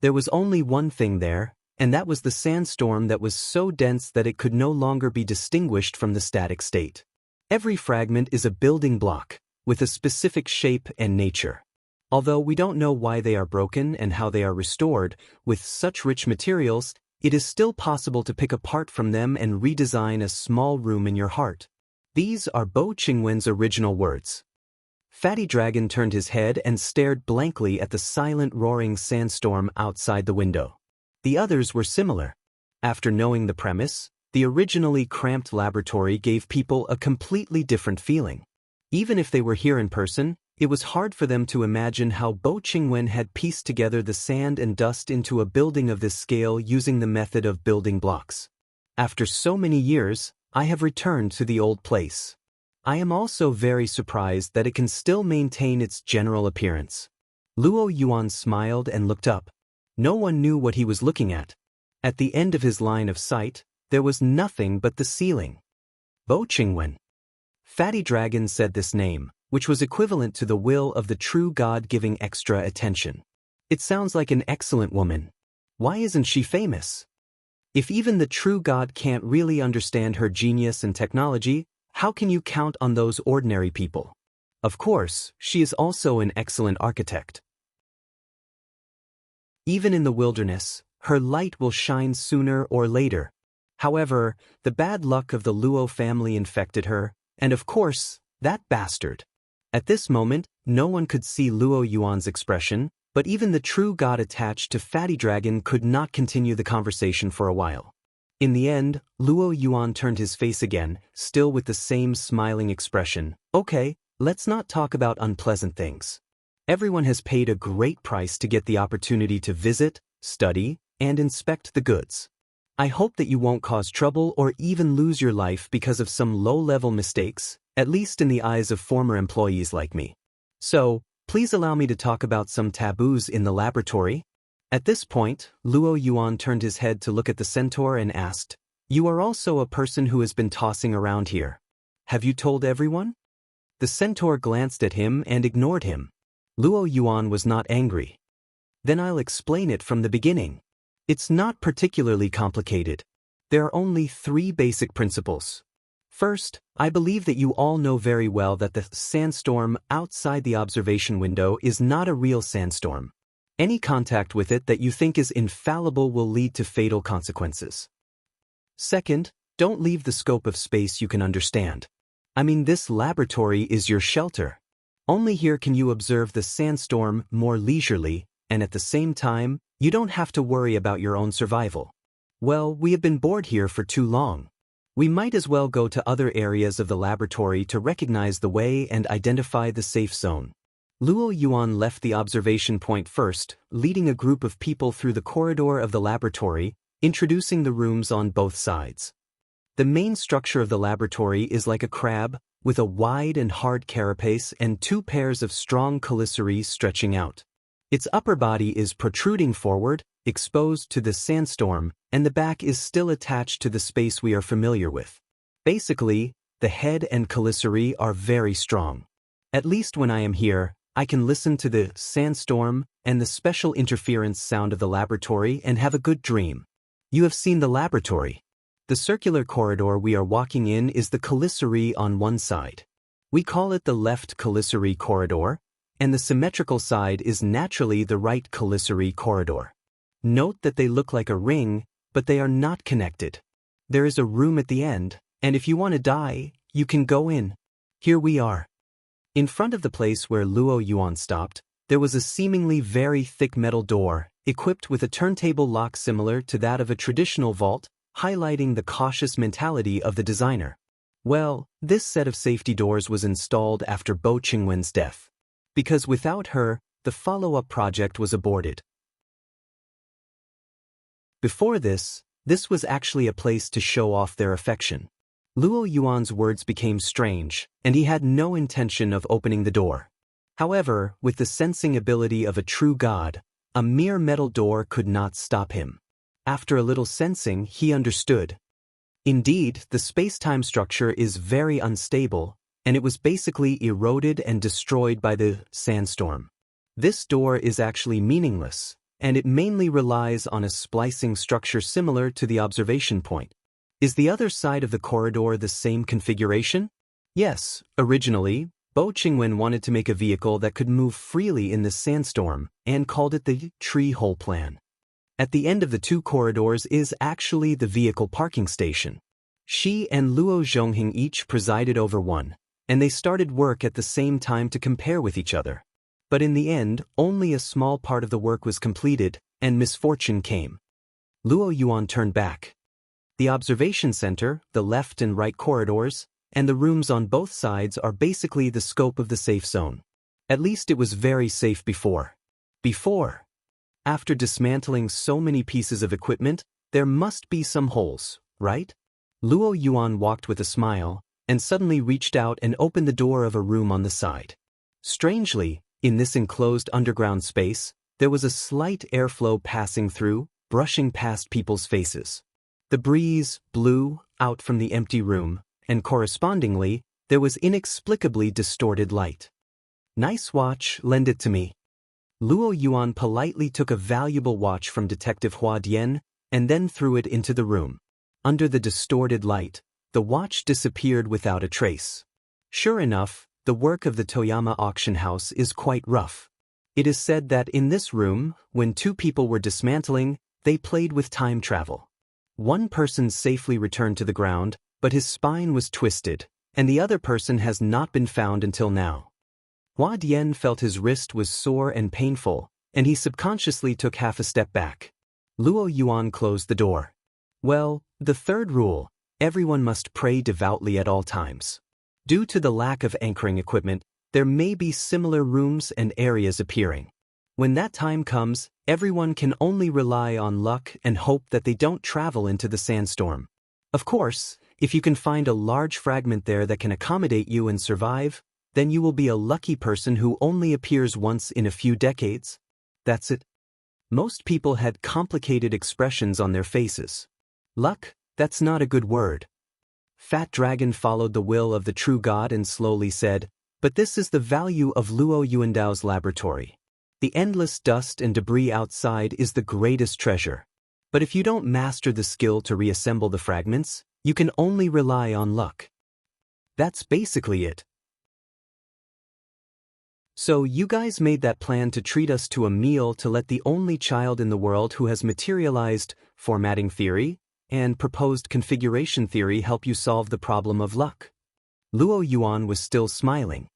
There was only one thing there, and that was the sandstorm that was so dense that it could no longer be distinguished from the static state. Every fragment is a building block, with a specific shape and nature. Although we don't know why they are broken and how they are restored, with such rich materials, it is still possible to pick apart from them and redesign a small room in your heart. These are Bo Qingwen's original words. Fatty Dragon turned his head and stared blankly at the silent roaring sandstorm outside the window. The others were similar. After knowing the premise, the originally cramped laboratory gave people a completely different feeling. Even if they were here in person, it was hard for them to imagine how Bo Qingwen had pieced together the sand and dust into a building of this scale using the method of building blocks. After so many years, I have returned to the old place. I am also very surprised that it can still maintain its general appearance. Luo Yuan smiled and looked up. No one knew what he was looking at. At the end of his line of sight, there was nothing but the ceiling. Bo Qingwen. Fatty Dragon said this name, which was equivalent to the will of the true god giving extra attention. It sounds like an excellent woman. Why isn't she famous? If even the true god can't really understand her genius and technology, how can you count on those ordinary people? Of course, she is also an excellent architect. Even in the wilderness, her light will shine sooner or later. However, the bad luck of the Luo family infected her, and of course, that bastard. At this moment, no one could see Luo Yuan's expression, but even the true god attached to Fatty Dragon could not continue the conversation for a while. In the end, Luo Yuan turned his face again, still with the same smiling expression. Okay, let's not talk about unpleasant things. Everyone has paid a great price to get the opportunity to visit, study, and inspect the goods. I hope that you won't cause trouble or even lose your life because of some low-level mistakes, at least in the eyes of former employees like me. So, please allow me to talk about some taboos in the laboratory. At this point, Luo Yuan turned his head to look at the centaur and asked, "You are also a person who has been tossing around here. Have you told everyone?" The centaur glanced at him and ignored him. Luo Yuan was not angry. "Then I'll explain it from the beginning. It's not particularly complicated. There are only 3 basic principles. First, I believe that you all know very well that the sandstorm outside the observation window is not a real sandstorm. Any contact with it that you think is infallible will lead to fatal consequences. Second, don't leave the scope of space you can understand. I mean, this laboratory is your shelter. Only here can you observe the sandstorm more leisurely, and at the same time, you don't have to worry about your own survival. Well, we have been bored here for too long. We might as well go to other areas of the laboratory to recognize the way and identify the safe zone." Luo Yuan left the observation point first, leading a group of people through the corridor of the laboratory, introducing the rooms on both sides. The main structure of the laboratory is like a crab, with a wide and hard carapace and 2 pairs of strong chelicerae stretching out. Its upper body is protruding forward, exposed to the sandstorm, and the back is still attached to the space we are familiar with. Basically, the head and chelicerae are very strong. At least when I am here, I can listen to the sandstorm and the special interference sound of the laboratory and have a good dream. You have seen the laboratory. The circular corridor we are walking in is the chelicerae on one side. We call it the left chelicerae corridor, and the symmetrical side is naturally the right chelicerae corridor. Note that they look like a ring, but they are not connected. There is a room at the end, and if you want to die, you can go in. Here we are. In front of the place where Luo Yuan stopped, there was a seemingly very thick metal door, equipped with a turntable lock similar to that of a traditional vault, highlighting the cautious mentality of the designer. Well, this set of safety doors was installed after Bo Qingwen's death. Because without her, the follow-up project was aborted. Before this was actually a place to show off their affection. Luo Yuan's words became strange, and he had no intention of opening the door. However, with the sensing ability of a true god, a mere metal door could not stop him. After a little sensing, he understood. Indeed, the space-time structure is very unstable, and it was basically eroded and destroyed by the sandstorm. This door is actually meaningless, and it mainly relies on a splicing structure similar to the observation point. Is the other side of the corridor the same configuration? Yes, originally, Bo Qingwen wanted to make a vehicle that could move freely in the sandstorm and called it the tree hole plan. At the end of the two corridors is actually the vehicle parking station. She and Luo Zhongheng each presided over one, and they started work at the same time to compare with each other. But in the end, only a small part of the work was completed, and misfortune came. Luo Yuan turned back. The observation center, the left and right corridors, and the rooms on both sides are basically the scope of the safe zone. At least it was very safe before. After dismantling so many pieces of equipment, there must be some holes, right? Luo Yuan walked with a smile, and suddenly reached out and opened the door of a room on the side. Strangely, in this enclosed underground space, there was a slight airflow passing through, brushing past people's faces. The breeze blew out from the empty room, and correspondingly, there was inexplicably distorted light. Nice watch, lend it to me. Luo Yuan politely took a valuable watch from Detective Hua Dian, and then threw it into the room. Under the distorted light, the watch disappeared without a trace. Sure enough, the work of the Toyama auction house is quite rough. It is said that in this room, when two people were dismantling, they played with time travel. One person safely returned to the ground, but his spine was twisted, and the other person has not been found until now. Hua Dian felt his wrist was sore and painful, and he subconsciously took half a step back. Luo Yuan closed the door. Well, the third rule, everyone must pray devoutly at all times. Due to the lack of anchoring equipment, there may be similar rooms and areas appearing. When that time comes, everyone can only rely on luck and hope that they don't travel into the sandstorm. Of course, if you can find a large fragment there that can accommodate you and survive, then you will be a lucky person who only appears once in a few decades. That's it. Most people had complicated expressions on their faces. Luck? That's not a good word. Fat Dragon followed the will of the true God and slowly said, but this is the value of Luo Yuandao's laboratory. The endless dust and debris outside is the greatest treasure. But if you don't master the skill to reassemble the fragments, you can only rely on luck. That's basically it. So you guys made that plan to treat us to a meal to let the only child in the world who has materialized formatting theory and proposed configuration theory help you solve the problem of luck. Luo Yuan was still smiling.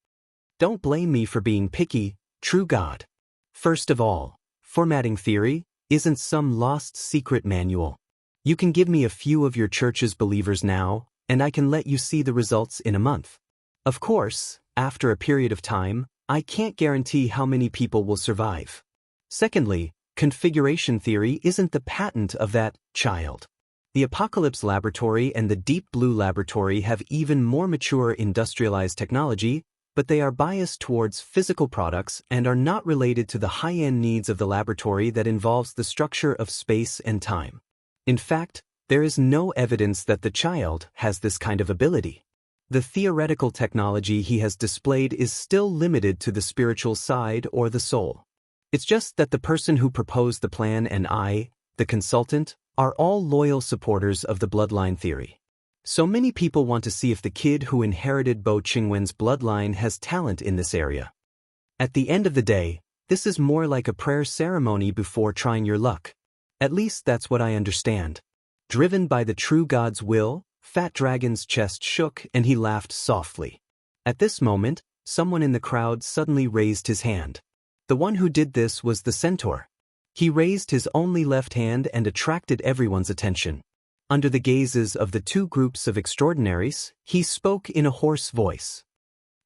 Don't blame me for being picky, true God. First of all, formatting theory isn't some lost secret manual. You can give me a few of your church's believers now, and I can let you see the results in a month. Of course, after a period of time, I can't guarantee how many people will survive. Secondly, configuration theory isn't the patent of that child. The Apocalypse Laboratory and the Deep Blue Laboratory have even more mature industrialized technology, but they are biased towards physical products and are not related to the high-end needs of the laboratory that involves the structure of space and time. In fact, there is no evidence that the child has this kind of ability. The theoretical technology he has displayed is still limited to the spiritual side or the soul. It's just that the person who proposed the plan and I, the consultant, are all loyal supporters of the bloodline theory. So many people want to see if the kid who inherited Bo Qingwen's bloodline has talent in this area. At the end of the day, this is more like a prayer ceremony before trying your luck. At least that's what I understand. Driven by the true God's will, Fat Dragon's chest shook and he laughed softly. At this moment, someone in the crowd suddenly raised his hand. The one who did this was the centaur. He raised his only left hand and attracted everyone's attention. Under the gazes of the two groups of extraordinaries, he spoke in a hoarse voice.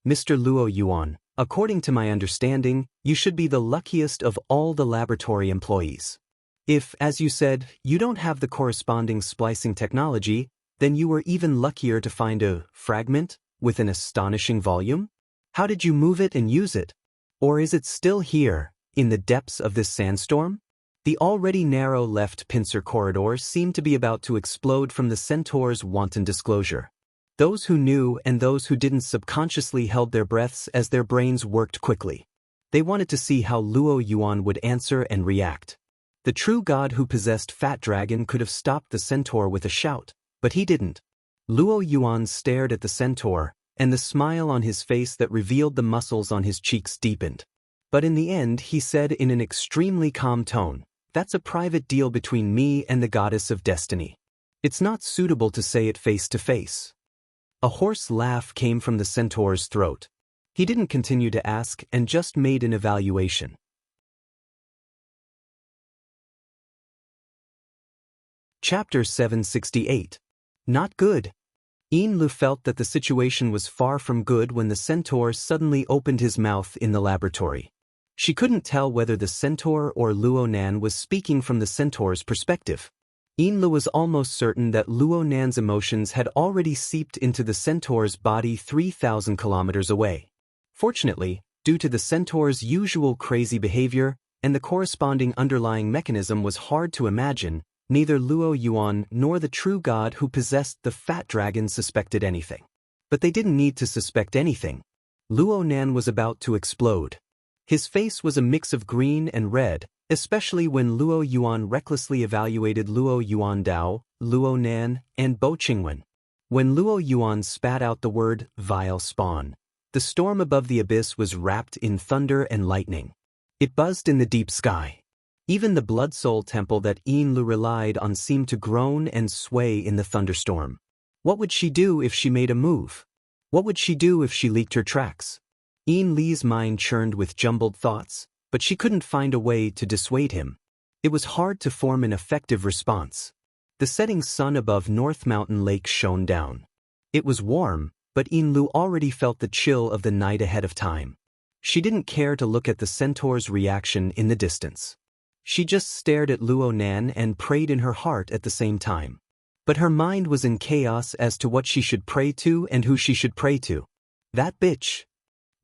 Mr. Luo Yuan, according to my understanding, you should be the luckiest of all the laboratory employees. If, as you said, you don't have the corresponding splicing technology, then you were even luckier to find a fragment with an astonishing volume? How did you move it and use it? Or is it still here, in the depths of this sandstorm? The already narrow left pincer corridor seemed to be about to explode from the centaur's wanton disclosure. Those who knew and those who didn't subconsciously held their breaths as their brains worked quickly. They wanted to see how Luo Yuan would answer and react. The true god who possessed Fat Dragon could have stopped the centaur with a shout, but he didn't. Luo Yuan stared at the centaur, and the smile on his face that revealed the muscles on his cheeks deepened. But in the end he said in an extremely calm tone, "That's a private deal between me and the goddess of destiny. It's not suitable to say it face to face." A hoarse laugh came from the centaur's throat. He didn't continue to ask and just made an evaluation. Chapter 768. Not good. Yin Lu felt that the situation was far from good when the centaur suddenly opened his mouth in the laboratory. She couldn't tell whether the centaur or Luo Nan was speaking from the centaur's perspective. Yin Lu was almost certain that Luo Nan's emotions had already seeped into the centaur's body 3,000 kilometers away. Fortunately, due to the centaur's usual crazy behavior and the corresponding underlying mechanism was hard to imagine, neither Luo Yuan nor the true god who possessed the Fat Dragon suspected anything. But they didn't need to suspect anything. Luo Nan was about to explode. His face was a mix of green and red, especially when Luo Yuan recklessly evaluated Luo Yuan Dao, Luo Nan, and Bo Qingwen. When Luo Yuan spat out the word vile spawn, the storm above the abyss was wrapped in thunder and lightning. It buzzed in the deep sky. Even the Blood Soul Temple that Yin Lu relied on seemed to groan and sway in the thunderstorm. What would she do if she made a move? What would she do if she leaked her tracks? Yin Li's mind churned with jumbled thoughts, but she couldn't find a way to dissuade him. It was hard to form an effective response. The setting sun above North Mountain Lake shone down. It was warm, but Yin Lu already felt the chill of the night ahead of time. She didn't care to look at the centaur's reaction in the distance. She just stared at Luo Nan and prayed in her heart at the same time. But her mind was in chaos as to what she should pray to and who she should pray to. That bitch.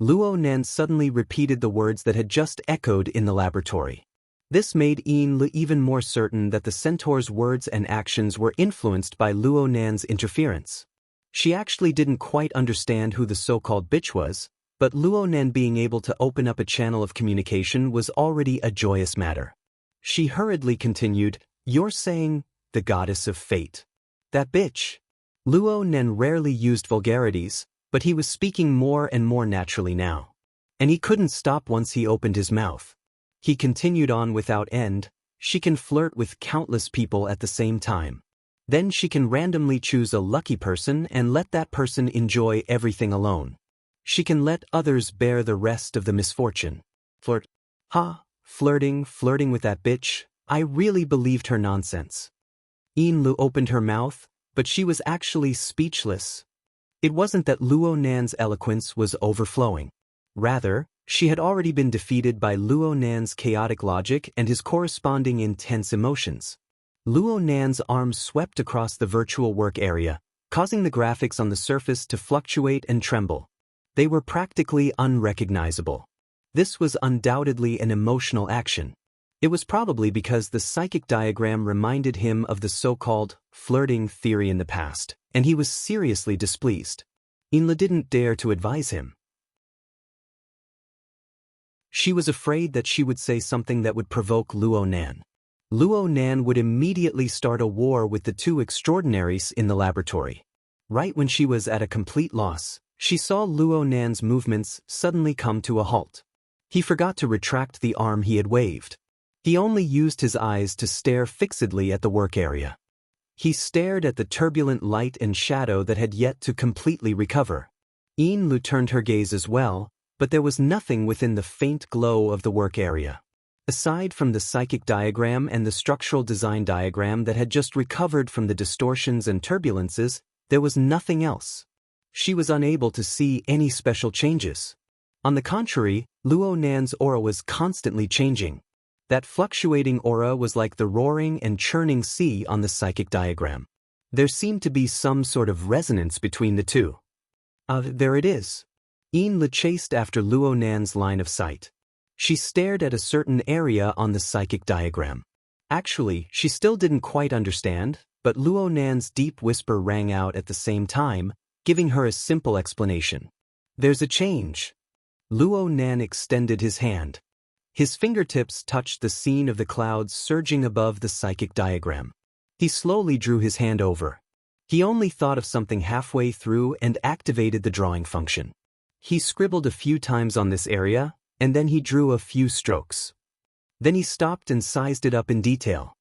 Luo Nan suddenly repeated the words that had just echoed in the laboratory. This made Yin Lu even more certain that the centaur's words and actions were influenced by Luo Nan's interference. She actually didn't quite understand who the so-called bitch was, but Luo Nan being able to open up a channel of communication was already a joyous matter. She hurriedly continued, "You're saying, the goddess of fate. That bitch." Luo Nan rarely used vulgarities, but he was speaking more and more naturally now. And he couldn't stop once he opened his mouth. He continued on without end, "She can flirt with countless people at the same time. Then she can randomly choose a lucky person and let that person enjoy everything alone. She can let others bear the rest of the misfortune. Flirt. Ha, flirting with that bitch. I really believed her nonsense." Yin Lu opened her mouth, but she was actually speechless. It wasn't that Luo Nan's eloquence was overflowing. Rather, she had already been defeated by Luo Nan's chaotic logic and his corresponding intense emotions. Luo Nan's arms swept across the virtual work area, causing the graphics on the surface to fluctuate and tremble. They were practically unrecognizable. This was undoubtedly an emotional action. It was probably because the psychic diagram reminded him of the so-called flirting theory in the past, and he was seriously displeased. Yin Lu didn't dare to advise him. She was afraid that she would say something that would provoke Luo Nan. Luo Nan would immediately start a war with the two extraordinaries in the laboratory. Right when she was at a complete loss, she saw Luo Nan's movements suddenly come to a halt. He forgot to retract the arm he had waved. He only used his eyes to stare fixedly at the work area. He stared at the turbulent light and shadow that had yet to completely recover. Lu turned her gaze as well, but there was nothing within the faint glow of the work area. Aside from the psychic diagram and the structural design diagram that had just recovered from the distortions and turbulences, there was nothing else. She was unable to see any special changes. On the contrary, Luo Nan's aura was constantly changing. That fluctuating aura was like the roaring and churning sea on the psychic diagram. There seemed to be some sort of resonance between the two. There it is. Lu chased after Luo Nan's line of sight. She stared at a certain area on the psychic diagram. Actually, she still didn't quite understand, but Luo Nan's deep whisper rang out at the same time, giving her a simple explanation. There's a change. Luo Nan extended his hand. His fingertips touched the scene of the clouds surging above the psychic diagram. He slowly drew his hand over. He only thought of something halfway through and activated the drawing function. He scribbled a few times on this area, and then he drew a few strokes. Then he stopped and sized it up in detail.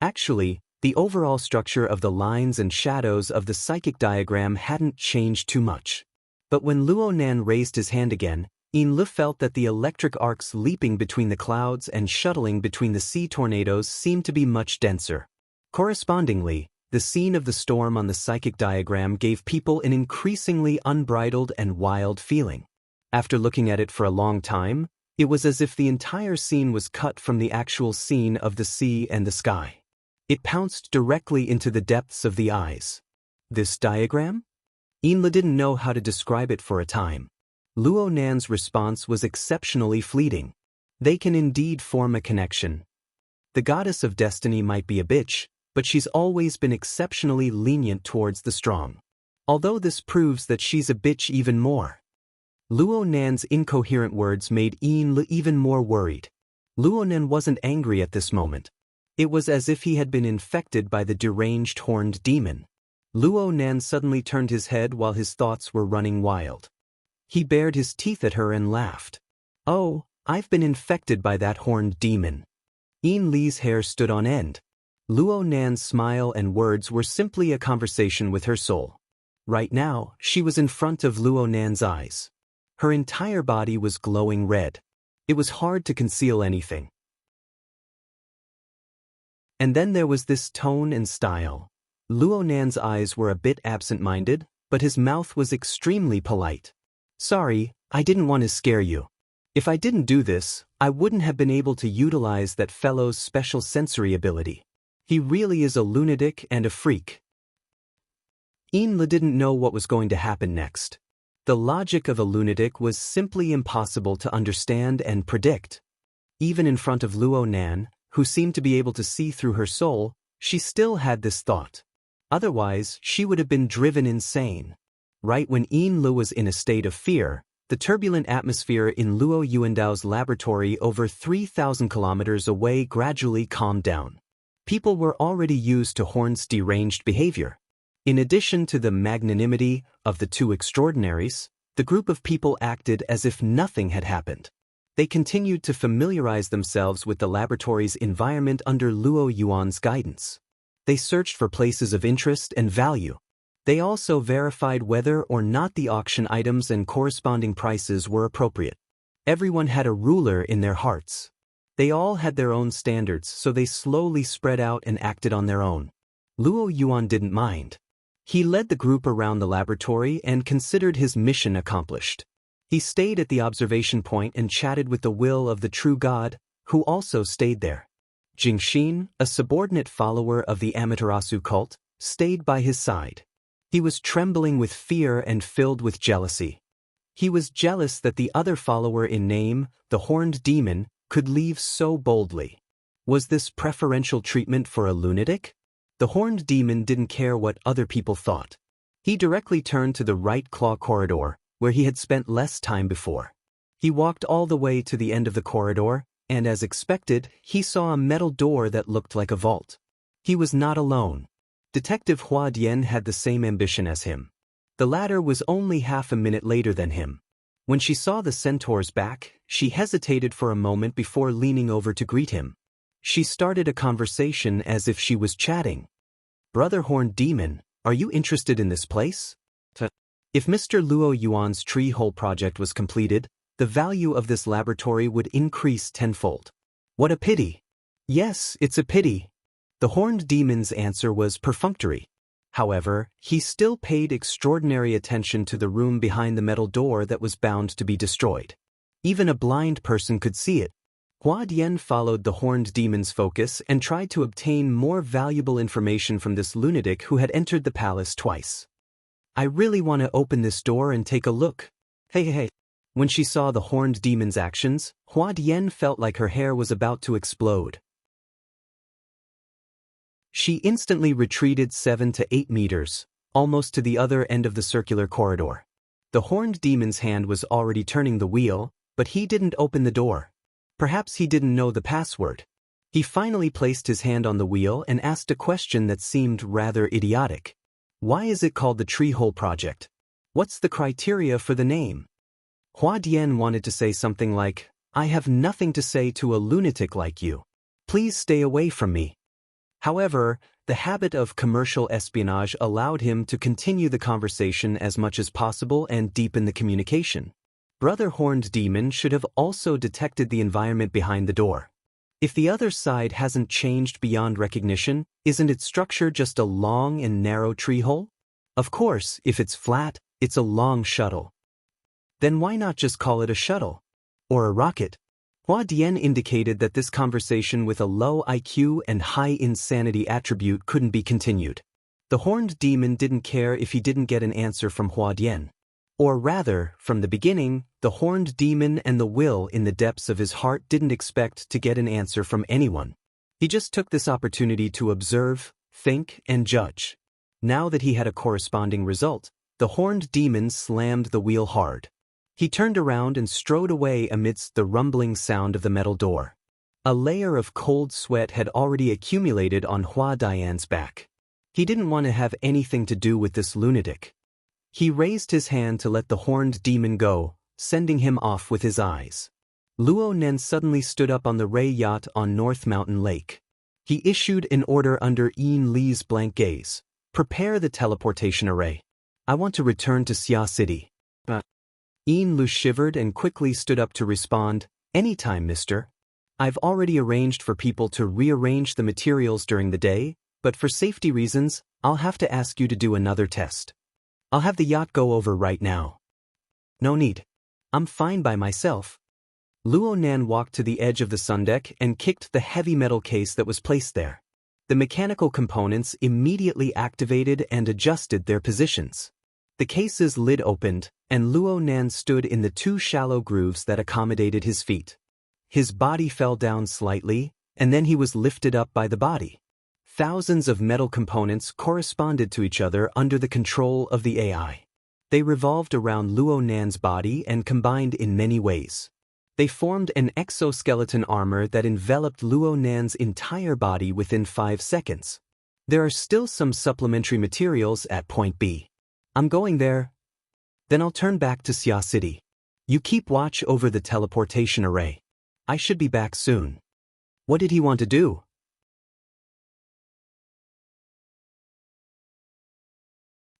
Actually, the overall structure of the lines and shadows of the psychic diagram hadn't changed too much. But when Luo Nan raised his hand again, Lu felt that the electric arcs leaping between the clouds and shuttling between the sea tornadoes seemed to be much denser. Correspondingly, the scene of the storm on the psychic diagram gave people an increasingly unbridled and wild feeling. After looking at it for a long time, it was as if the entire scene was cut from the actual scene of the sea and the sky. It pounced directly into the depths of the eyes. This diagram? Lu didn't know how to describe it for a time. Luo Nan's response was exceptionally fleeting. They can indeed form a connection. The goddess of destiny might be a bitch, but she's always been exceptionally lenient towards the strong. Although this proves that she's a bitch even more. Luo Nan's incoherent words made Lu even more worried. Luo Nan wasn't angry at this moment. It was as if he had been infected by the deranged horned demon. Luo Nan suddenly turned his head while his thoughts were running wild. He bared his teeth at her and laughed. Oh, I've been infected by that horned demon. Li's hair stood on end. Luo Nan's smile and words were simply a conversation with her soul. Right now, she was in front of Luo Nan's eyes. Her entire body was glowing red. It was hard to conceal anything. And then there was this tone and style. Luo Nan's eyes were a bit absent-minded, but his mouth was extremely polite. Sorry, I didn't want to scare you. If I didn't do this, I wouldn't have been able to utilize that fellow's special sensory ability. He really is a lunatic and a freak. Lu didn't know what was going to happen next. The logic of a lunatic was simply impossible to understand and predict. Even in front of Luo Nan, who seemed to be able to see through her soul, she still had this thought. Otherwise, she would have been driven insane. Right when Lu was in a state of fear, the turbulent atmosphere in Luo Yuandao's laboratory over 3,000 kilometers away gradually calmed down. People were already used to Horn's deranged behavior. In addition to the magnanimity of the two extraordinaries, the group of people acted as if nothing had happened. They continued to familiarize themselves with the laboratory's environment under Luo Yuan's guidance. They searched for places of interest and value. They also verified whether or not the auction items and corresponding prices were appropriate. Everyone had a ruler in their hearts. They all had their own standards, so they slowly spread out and acted on their own. Luo Yuan didn't mind. He led the group around the laboratory and considered his mission accomplished. He stayed at the observation point and chatted with the will of the true God, who also stayed there. Jingxin, a subordinate follower of the Amaterasu cult, stayed by his side. He was trembling with fear and filled with jealousy. He was jealous that the other follower in name, the horned demon, could leave so boldly. Was this preferential treatment for a lunatic? The horned demon didn't care what other people thought. He directly turned to the right claw corridor, where he had spent less time before. He walked all the way to the end of the corridor, and as expected, he saw a metal door that looked like a vault. He was not alone. Detective Hua Dian had the same ambition as him. The latter was only half a minute later than him. When she saw the centaur's back, she hesitated for a moment before leaning over to greet him. She started a conversation as if she was chatting. Brother Horned Demon, are you interested in this place? If Mr. Luo Yuan's tree hole project was completed, the value of this laboratory would increase tenfold. What a pity. Yes, it's a pity. The Horned Demon's answer was perfunctory. However, he still paid extraordinary attention to the room behind the metal door that was bound to be destroyed. Even a blind person could see it. Hua Dian followed the Horned Demon's focus and tried to obtain more valuable information from this lunatic who had entered the palace twice. I really want to open this door and take a look. Hey. When she saw the Horned Demon's actions, Hua Dian felt like her hair was about to explode. She instantly retreated 7 to 8 meters, almost to the other end of the circular corridor. The Horned Demon's hand was already turning the wheel, but he didn't open the door. Perhaps he didn't know the password. He finally placed his hand on the wheel and asked a question that seemed rather idiotic. Why is it called the Tree Hole Project? What's the criteria for the name? Hua Dian wanted to say something like, I have nothing to say to a lunatic like you. Please stay away from me. However, the habit of commercial espionage allowed him to continue the conversation as much as possible and deepen the communication. Brother Horned Demon should have also detected the environment behind the door. If the other side hasn't changed beyond recognition, isn't its structure just a long and narrow tree hole? Of course, if it's flat, it's a long shuttle. Then why not just call it a shuttle? Or a rocket? Hua Dian indicated that this conversation with a low IQ and high insanity attribute couldn't be continued. The Horned Demon didn't care if he didn't get an answer from Hua Dian. Or rather, from the beginning, the Horned Demon and the will in the depths of his heart didn't expect to get an answer from anyone. He just took this opportunity to observe, think, and judge. Now that he had a corresponding result, the Horned Demon slammed the wheel hard. He turned around and strode away amidst the rumbling sound of the metal door. A layer of cold sweat had already accumulated on Hua Dian's back. He didn't want to have anything to do with this lunatic. He raised his hand to let the Horned Demon go, sending him off with his eyes. Luo Nen suddenly stood up on the Ray yacht on North Mountain Lake. He issued an order under Yin Li's blank gaze. Prepare the teleportation array. I want to return to Xia City. Yin Lu shivered and quickly stood up to respond, Anytime, mister. I've already arranged for people to rearrange the materials during the day, but for safety reasons, I'll have to ask you to do another test. I'll have the yacht go over right now. No need. I'm fine by myself. Luo Nan walked to the edge of the sundeck and kicked the heavy metal case that was placed there. The mechanical components immediately activated and adjusted their positions. The case's lid opened, and Luo Nan stood in the 2 shallow grooves that accommodated his feet. His body fell down slightly, and then he was lifted up by the body. Thousands of metal components corresponded to each other under the control of the AI. They revolved around Luo Nan's body and combined in many ways. They formed an exoskeleton armor that enveloped Luo Nan's entire body within 5 seconds. There are still some supplementary materials at Point B. I'm going there. Then I'll turn back to Xia City. You keep watch over the teleportation array. I should be back soon. What did he want to do?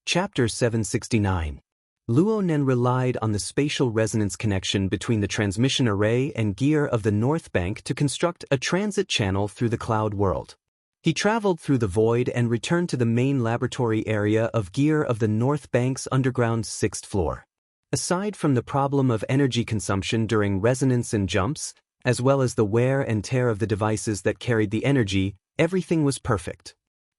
Chapter 769. Luo Nen relied on the spatial resonance connection between the transmission array and gear of the North Bank to construct a transit channel through the cloud world. He traveled through the void and returned to the main laboratory area of gear of the North Bank's underground 6th floor. Aside from the problem of energy consumption during resonance and jumps, as well as the wear and tear of the devices that carried the energy, everything was perfect.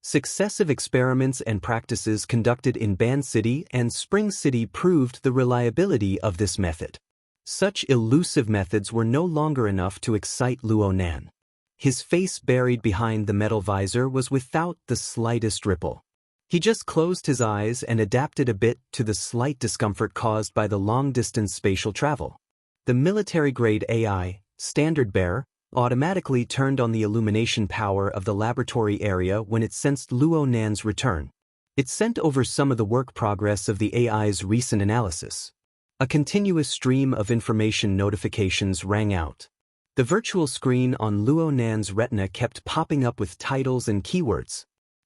Successive experiments and practices conducted in Ban City and Spring City proved the reliability of this method. Such elusive methods were no longer enough to excite Luo Nan. His face buried behind the metal visor was without the slightest ripple. He just closed his eyes and adapted a bit to the slight discomfort caused by the long-distance spatial travel. The military-grade AI, Standard Bearer, automatically turned on the illumination power of the laboratory area when it sensed Luo Nan's return. It sent over some of the work progress of the AI's recent analysis. A continuous stream of information notifications rang out. The virtual screen on Luo Nan's retina kept popping up with titles and keywords.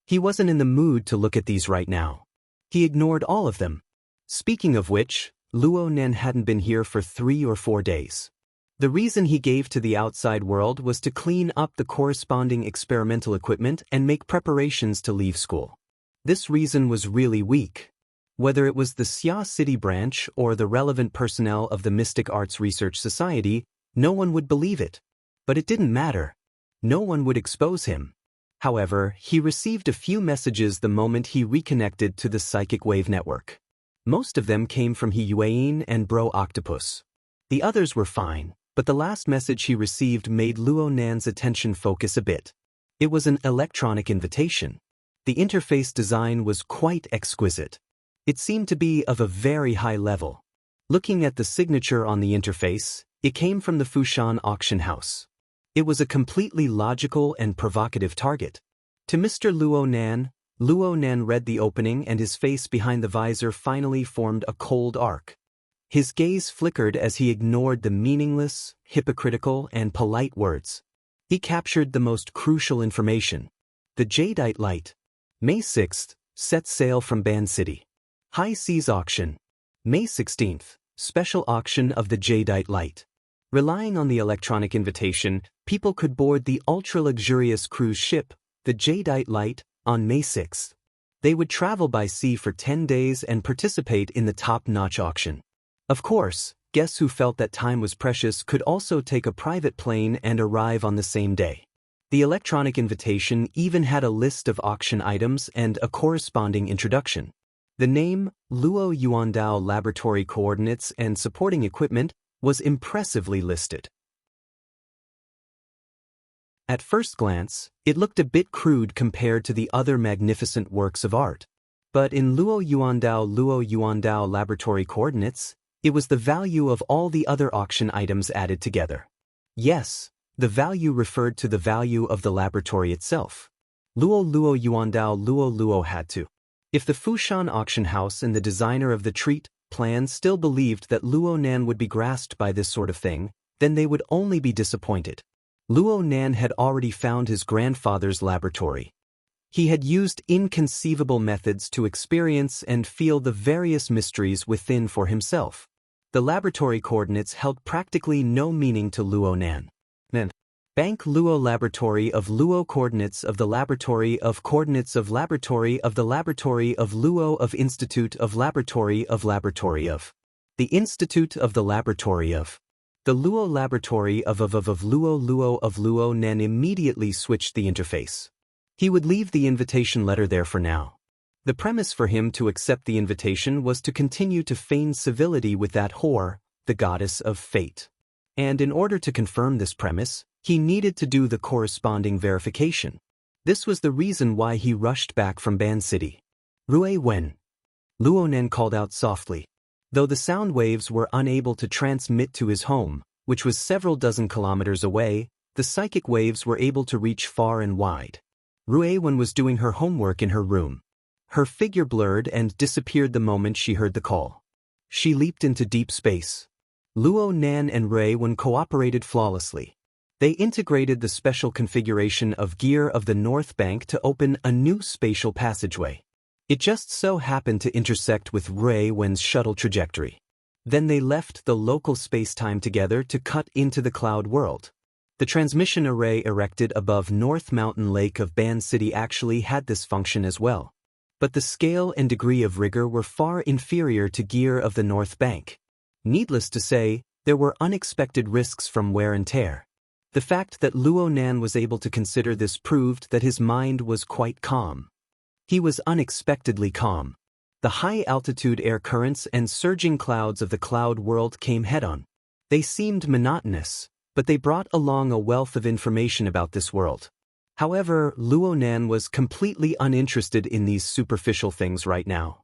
He wasn't in the mood to look at these right now. He ignored all of them. Speaking of which, Luo Nan hadn't been here for 3 or 4 days. The reason he gave to the outside world was to clean up the corresponding experimental equipment and make preparations to leave school. This reason was really weak. Whether it was the Xia City branch or the relevant personnel of the Mystic Arts Research Society, no one would believe it. But it didn't matter. No one would expose him. However, he received a few messages the moment he reconnected to the psychic wave network. Most of them came from He Yueyin and Bro Octopus. The others were fine, but the last message he received made Luo Nan's attention focus a bit. It was an electronic invitation. The interface design was quite exquisite. It seemed to be of a very high level. Looking at the signature on the interface, it came from the Fushan auction house. It was a completely logical and provocative target. To Mr. Luo Nan read the opening and his face behind the visor finally formed a cold arc. His gaze flickered as he ignored the meaningless, hypocritical, and polite words. He captured the most crucial information. The Jadeite Light. May 6th, set sail from Ban City. High Seas Auction. May 16th, special auction of the Jadeite Light. Relying on the electronic invitation, people could board the ultra-luxurious cruise ship, the Jadeite Light, on May 6th. They would travel by sea for 10 days and participate in the top-notch auction. Of course, guests who felt that time was precious could also take a private plane and arrive on the same day. The electronic invitation even had a list of auction items and a corresponding introduction. The name, Luo Yuandao Laboratory Coordinates and Supporting Equipment, was impressively listed. At first glance, it looked a bit crude compared to the other magnificent works of art. But in Luo Yuandao Laboratory Coordinates, it was the value of all the other auction items added together. Yes, the value referred to the value of the laboratory itself. Luo Yuandao had to. If the Fushan auction house and the designer of the treat plan still believed that Luo Nan would be grasped by this sort of thing, then they would only be disappointed. Luo Nan had already found his grandfather's laboratory. He had used inconceivable methods to experience and feel the various mysteries within for himself. The laboratory coordinates held practically no meaning to Luo Nan. Bank Luo Laboratory of Luo Coordinates of the Laboratory of Coordinates of Laboratory of the Laboratory of Luo of Institute of Laboratory of Laboratory of the Institute of the Laboratory of the Luo Laboratory of Luo Nan immediately switched the interface. He would leave the invitation letter there for now. The premise for him to accept the invitation was to continue to feign civility with that whore, the goddess of fate. And in order to confirm this premise, he needed to do the corresponding verification. This was the reason why he rushed back from Ban City. Rui Wen. Luo Nan called out softly. Though the sound waves were unable to transmit to his home, which was several dozen kilometers away, the psychic waves were able to reach far and wide. Rui Wen was doing her homework in her room. Her figure blurred and disappeared the moment she heard the call. She leaped into deep space. Luo Nan and Rui Wen cooperated flawlessly. They integrated the special configuration of gear of the North Bank to open a new spatial passageway. It just so happened to intersect with Rui Wen's shuttle trajectory. Then they left the local space-time together to cut into the cloud world. The transmission array erected above North Mountain Lake of Ban City actually had this function as well. But the scale and degree of rigor were far inferior to gear of the North Bank. Needless to say, there were unexpected risks from wear and tear. The fact that Luo Nan was able to consider this proved that his mind was quite calm. He was unexpectedly calm. The high-altitude air currents and surging clouds of the cloud world came head-on. They seemed monotonous, but they brought along a wealth of information about this world. However, Luo Nan was completely uninterested in these superficial things right now.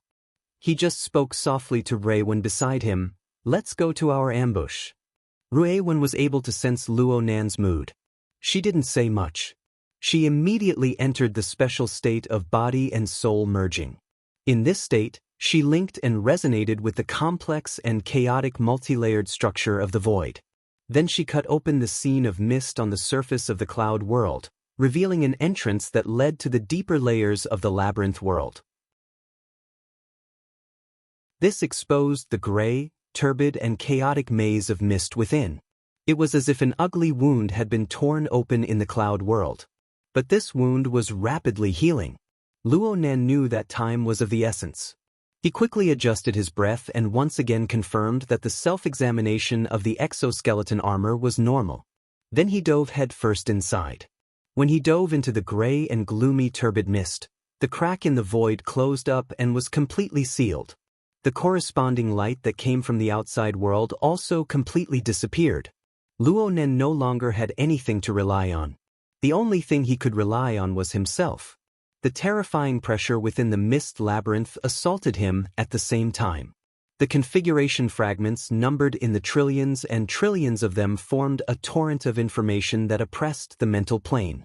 He just spoke softly to Rui Wen beside him. "Let's go to our ambush." Rui Wen was able to sense Luo Nan's mood. She didn't say much. She immediately entered the special state of body and soul merging. In this state, she linked and resonated with the complex and chaotic multi-layered structure of the void. Then she cut open the scene of mist on the surface of the cloud world, revealing an entrance that led to the deeper layers of the labyrinth world. This exposed the gray, turbid and chaotic maze of mist within. It was as if an ugly wound had been torn open in the cloud world. But this wound was rapidly healing. Luo Nan knew that time was of the essence. He quickly adjusted his breath and once again confirmed that the self-examination of the exoskeleton armor was normal. Then he dove headfirst inside. When he dove into the gray and gloomy turbid mist, the crack in the void closed up and was completely sealed. The corresponding light that came from the outside world also completely disappeared. Luo Nen no longer had anything to rely on. The only thing he could rely on was himself. The terrifying pressure within the mist labyrinth assaulted him at the same time. The configuration fragments numbered in the trillions and trillions of them formed a torrent of information that oppressed the mental plane.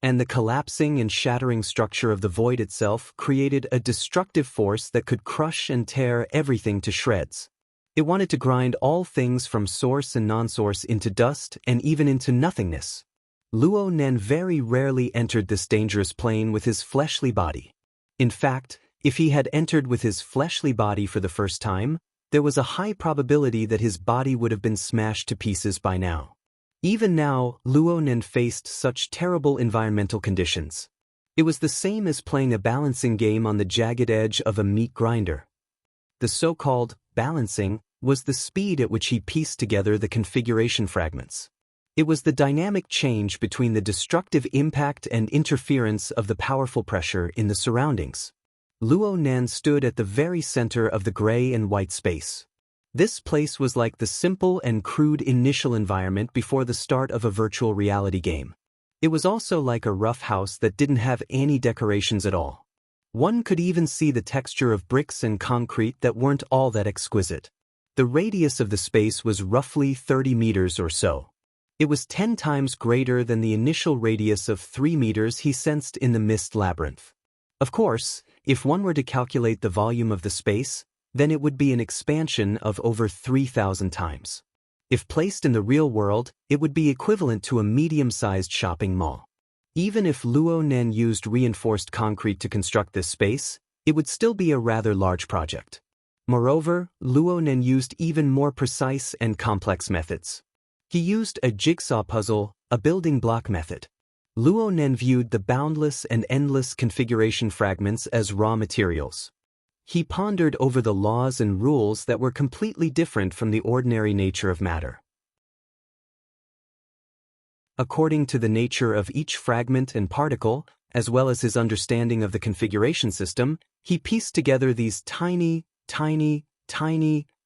And the collapsing and shattering structure of the void itself created a destructive force that could crush and tear everything to shreds. It wanted to grind all things from source and non-source into dust and even into nothingness. Luo Nen very rarely entered this dangerous plane with his fleshly body. In fact, if he had entered with his fleshly body for the first time, there was a high probability that his body would have been smashed to pieces by now. Even now, Luo Nen faced such terrible environmental conditions. It was the same as playing a balancing game on the jagged edge of a meat grinder. The so-called balancing was the speed at which he pieced together the configuration fragments. It was the dynamic change between the destructive impact and interference of the powerful pressure in the surroundings. Luo Nan stood at the very center of the gray and white space. This place was like the simple and crude initial environment before the start of a virtual reality game. It was also like a rough house that didn't have any decorations at all. One could even see the texture of bricks and concrete that weren't all that exquisite. The radius of the space was roughly 30 meters or so. It was 10 times greater than the initial radius of 3 meters he sensed in the mist labyrinth. Of course, if one were to calculate the volume of the space, then it would be an expansion of over 3,000 times. If placed in the real world, it would be equivalent to a medium-sized shopping mall. Even if Luo Nen used reinforced concrete to construct this space, it would still be a rather large project. Moreover, Luo Nen used even more precise and complex methods. He used a jigsaw puzzle, a building block method. Luo Nen viewed the boundless and endless configuration fragments as raw materials. He pondered over the laws and rules that were completely different from the ordinary nature of matter. According to the nature of each fragment and particle, as well as his understanding of the configuration system, he pieced together these tiny,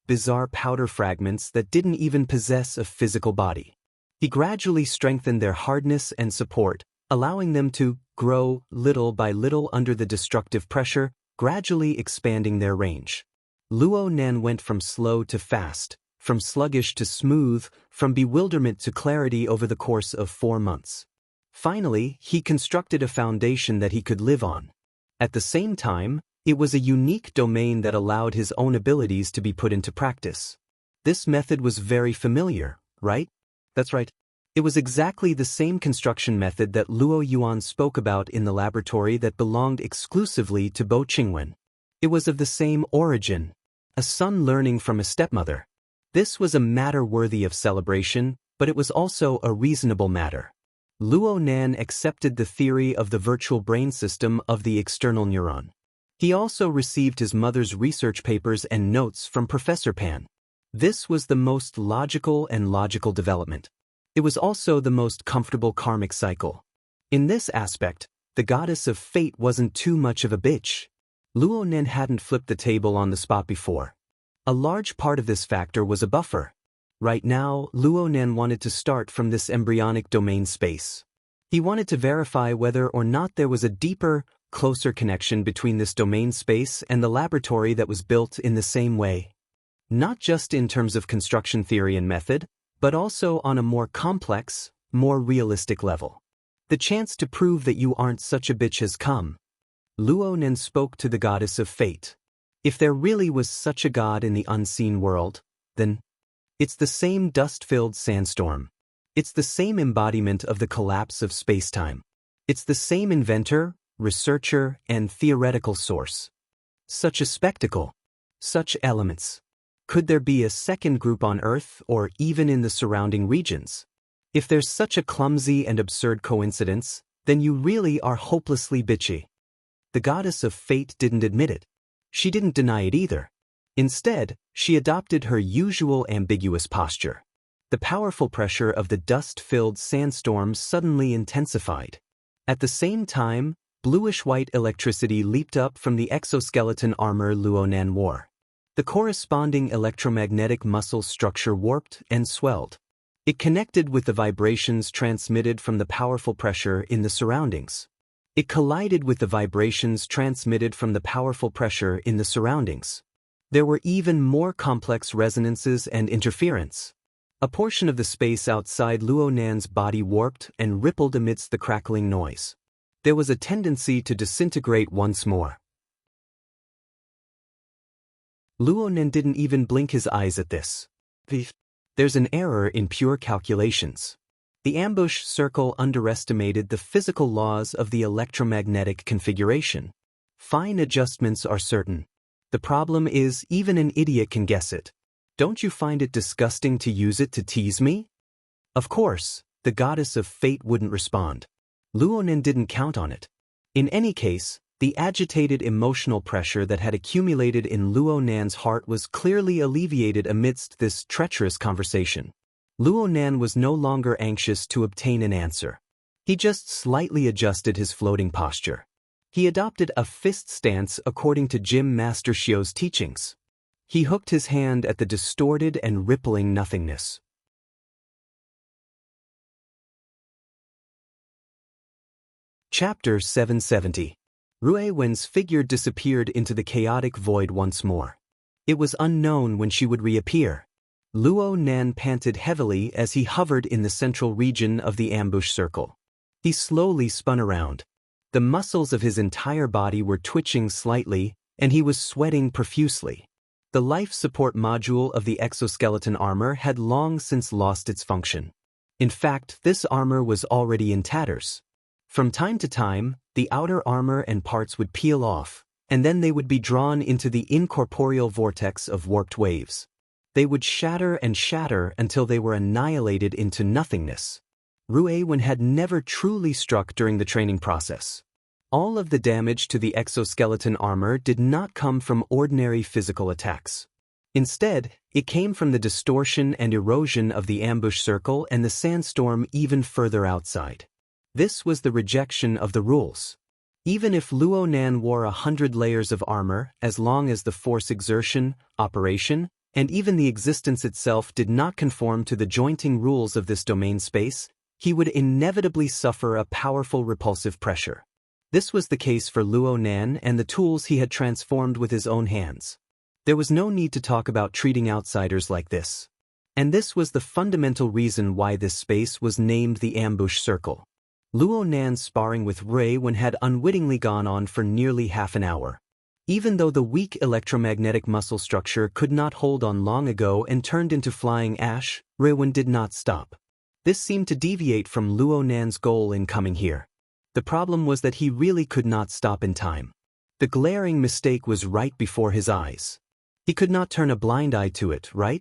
bizarre powder fragments that didn't even possess a physical body. He gradually strengthened their hardness and support, allowing them to grow little by little under the destructive pressure, gradually expanding their range. Luo Nan went from slow to fast, from sluggish to smooth, from bewilderment to clarity over the course of 4 months. Finally, he constructed a foundation that he could live on. At the same time, it was a unique domain that allowed his own abilities to be put into practice. This method was very familiar, right? That's right. It was exactly the same construction method that Luo Yuan spoke about in the laboratory that belonged exclusively to Bo Qingwen. It was of the same origin, a son learning from a stepmother. This was a matter worthy of celebration, but it was also a reasonable matter. Luo Nan accepted the theory of the virtual brain system of the external neuron. He also received his mother's research papers and notes from Professor Pan. This was the most logical development. It was also the most comfortable karmic cycle. In this aspect, the goddess of fate wasn't too much of a bitch. Luo Nen hadn't flipped the table on the spot before. A large part of this factor was a buffer. Right now, Luo Nen wanted to start from this embryonic domain space. He wanted to verify whether or not there was a deeper, closer connection between this domain space and the laboratory that was built in the same way. Not just in terms of construction theory and method, but also on a more complex, more realistic level. The chance to prove that you aren't such a bitch has come. Luo Nen spoke to the goddess of fate. If there really was such a god in the unseen world, then it's the same dust-filled sandstorm. It's the same embodiment of the collapse of space-time. It's the same inventor, researcher, and theoretical source. Such a spectacle. Such elements. Could there be a second group on Earth or even in the surrounding regions? If there's such a clumsy and absurd coincidence, then you really are hopelessly bitchy. The goddess of fate didn't admit it. She didn't deny it either. Instead, she adopted her usual ambiguous posture. The powerful pressure of the dust-filled sandstorm suddenly intensified. At the same time, bluish-white electricity leaped up from the exoskeleton armor Luonan wore. The corresponding electromagnetic muscle structure warped and swelled. It connected with the vibrations transmitted from the powerful pressure in the surroundings. It collided with the vibrations transmitted from the powerful pressure in the surroundings. There were even more complex resonances and interference. A portion of the space outside Luonan's body warped and rippled amidst the crackling noise. There was a tendency to disintegrate once more. Luonan didn't even blink his eyes at this. There's an error in pure calculations. The ambush circle underestimated the physical laws of the electromagnetic configuration. Fine adjustments are certain. The problem is even an idiot can guess it. Don't you find it disgusting to use it to tease me? Of course, the goddess of fate wouldn't respond. Luonan didn't count on it. In any case, the agitated emotional pressure that had accumulated in Luonan's heart was clearly alleviated amidst this treacherous conversation. Luonan was no longer anxious to obtain an answer. He just slightly adjusted his floating posture. He adopted a fist stance according to Jim Master Shio's teachings. He hooked his hand at the distorted and rippling nothingness. Chapter 770. Rue Wen's figure disappeared into the chaotic void once more. It was unknown when she would reappear. Luonan panted heavily as he hovered in the central region of the ambush circle. He slowly spun around. The muscles of his entire body were twitching slightly, and he was sweating profusely. The life support module of the exoskeleton armor had long since lost its function. In fact, this armor was already in tatters. From time to time, the outer armor and parts would peel off, and then they would be drawn into the incorporeal vortex of warped waves. They would shatter and shatter until they were annihilated into nothingness. Rue Wen had never truly struck during the training process. All of the damage to the exoskeleton armor did not come from ordinary physical attacks. Instead, it came from the distortion and erosion of the ambush circle and the sandstorm even further outside. This was the rejection of the rules. Even if Luonan wore 100 layers of armor, as long as the force exertion, operation, and even the existence itself did not conform to the jointing rules of this domain space, he would inevitably suffer a powerful repulsive pressure. This was the case for Luonan and the tools he had transformed with his own hands. There was no need to talk about treating outsiders like this. And this was the fundamental reason why this space was named the ambush circle. Luonan's sparring with Rue Wen had unwittingly gone on for nearly half an hour. Even though the weak electromagnetic muscle structure could not hold on long ago and turned into flying ash, Rue Wen did not stop. This seemed to deviate from Luonan's goal in coming here. The problem was that he really could not stop in time. The glaring mistake was right before his eyes. He could not turn a blind eye to it, right?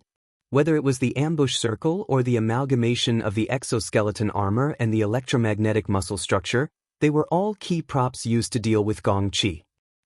Whether it was the ambush circle or the amalgamation of the exoskeleton armor and the electromagnetic muscle structure, they were all key props used to deal with Gong Qi.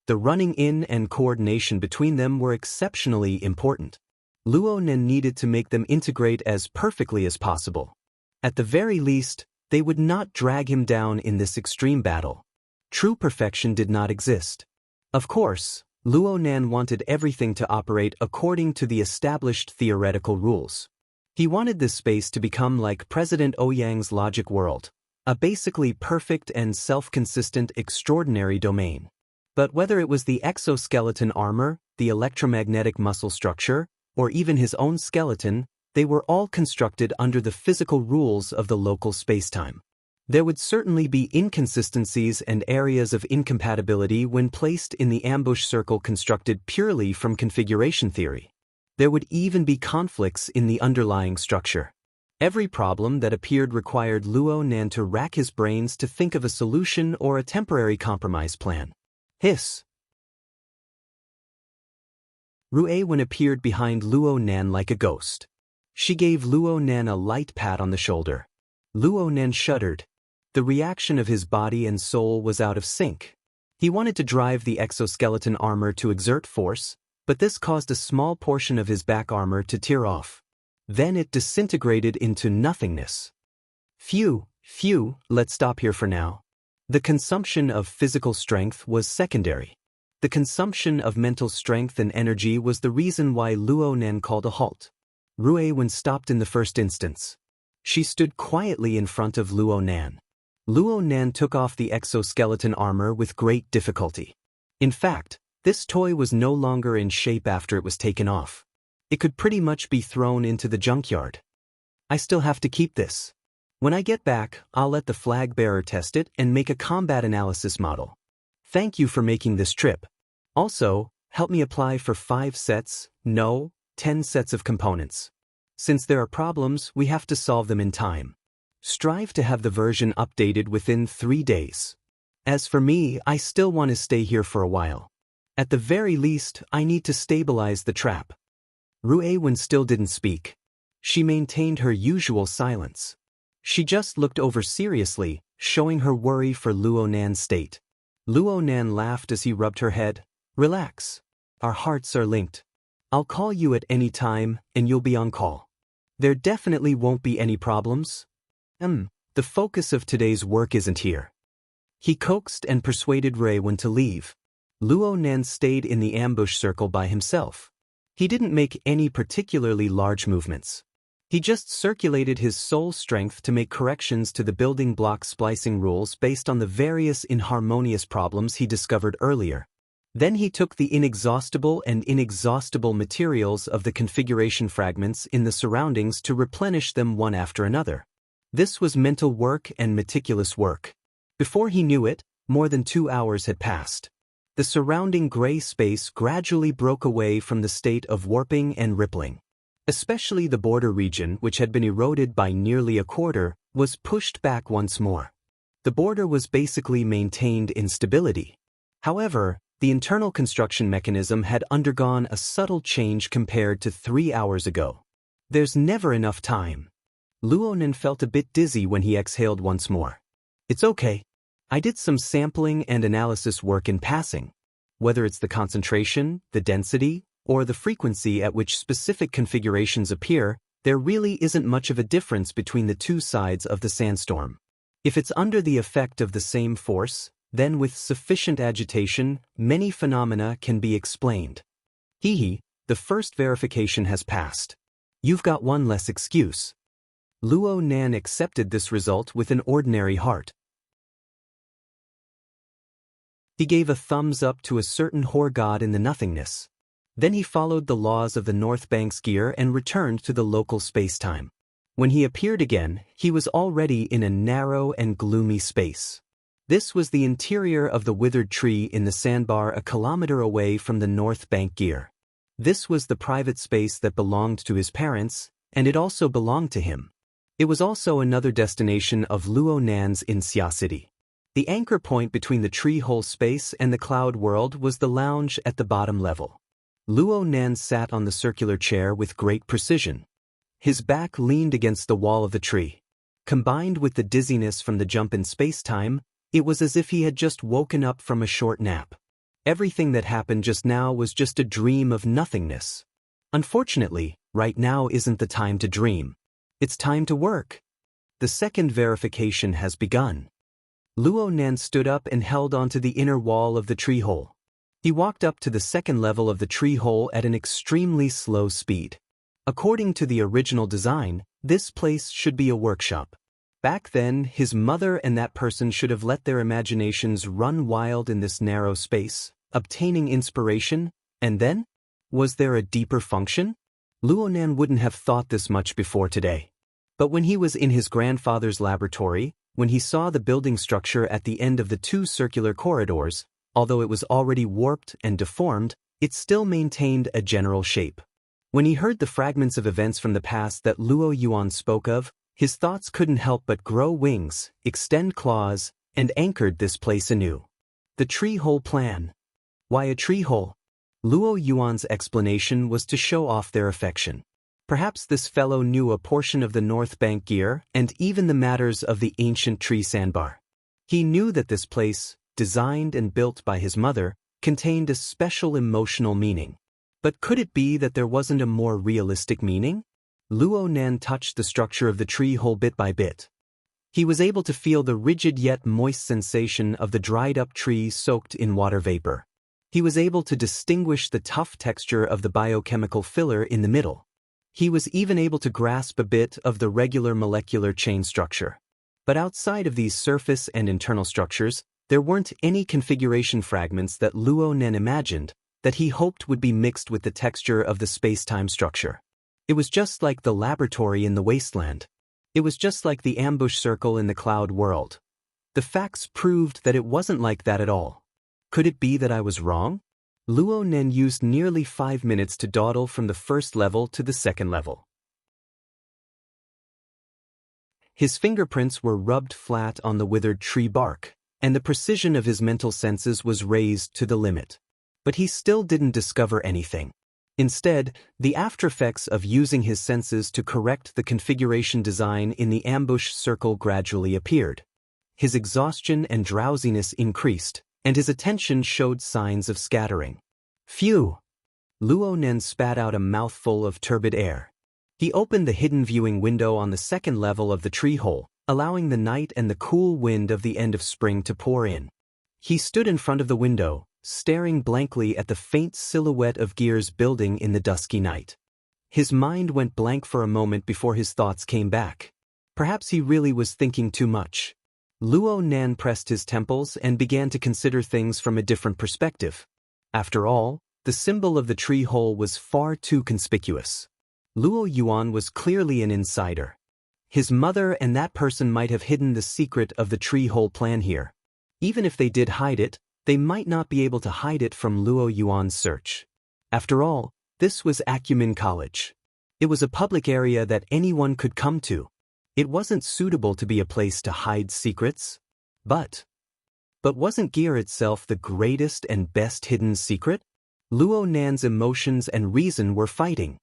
The running in and coordination between them were exceptionally important. Luonan needed to make them integrate as perfectly as possible. At the very least, they would not drag him down in this extreme battle. True perfection did not exist. Of course, Luonan wanted everything to operate according to the established theoretical rules. He wanted this space to become like President Ouyang's logic world, a basically perfect and self-consistent extraordinary domain. But whether it was the exoskeleton armor, the electromagnetic muscle structure, or even his own skeleton, they were all constructed under the physical rules of the local spacetime. There would certainly be inconsistencies and areas of incompatibility when placed in the ambush circle constructed purely from configuration theory. There would even be conflicts in the underlying structure. Every problem that appeared required Luo Nan to rack his brains to think of a solution or a temporary compromise plan. Hiss! Ruewen appeared behind Luo Nan like a ghost. She gave Luo Nan a light pat on the shoulder. Luo Nan shuddered. The reaction of his body and soul was out of sync. He wanted to drive the exoskeleton armor to exert force, but this caused a small portion of his back armor to tear off. Then it disintegrated into nothingness. Phew, let's stop here for now. The consumption of physical strength was secondary. The consumption of mental strength and energy was the reason why Luo Nan called a halt. Ruewen stopped in the first instance. She stood quietly in front of Luo Nan. Luo Nan took off the exoskeleton armor with great difficulty. In fact, this toy was no longer in shape after it was taken off. It could pretty much be thrown into the junkyard. I still have to keep this. When I get back, I'll let the flag bearer test it and make a combat analysis model. Thank you for making this trip. Also, help me apply for 5 sets, no, 10 sets of components. Since there are problems, we have to solve them in time. Strive to have the version updated within 3 days. As for me, I still want to stay here for a while. At the very least, I need to stabilize the trap. Ruewen still didn't speak. She maintained her usual silence. She just looked over seriously, showing her worry for Luo Nan's state. Luo Nan laughed as he rubbed her head. Relax. Our hearts are linked. I'll call you at any time, and you'll be on call. There definitely won't be any problems. The focus of today's work isn't here. He coaxed and persuaded Ruewen to leave. Luo Nan stayed in the ambush circle by himself. He didn't make any particularly large movements. He just circulated his soul strength to make corrections to the building block splicing rules based on the various inharmonious problems he discovered earlier. Then he took the inexhaustible and inexhaustible materials of the configuration fragments in the surroundings to replenish them one after another. This was mental work and meticulous work. Before he knew it, more than 2 hours had passed. The surrounding gray space gradually broke away from the state of warping and rippling. Especially the border region, which had been eroded by nearly a quarter, was pushed back once more. The border was basically maintained in stability. However, the internal construction mechanism had undergone a subtle change compared to 3 hours ago. There's never enough time. Luo Nan felt a bit dizzy when he exhaled once more. It's okay. I did some sampling and analysis work in passing. Whether it's the concentration, the density, or the frequency at which specific configurations appear, there really isn't much of a difference between the two sides of the sandstorm. If it's under the effect of the same force, then with sufficient agitation, many phenomena can be explained. The first verification has passed. You've got one less excuse. Luo Nan accepted this result with an ordinary heart. He gave a thumbs up to a certain Hor god in the nothingness. Then he followed the laws of the North Bank's gear and returned to the local space-time. When he appeared again, he was already in a narrow and gloomy space. This was the interior of the withered tree in the sandbar a kilometer away from the North Bank gear. This was the private space that belonged to his parents, and it also belonged to him. It was also another destination of Luo Nan's in Xia City. The anchor point between the tree hole space and the cloud world was the lounge at the bottom level. Luo Nan sat on the circular chair with great precision. His back leaned against the wall of the tree. Combined with the dizziness from the jump in space-time, it was as if he had just woken up from a short nap. Everything that happened just now was just a dream of nothingness. Unfortunately, right now isn't the time to dream. It's time to work. The second verification has begun. Luo Nan stood up and held onto the inner wall of the tree hole. He walked up to the second level of the tree hole at an extremely slow speed. According to the original design, this place should be a workshop. Back then, his mother and that person should have let their imaginations run wild in this narrow space, obtaining inspiration, and then? Was there a deeper function? Luo Nan wouldn't have thought this much before today. But when he was in his grandfather's laboratory, when he saw the building structure at the end of the 2 circular corridors, although it was already warped and deformed, it still maintained a general shape. When he heard the fragments of events from the past that Luo Yuan spoke of, his thoughts couldn't help but grow wings, extend claws, and anchored this place anew. The tree hole plan. Why a tree hole? Luo Yuan's explanation was to show off their affection. Perhaps this fellow knew a portion of the North Bank gear and even the matters of the ancient tree sandbar. He knew that this place, designed and built by his mother, contained a special emotional meaning. But could it be that there wasn't a more realistic meaning? Luo Nan touched the structure of the tree hole bit by bit. He was able to feel the rigid yet moist sensation of the dried-up tree soaked in water vapor. He was able to distinguish the tough texture of the biochemical filler in the middle. He was even able to grasp a bit of the regular molecular chain structure. But outside of these surface and internal structures, there weren't any configuration fragments that Luo Nan imagined, that he hoped would be mixed with the texture of the space-time structure. It was just like the laboratory in the wasteland. It was just like the ambush circle in the cloud world. The facts proved that it wasn't like that at all. Could it be that I was wrong? Luo Nan used nearly 5 minutes to dawdle from the first level to the second level. His fingerprints were rubbed flat on the withered tree bark, and the precision of his mental senses was raised to the limit. But he still didn't discover anything. Instead, the aftereffects of using his senses to correct the configuration design in the ambush circle gradually appeared. His exhaustion and drowsiness increased, and his attention showed signs of scattering. Phew! Luo Nan spat out a mouthful of turbid air. He opened the hidden viewing window on the second level of the tree hole, allowing the night and the cool wind of the end of spring to pour in. He stood in front of the window, staring blankly at the faint silhouette of gears building in the dusky night. His mind went blank for a moment before his thoughts came back. Perhaps he really was thinking too much. Luo Nan pressed his temples and began to consider things from a different perspective. After all, the symbol of the tree hole was far too conspicuous. Luo Yuan was clearly an insider. His mother and that person might have hidden the secret of the tree hole plan here. Even if they did hide it, they might not be able to hide it from Luo Yuan's search. After all, this was Acumen College. It was a public area that anyone could come to. It wasn't suitable to be a place to hide secrets. But wasn't gear itself the greatest and best hidden secret? Luo Nan's emotions and reason were fighting.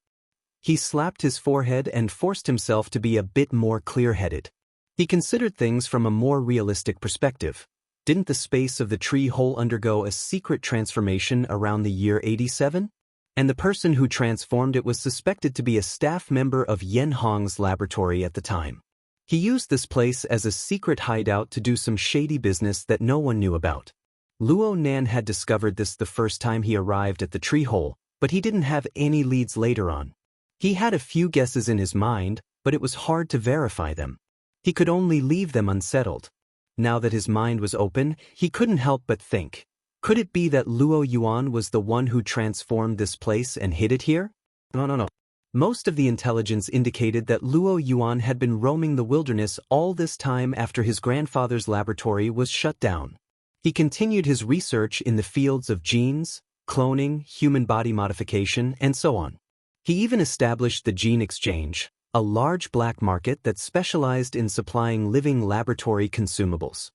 He slapped his forehead and forced himself to be a bit more clear-headed. He considered things from a more realistic perspective. Didn't the space of the tree hole undergo a secret transformation around the year 87? And the person who transformed it was suspected to be a staff member of Yen Hong's laboratory at the time. He used this place as a secret hideout to do some shady business that no one knew about. Luo Nan had discovered this the first time he arrived at the tree hole, but he didn't have any leads later on. He had a few guesses in his mind, but it was hard to verify them. He could only leave them unsettled. Now that his mind was open, he couldn't help but think. Could it be that Luo Yuan was the one who transformed this place and hid it here? No. Most of the intelligence indicated that Luo Yuan had been roaming the wilderness all this time after his grandfather's laboratory was shut down. He continued his research in the fields of genes, cloning, human body modification, and so on. He even established the Gene Exchange, a large black market that specialized in supplying living laboratory consumables.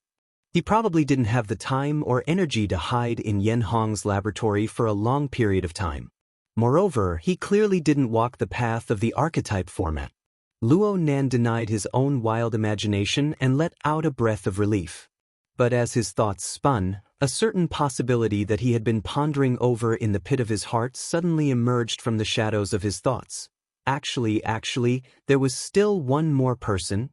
He probably didn't have the time or energy to hide in Yen Hong's laboratory for a long period of time. Moreover, he clearly didn't walk the path of the archetype format. Luo Nan denied his own wild imagination and let out a breath of relief. But as his thoughts spun, a certain possibility that he had been pondering over in the pit of his heart suddenly emerged from the shadows of his thoughts. Actually, there was still one more person.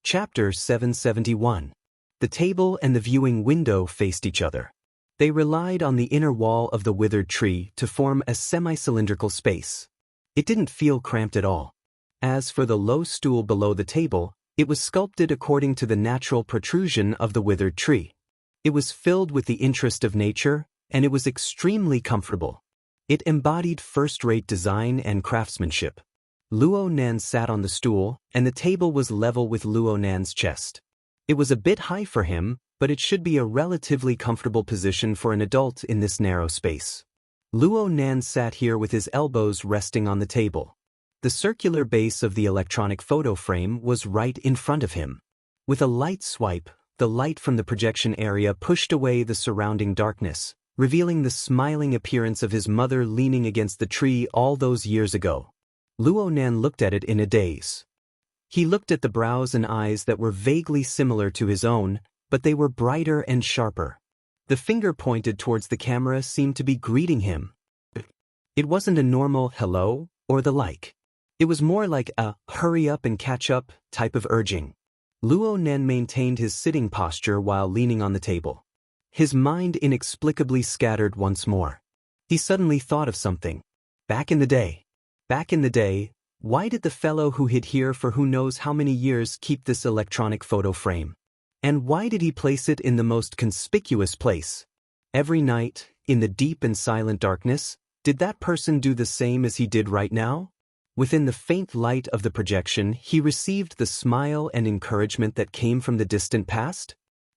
Chapter 771. The table and the viewing window faced each other. They relied on the inner wall of the withered tree to form a semi-cylindrical space. It didn't feel cramped at all. As for the low stool below the table, it was sculpted according to the natural protrusion of the withered tree. It was filled with the interest of nature, and it was extremely comfortable. It embodied first-rate design and craftsmanship. Luo Nan sat on the stool, and the table was level with Luo Nan's chest. It was a bit high for him, but it should be a relatively comfortable position for an adult in this narrow space. Luo Nan sat here with his elbows resting on the table. The circular base of the electronic photo frame was right in front of him. With a light swipe, the light from the projection area pushed away the surrounding darkness, revealing the smiling appearance of his mother leaning against the tree all those years ago. Luo Nan looked at it in a daze. He looked at the brows and eyes that were vaguely similar to his own, but they were brighter and sharper. The finger pointed towards the camera seemed to be greeting him. It wasn't a normal hello or the like. It was more like a hurry up and catch up type of urging. Luo Nan maintained his sitting posture while leaning on the table. His mind inexplicably scattered once more. He suddenly thought of something. Back in the day, why did the fellow who hid here for who knows how many years keep this electronic photo frame? And why did he place it in the most conspicuous place? Every night, in the deep and silent darkness, did that person do the same as he did right now? Within the faint light of the projection, he received the smile and encouragement that came from the distant past.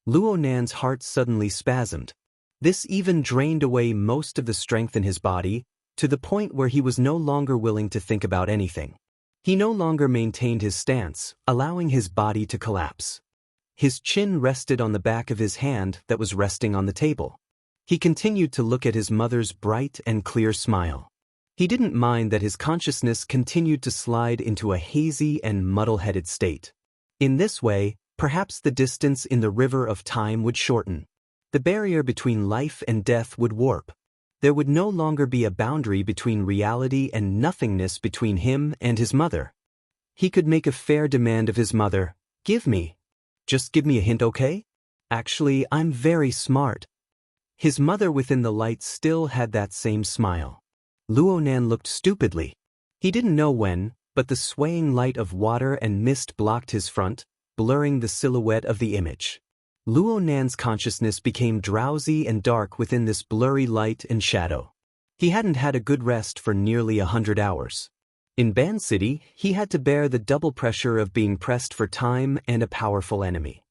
Luo Nan's heart suddenly spasmed. This even drained away most of the strength in his body, to the point where he was no longer willing to think about anything. He no longer maintained his stance, allowing his body to collapse. His chin rested on the back of his hand that was resting on the table. He continued to look at his mother's bright and clear smile. He didn't mind that his consciousness continued to slide into a hazy and muddle-headed state. In this way, perhaps the distance in the river of time would shorten. The barrier between life and death would warp. There would no longer be a boundary between reality and nothingness between him and his mother. He could make a fair demand of his mother. Just give me a hint, okay? Actually, I'm very smart. His mother within the light still had that same smile. Luo Nan looked stupidly. He didn't know when, but the swaying light of water and mist blocked his front, blurring the silhouette of the image. Luo Nan's consciousness became drowsy and dark within this blurry light and shadow. He hadn't had a good rest for nearly 100 hours. In Ban City, he had to bear the double pressure of being pressed for time and a powerful enemy.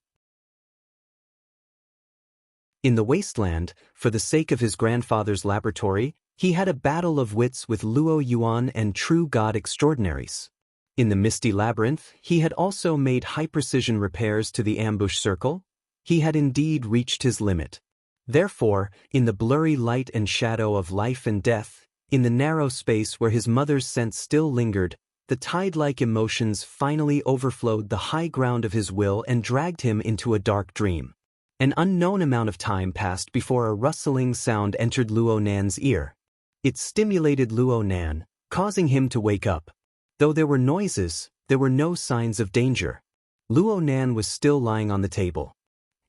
In the wasteland, for the sake of his grandfather's laboratory, he had a battle of wits with Luo Yuan and True God Extraordinaries. In the misty labyrinth, he had also made high-precision repairs to the ambush circle. He had indeed reached his limit. Therefore, in the blurry light and shadow of life and death, in the narrow space where his mother's scent still lingered, the tide-like emotions finally overflowed the high ground of his will and dragged him into a dark dream. An unknown amount of time passed before a rustling sound entered Luo Nan's ear. It stimulated Luo Nan, causing him to wake up. Though there were noises, there were no signs of danger. Luo Nan was still lying on the table.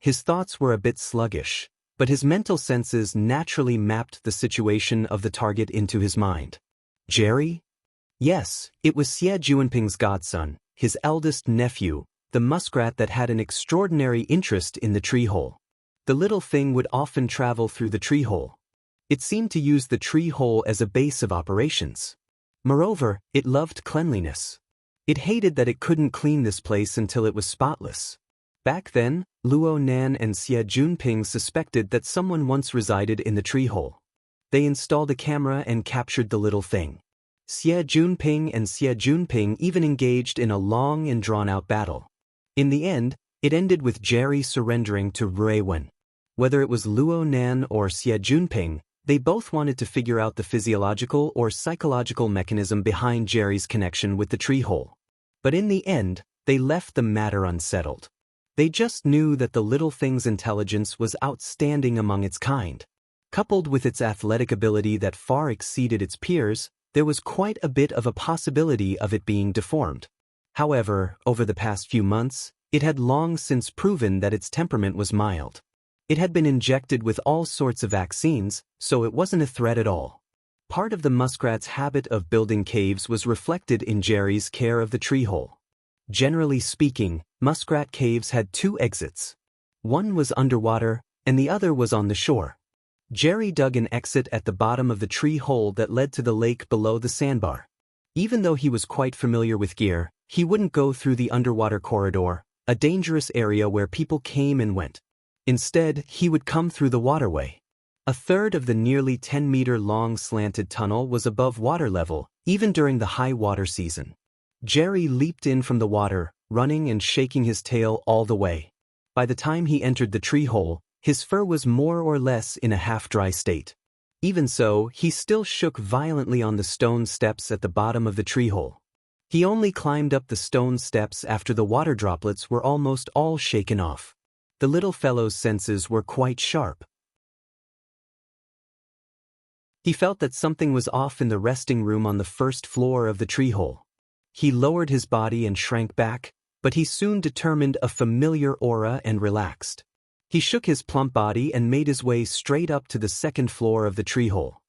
His thoughts were a bit sluggish, but his mental senses naturally mapped the situation of the target into his mind. Jerry? Yes, it was Xie Juanping's godson, his eldest nephew, the muskrat that had an extraordinary interest in the tree hole. The little thing would often travel through the tree hole. It seemed to use the tree hole as a base of operations. Moreover, it loved cleanliness. It hated that it couldn't clean this place until it was spotless. Back then, Luo Nan and Xie Junping suspected that someone once resided in the tree hole. They installed a camera and captured the little thing. Xie Junping and Xie Junping even engaged in a long and drawn-out battle. In the end, it ended with Jerry surrendering to Ruiwen. Whether it was Luo Nan or Xie Junping, they both wanted to figure out the physiological or psychological mechanism behind Jerry's connection with the tree hole. But in the end, they left the matter unsettled. They just knew that the little thing's intelligence was outstanding among its kind. Coupled with its athletic ability that far exceeded its peers, there was quite a bit of a possibility of it being deformed. However, over the past few months, it had long since proven that its temperament was mild. It had been injected with all sorts of vaccines, so it wasn't a threat at all. Part of the muskrat's habit of building caves was reflected in Jerry's care of the tree hole. Generally speaking, muskrat caves had two exits. One was underwater, and the other was on the shore. Jerry dug an exit at the bottom of the tree hole that led to the lake below the sandbar. Even though he was quite familiar with gear, he wouldn't go through the underwater corridor, a dangerous area where people came and went. Instead, he would come through the waterway. A third of the nearly 10-meter-long slanted tunnel was above water level, even during the high water season. Jerry leaped in from the water, running and shaking his tail all the way. By the time he entered the tree hole, his fur was more or less in a half-dry state. Even so, he still shook violently on the stone steps at the bottom of the tree hole. He only climbed up the stone steps after the water droplets were almost all shaken off. The little fellow's senses were quite sharp. He felt that something was off in the resting room on the first floor of the tree hole. He lowered his body and shrank back, but he soon determined a familiar aura and relaxed. He shook his plump body and made his way straight up to the second floor of the tree hole.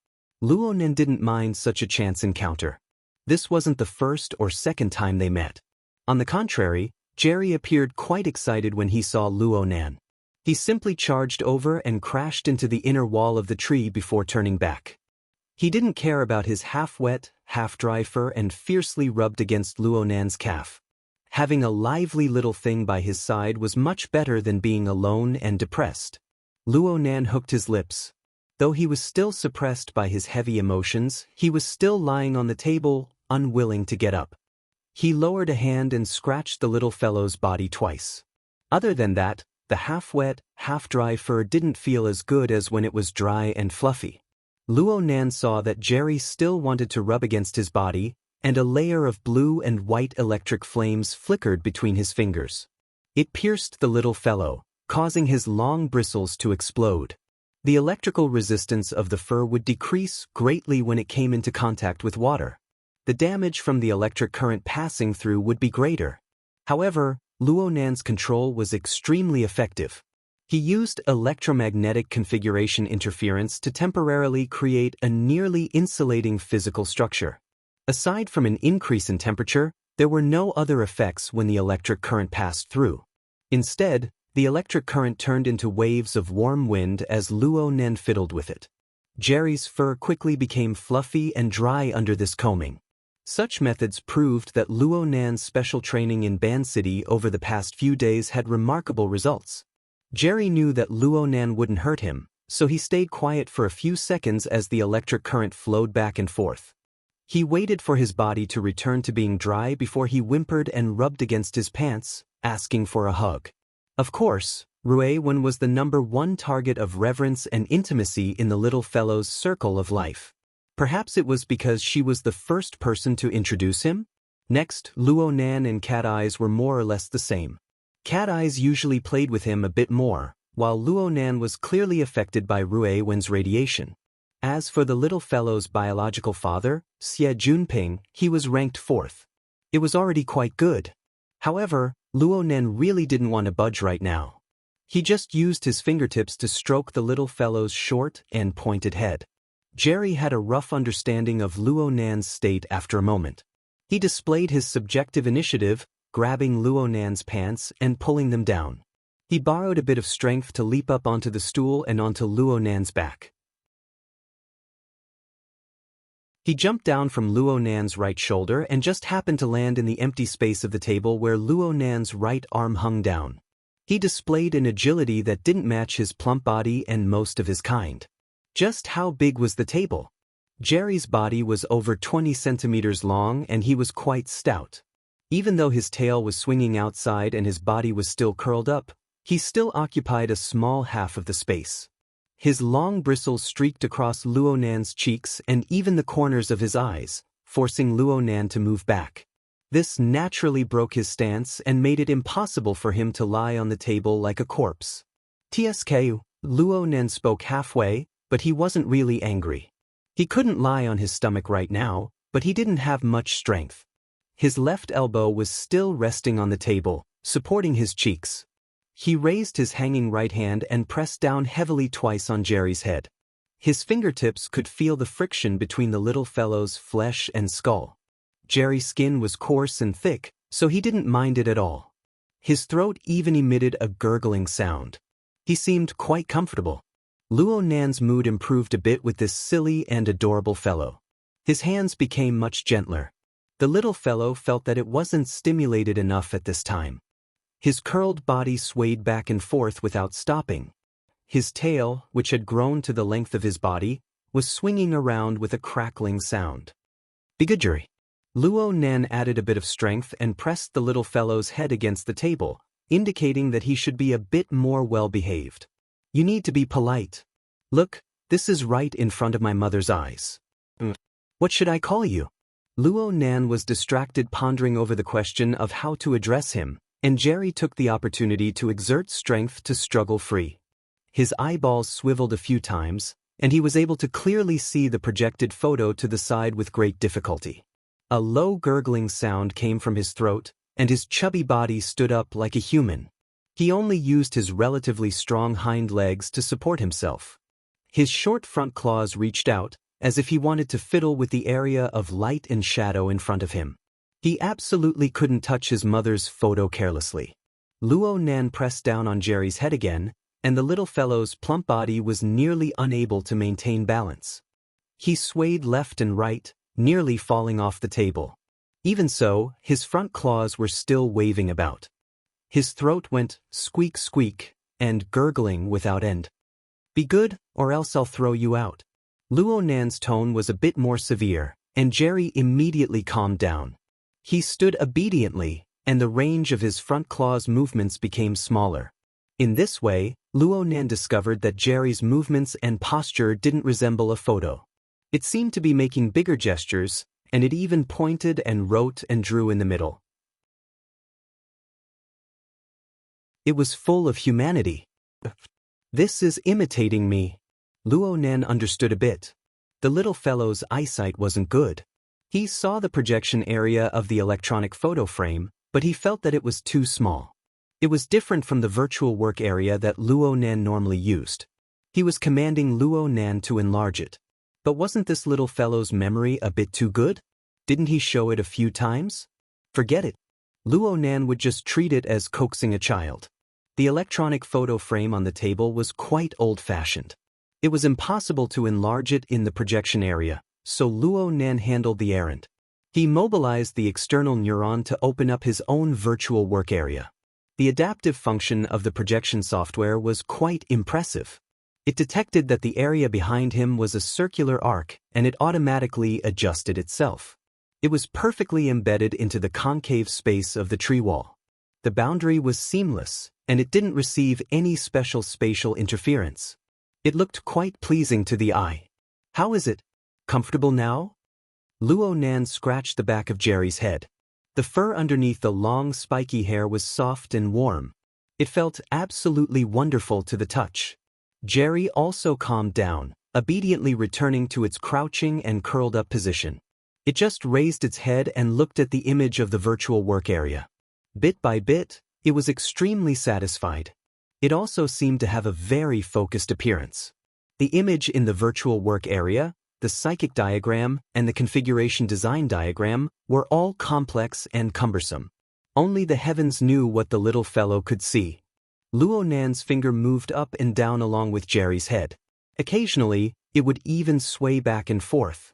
Luonan didn't mind such a chance encounter. This wasn't the first or second time they met. On the contrary, Jerry appeared quite excited when he saw Luonan. He simply charged over and crashed into the inner wall of the tree before turning back. He didn't care about his half-wet, half-dry fur and fiercely rubbed against Luonan's calf. Having a lively little thing by his side was much better than being alone and depressed. Luonan hooked his lips. Though he was still suppressed by his heavy emotions, he was still lying on the table, unwilling to get up. He lowered a hand and scratched the little fellow's body twice. Other than that, the half-wet, half-dry fur didn't feel as good as when it was dry and fluffy. Luonan saw that Jerry still wanted to rub against his body, and a layer of blue and white electric flames flickered between his fingers. It pierced the little fellow, causing his long bristles to explode. The electrical resistance of the fur would decrease greatly when it came into contact with water. The damage from the electric current passing through would be greater. However, Luonan's control was extremely effective. He used electromagnetic configuration interference to temporarily create a nearly insulating physical structure. Aside from an increase in temperature, there were no other effects when the electric current passed through. Instead, the electric current turned into waves of warm wind as Luonan fiddled with it. Jerry's fur quickly became fluffy and dry under this combing. Such methods proved that Luonan's special training in Ban City over the past few days had remarkable results. Jerry knew that Luonan wouldn't hurt him, so he stayed quiet for a few seconds as the electric current flowed back and forth. He waited for his body to return to being dry before he whimpered and rubbed against his pants, asking for a hug. Of course, Ruewen was the #1 target of reverence and intimacy in the little fellow's circle of life. Perhaps it was because she was the first person to introduce him? Next, Luonan and Cat Eyes were more or less the same. Cat Eyes usually played with him a bit more, while Luonan was clearly affected by Ruewen's radiation. As for the little fellow's biological father, Xie Junping, he was ranked 4th. It was already quite good. However, Luonan really didn't want to budge right now. He just used his fingertips to stroke the little fellow's short and pointed head. Jerry had a rough understanding of Luonan's state after a moment. He displayed his subjective initiative, grabbing Luonan's pants and pulling them down. He borrowed a bit of strength to leap up onto the stool and onto Luonan's back. He jumped down from Luonan's right shoulder and just happened to land in the empty space of the table where Luonan's right arm hung down. He displayed an agility that didn't match his plump body and most of his kind. Just how big was the table? Jerry's body was over 20 centimeters long and he was quite stout. Even though his tail was swinging outside and his body was still curled up, he still occupied a small half of the space. His long bristles streaked across Luonan's cheeks and even the corners of his eyes, forcing Luonan to move back. This naturally broke his stance and made it impossible for him to lie on the table like a corpse. "Tsk," Luonan spoke halfway, but he wasn't really angry. He couldn't lie on his stomach right now, but he didn't have much strength. His left elbow was still resting on the table, supporting his cheeks. He raised his hanging right hand and pressed down heavily twice on Jerry's head. His fingertips could feel the friction between the little fellow's flesh and skull. Jerry's skin was coarse and thick, so he didn't mind it at all. His throat even emitted a gurgling sound. He seemed quite comfortable. Luonan's mood improved a bit with this silly and adorable fellow. His hands became much gentler. The little fellow felt that it wasn't stimulated enough at this time. His curled body swayed back and forth without stopping. His tail, which had grown to the length of his body, was swinging around with a crackling sound. Bigajuri. Luo Nan added a bit of strength and pressed the little fellow's head against the table, indicating that he should be a bit more well-behaved. You need to be polite. Look, this is right in front of my mother's eyes. What should I call you? Luo Nan was distracted pondering over the question of how to address him, and Jerry took the opportunity to exert strength to struggle free. His eyeballs swiveled a few times, and he was able to clearly see the projected photo to the side with great difficulty. A low gurgling sound came from his throat, and his chubby body stood up like a human. He only used his relatively strong hind legs to support himself. His short front claws reached out, as if he wanted to fiddle with the area of light and shadow in front of him. He absolutely couldn't touch his mother's photo carelessly. Luo Nan pressed down on Jerry's head again, and the little fellow's plump body was nearly unable to maintain balance. He swayed left and right, nearly falling off the table. Even so, his front claws were still waving about. His throat went squeak squeak, and gurgling without end. Be good, or else I'll throw you out. Luo Nan's tone was a bit more severe, and Jerry immediately calmed down. He stood obediently, and the range of his front claws' movements became smaller. In this way, Luo Nan discovered that Jerry's movements and posture didn't resemble a photo. It seemed to be making bigger gestures, and it even pointed and wrote and drew in the middle. It was full of humanity. This is imitating me. Luo Nan understood a bit. The little fellow's eyesight wasn't good. He saw the projection area of the electronic photo frame, but he felt that it was too small. It was different from the virtual work area that Luo Nan normally used. He was commanding Luo Nan to enlarge it. But wasn't this little fellow's memory a bit too good? Didn't he show it a few times? Forget it. Luo Nan would just treat it as coaxing a child. The electronic photo frame on the table was quite old-fashioned. It was impossible to enlarge it in the projection area, so Luo Nan handled the errand. He mobilized the external neuron to open up his own virtual work area. The adaptive function of the projection software was quite impressive. It detected that the area behind him was a circular arc, and it automatically adjusted itself. It was perfectly embedded into the concave space of the tree wall. The boundary was seamless, and it didn't receive any special spatial interference. It looked quite pleasing to the eye. How is it? Comfortable now? Luo Nan scratched the back of Jerry's head. The fur underneath the long, spiky hair was soft and warm. It felt absolutely wonderful to the touch. Jerry also calmed down, obediently returning to its crouching and curled-up position. It just raised its head and looked at the image of the virtual work area. Bit by bit, it was extremely satisfied. It also seemed to have a very focused appearance. The image in the virtual work area, the psychic diagram, and the configuration design diagram were all complex and cumbersome. Only the heavens knew what the little fellow could see. Luo Nan's finger moved up and down along with Jerry's head. Occasionally, it would even sway back and forth.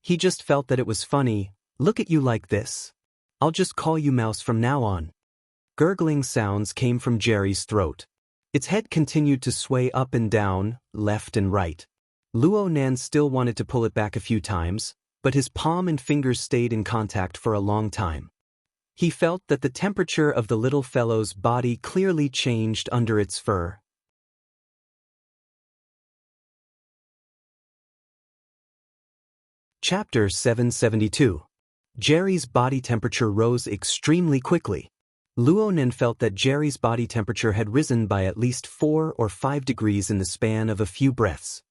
He just felt that it was funny. Look at you like this. I'll just call you Mouse from now on. Gurgling sounds came from Jerry's throat. Its head continued to sway up and down, left and right. Luo Nan still wanted to pull it back a few times, but his palm and fingers stayed in contact for a long time. He felt that the temperature of the little fellow's body clearly changed under its fur. Chapter 772. Jerry's body temperature rose extremely quickly. Luo Nan felt that Jerry's body temperature had risen by at least 4 or 5 degrees in the span of a few breaths.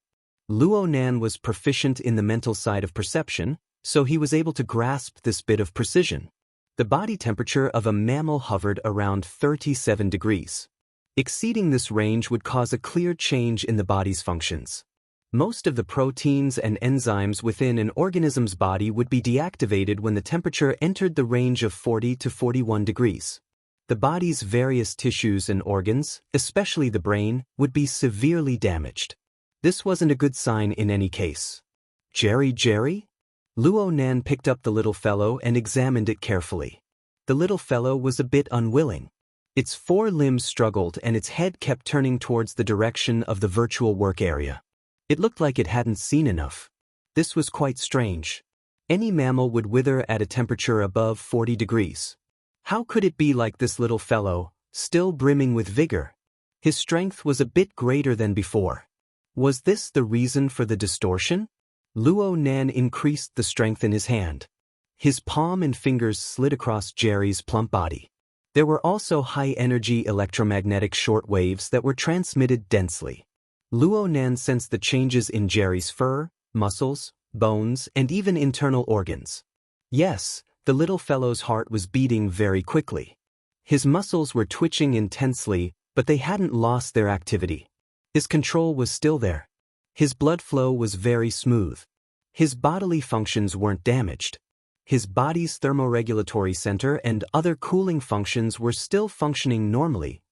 Luo Nan was proficient in the mental side of perception, so he was able to grasp this bit of precision. The body temperature of a mammal hovered around 37 degrees. Exceeding this range would cause a clear change in the body's functions. Most of the proteins and enzymes within an organism's body would be deactivated when the temperature entered the range of 40 to 41 degrees. The body's various tissues and organs, especially the brain, would be severely damaged. This wasn't a good sign in any case. Jerry? Luo Nan picked up the little fellow and examined it carefully. The little fellow was a bit unwilling. Its four limbs struggled and its head kept turning towards the direction of the virtual work area. It looked like it hadn't seen enough. This was quite strange. Any mammal would wither at a temperature above 40 degrees. How could it be like this little fellow, still brimming with vigor? His strength was a bit greater than before. Was this the reason for the distortion? Luo Nan increased the strength in his hand. His palm and fingers slid across Jerry's plump body. There were also high-energy electromagnetic short waves that were transmitted densely. Luo Nan sensed the changes in Jerry's fur, muscles, bones, and even internal organs. Yes, the little fellow's heart was beating very quickly. His muscles were twitching intensely, but they hadn't lost their activity. His control was still there. His blood flow was very smooth. His bodily functions weren't damaged. His body's thermoregulatory center and other cooling functions were still functioning normally.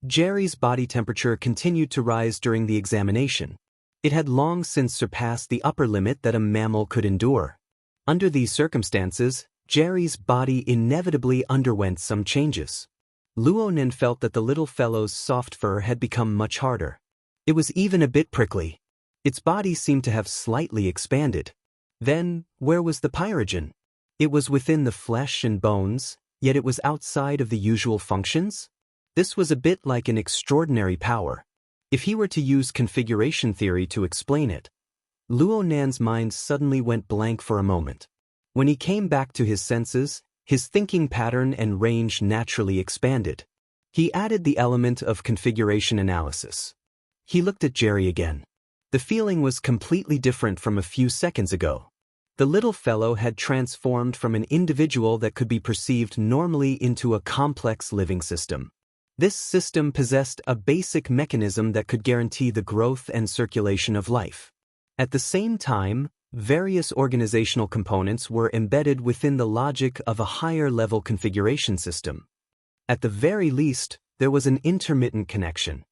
Jerry's body temperature continued to rise during the examination. It had long since surpassed the upper limit that a mammal could endure. Under these circumstances, Jerry's body inevitably underwent some changes. Luo Nan felt that the little fellow's soft fur had become much harder. It was even a bit prickly. Its body seemed to have slightly expanded. Then, where was the pyrogen? It was within the flesh and bones, yet it was outside of the usual functions? This was a bit like an extraordinary power. If he were to use configuration theory to explain it, Luo Nan's mind suddenly went blank for a moment. When he came back to his senses, his thinking pattern and range naturally expanded. He added the element of configuration analysis. He looked at Jerry again. The feeling was completely different from a few seconds ago. The little fellow had transformed from an individual that could be perceived normally into a complex living system. This system possessed a basic mechanism that could guarantee the growth and circulation of life. At the same time, various organizational components were embedded within the logic of a higher-level configuration system. At the very least, there was an intermittent connection.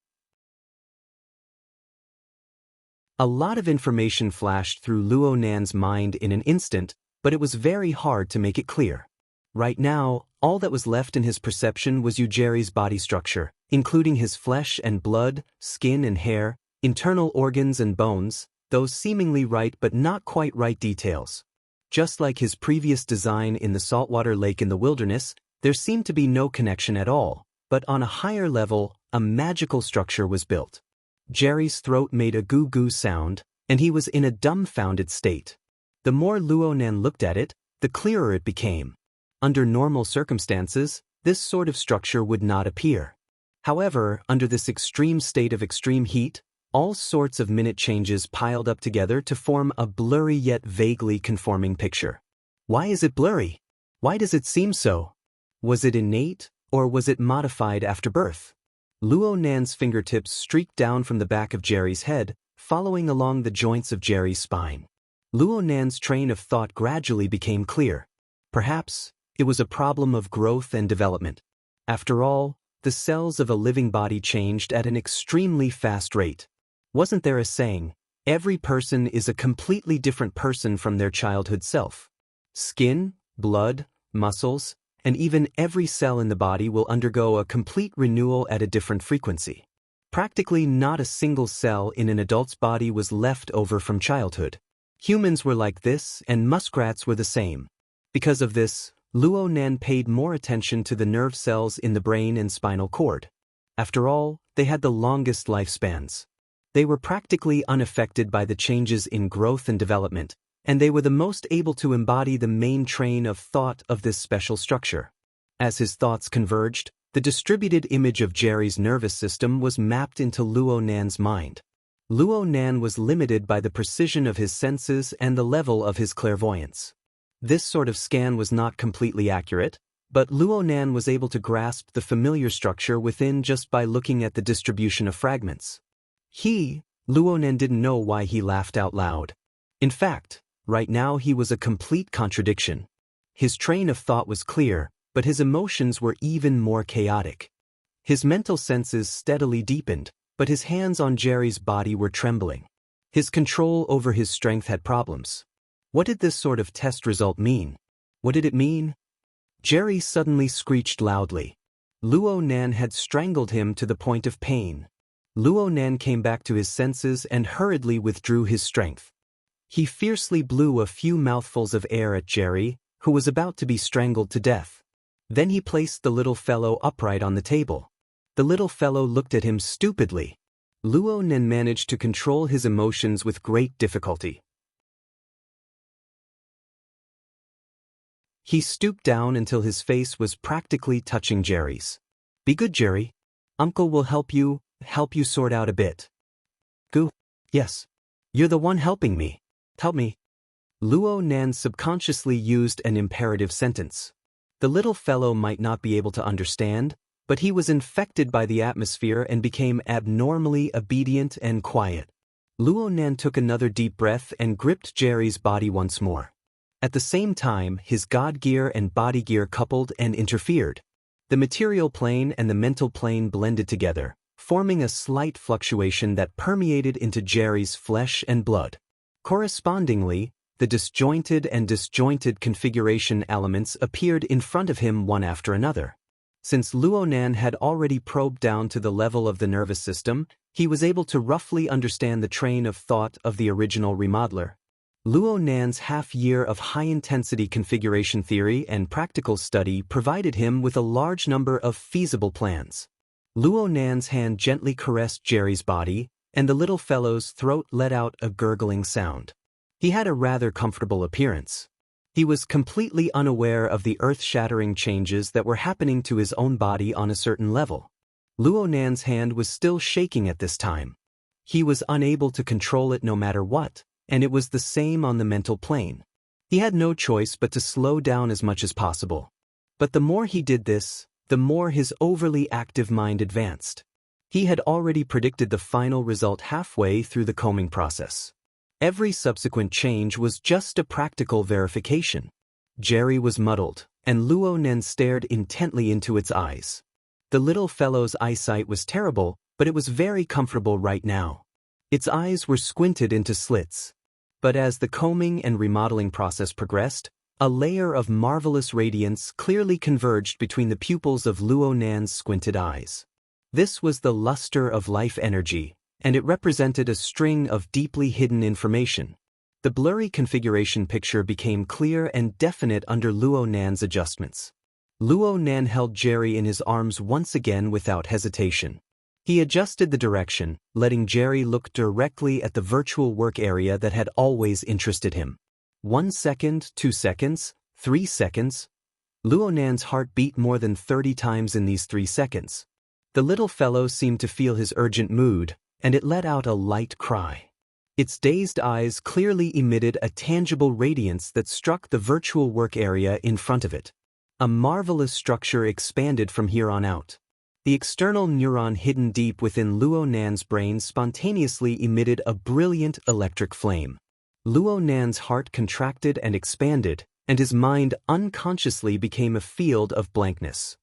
A lot of information flashed through Luo Nan's mind in an instant, but it was very hard to make it clear. Right now, all that was left in his perception was Jerry's body structure, including his flesh and blood, skin and hair, internal organs and bones, those seemingly right but not quite right details. Just like his previous design in the saltwater lake in the wilderness, there seemed to be no connection at all, but on a higher level, a magical structure was built. Jerry's throat made a goo-goo sound, and he was in a dumbfounded state. The more Luo Nan looked at it, the clearer it became. Under normal circumstances, this sort of structure would not appear. However, under this extreme state of extreme heat, all sorts of minute changes piled up together to form a blurry yet vaguely conforming picture. Why is it blurry? Why does it seem so? Was it innate, or was it modified after birth? Luo Nan's fingertips streaked down from the back of Jerry's head, following along the joints of Jerry's spine. Luo Nan's train of thought gradually became clear. Perhaps it was a problem of growth and development. After all, the cells of a living body changed at an extremely fast rate. Wasn't there a saying, every person is a completely different person from their childhood self? Skin, blood, muscles, and even every cell in the body will undergo a complete renewal at a different frequency. Practically not a single cell in an adult's body was left over from childhood. Humans were like this, and muskrats were the same. Because of this, Luo Nan paid more attention to the nerve cells in the brain and spinal cord. After all, they had the longest lifespans. They were practically unaffected by the changes in growth and development, and they were the most able to embody the main train of thought of this special structure. As his thoughts converged, the distributed image of Jerry's nervous system was mapped into Luo Nan's mind. Luo Nan was limited by the precision of his senses and the level of his clairvoyance. This sort of scan was not completely accurate, but Luo Nan was able to grasp the familiar structure within just by looking at the distribution of fragments. Luo Nan didn't know why he laughed out loud. In fact, right now he was a complete contradiction. His train of thought was clear, but his emotions were even more chaotic. His mental senses steadily deepened, but his hands on Jerry's body were trembling. His control over his strength had problems. What did this sort of test result mean? What did it mean? Jerry suddenly screeched loudly. Luo Nan had strangled him to the point of pain. Luo Nan came back to his senses and hurriedly withdrew his strength. He fiercely blew a few mouthfuls of air at Jerry, who was about to be strangled to death. Then he placed the little fellow upright on the table. The little fellow looked at him stupidly. Luo Nan managed to control his emotions with great difficulty. He stooped down until his face was practically touching Jerry's. "Be good, Jerry. Uncle will help you sort out a bit." "Goo? Yes. You're the one helping me. Help me." Luo Nan subconsciously used an imperative sentence. The little fellow might not be able to understand, but he was infected by the atmosphere and became abnormally obedient and quiet. Luo Nan took another deep breath and gripped Jerry's body once more. At the same time, his God gear and body gear coupled and interfered. The material plane and the mental plane blended together, forming a slight fluctuation that permeated into Jerry's flesh and blood. Correspondingly, the disjointed configuration elements appeared in front of him one after another. Since Luo Nan had already probed down to the level of the nervous system, he was able to roughly understand the train of thought of the original remodeler. Luo Nan's half-year of high-intensity configuration theory and practical study provided him with a large number of feasible plans. Luo Nan's hand gently caressed Jerry's body, and the little fellow's throat let out a gurgling sound. He had a rather comfortable appearance. He was completely unaware of the earth-shattering changes that were happening to his own body on a certain level. Luo Nan's hand was still shaking at this time. He was unable to control it no matter what, and it was the same on the mental plane. He had no choice but to slow down as much as possible. But the more he did this, the more his overly active mind advanced. He had already predicted the final result halfway through the combing process. Every subsequent change was just a practical verification. Jerry was muddled, and Luo Nan stared intently into its eyes. The little fellow's eyesight was terrible, but it was very comfortable right now. Its eyes were squinted into slits. But as the combing and remodeling process progressed, a layer of marvelous radiance clearly converged between the pupils of Luo Nan's squinted eyes. This was the luster of life energy, and it represented a string of deeply hidden information. The blurry configuration picture became clear and definite under Luo Nan's adjustments. Luo Nan held Jerry in his arms once again without hesitation. He adjusted the direction, letting Jerry look directly at the virtual work area that had always interested him. 1 second, 2 seconds, 3 seconds. Luo Nan's heart beat more than 30 times in these 3 seconds. The little fellow seemed to feel his urgent mood, and it let out a light cry. Its dazed eyes clearly emitted a tangible radiance that struck the virtual work area in front of it. A marvelous structure expanded from here on out. The external neuron hidden deep within Luo Nan's brain spontaneously emitted a brilliant electric flame. Luo Nan's heart contracted and expanded, and his mind unconsciously became a field of blankness.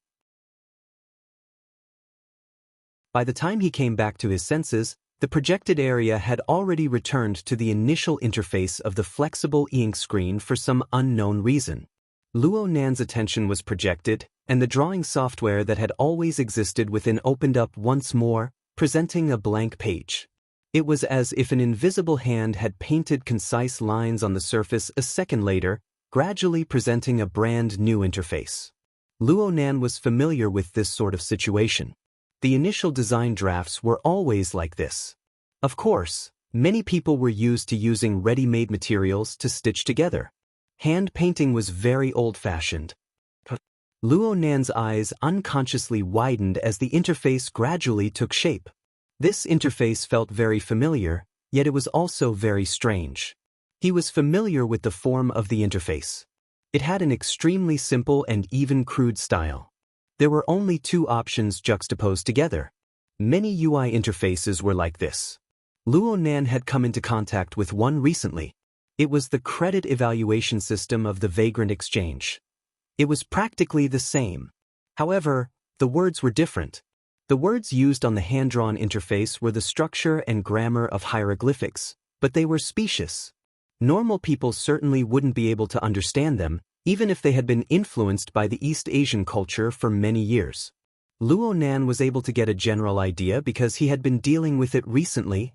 By the time he came back to his senses, the projected area had already returned to the initial interface of the flexible e-ink screen for some unknown reason. Luo Nan's attention was projected, and the drawing software that had always existed within opened up once more, presenting a blank page. It was as if an invisible hand had painted concise lines on the surface a second later, gradually presenting a brand new interface. Luo Nan was familiar with this sort of situation. The initial design drafts were always like this. Of course, many people were used to using ready-made materials to stitch together. Hand painting was very old-fashioned. Luo Nan's eyes unconsciously widened as the interface gradually took shape. This interface felt very familiar, yet it was also very strange. He was familiar with the form of the interface. It had an extremely simple and even crude style. There were only 2 options juxtaposed together. Many UI interfaces were like this. Luo Nan had come into contact with one recently. It was the credit evaluation system of the Vagrant Exchange. It was practically the same. However, the words were different. The words used on the hand-drawn interface were the structure and grammar of hieroglyphics, but they were specious. Normal people certainly wouldn't be able to understand them, even if they had been influenced by the East Asian culture for many years. Luo Nan was able to get a general idea because he had been dealing with it recently.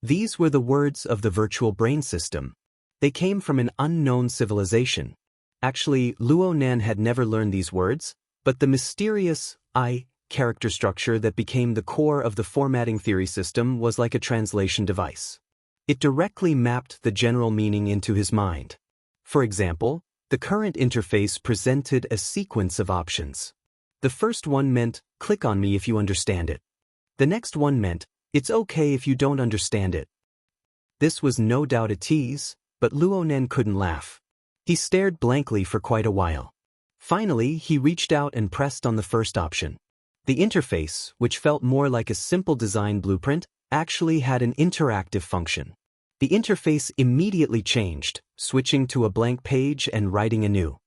These were the words of the virtual brain system. They came from an unknown civilization. Actually, Luo Nan had never learned these words, but the mysterious I character structure that became the core of the formatting theory system was like a translation device. It directly mapped the general meaning into his mind. For example, the current interface presented a sequence of options. The first one meant, click on me if you understand it. The next one meant, it's okay if you don't understand it. This was no doubt a tease, but Luo Nan couldn't laugh. He stared blankly for quite a while. Finally, he reached out and pressed on the first option. The interface, which felt more like a simple design blueprint, actually had an interactive function. The interface immediately changed, switching to a blank page and writing anew.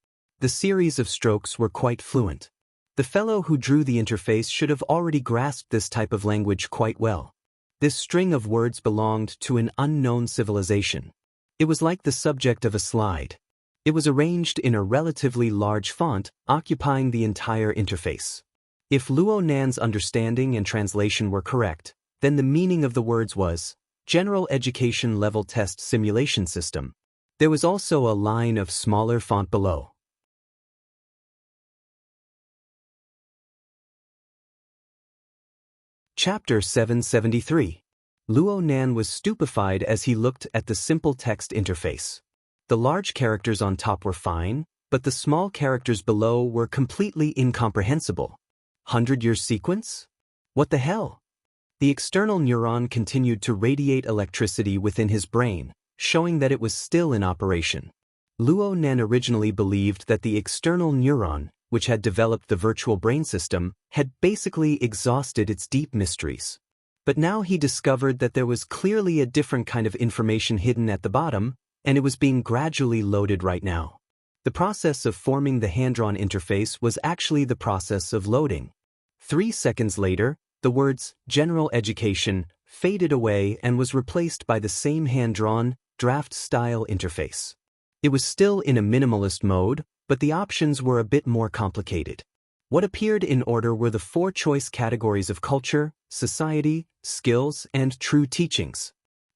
The series of strokes were quite fluent. The fellow who drew the interface should have already grasped this type of language quite well. This string of words belonged to an unknown civilization. It was like the subject of a slide. It was arranged in a relatively large font, occupying the entire interface. If Luo Nan's understanding and translation were correct, then the meaning of the words was, General Education Level Test Simulation System. There was also a line of smaller font below. Chapter 773. Luo Nan was stupefied as he looked at the simple text interface. The large characters on top were fine, but the small characters below were completely incomprehensible. 100-year sequence? What the hell? The external neuron continued to radiate electricity within his brain, showing that it was still in operation. Luo Nan originally believed that the external neuron, which had developed the virtual brain system, had basically exhausted its deep mysteries. But now he discovered that there was clearly a different kind of information hidden at the bottom, and it was being gradually loaded right now. The process of forming the hand-drawn interface was actually the process of loading. 3 seconds later, the words General Education faded away and was replaced by the same hand-drawn, draft-style interface. It was still in a minimalist mode, but the options were a bit more complicated. What appeared in order were the 4 choice categories of culture, society, skills, and true teachings.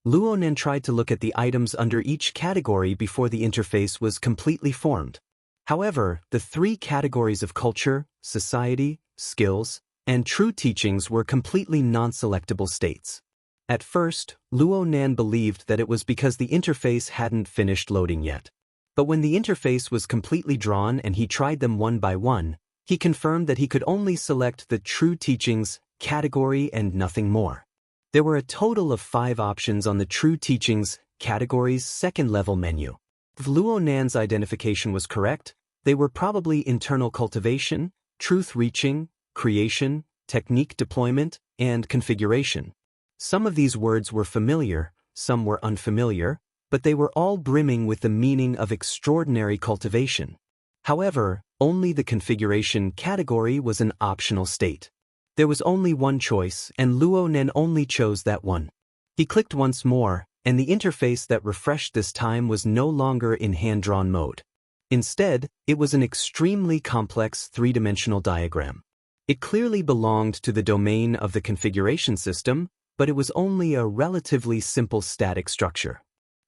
Luo Nan tried to look at the items under each category before the interface was completely formed. However, the 3 categories of culture, society, skills, and true teachings were completely non-selectable states. At first, Luo Nan believed that it was because the interface hadn't finished loading yet. But when the interface was completely drawn and he tried them one by one, he confirmed that he could only select the true teachings category and nothing more. There were a total of 5 options on the true teachings category's second-level menu. If Luo Nan's identification was correct, they were probably internal cultivation, truth reaching, creation, technique deployment, and configuration. Some of these words were familiar, some were unfamiliar, but they were all brimming with the meaning of extraordinary cultivation. However, only the configuration category was an optional state. There was only one choice, and Luo Nan only chose that one. He clicked once more, and the interface that refreshed this time was no longer in hand-drawn mode. Instead, it was an extremely complex 3-dimensional diagram. It clearly belonged to the domain of the configuration system, but it was only a relatively simple static structure.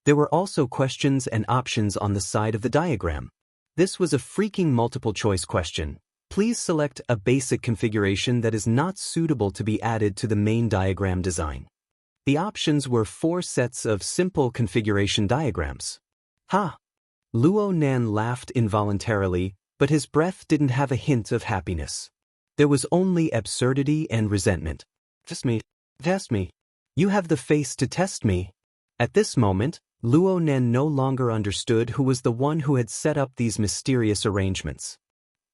There were also questions and options on the side of the diagram. This was a freaking multiple-choice question. Please select a basic configuration that is not suitable to be added to the main diagram design. The options were 4 sets of simple configuration diagrams. Ha! Luo Nan laughed involuntarily, but his breath didn't have a hint of happiness. There was only absurdity and resentment. Test me. Test me. You have the face to test me. At this moment, Luo Nan no longer understood who was the one who had set up these mysterious arrangements.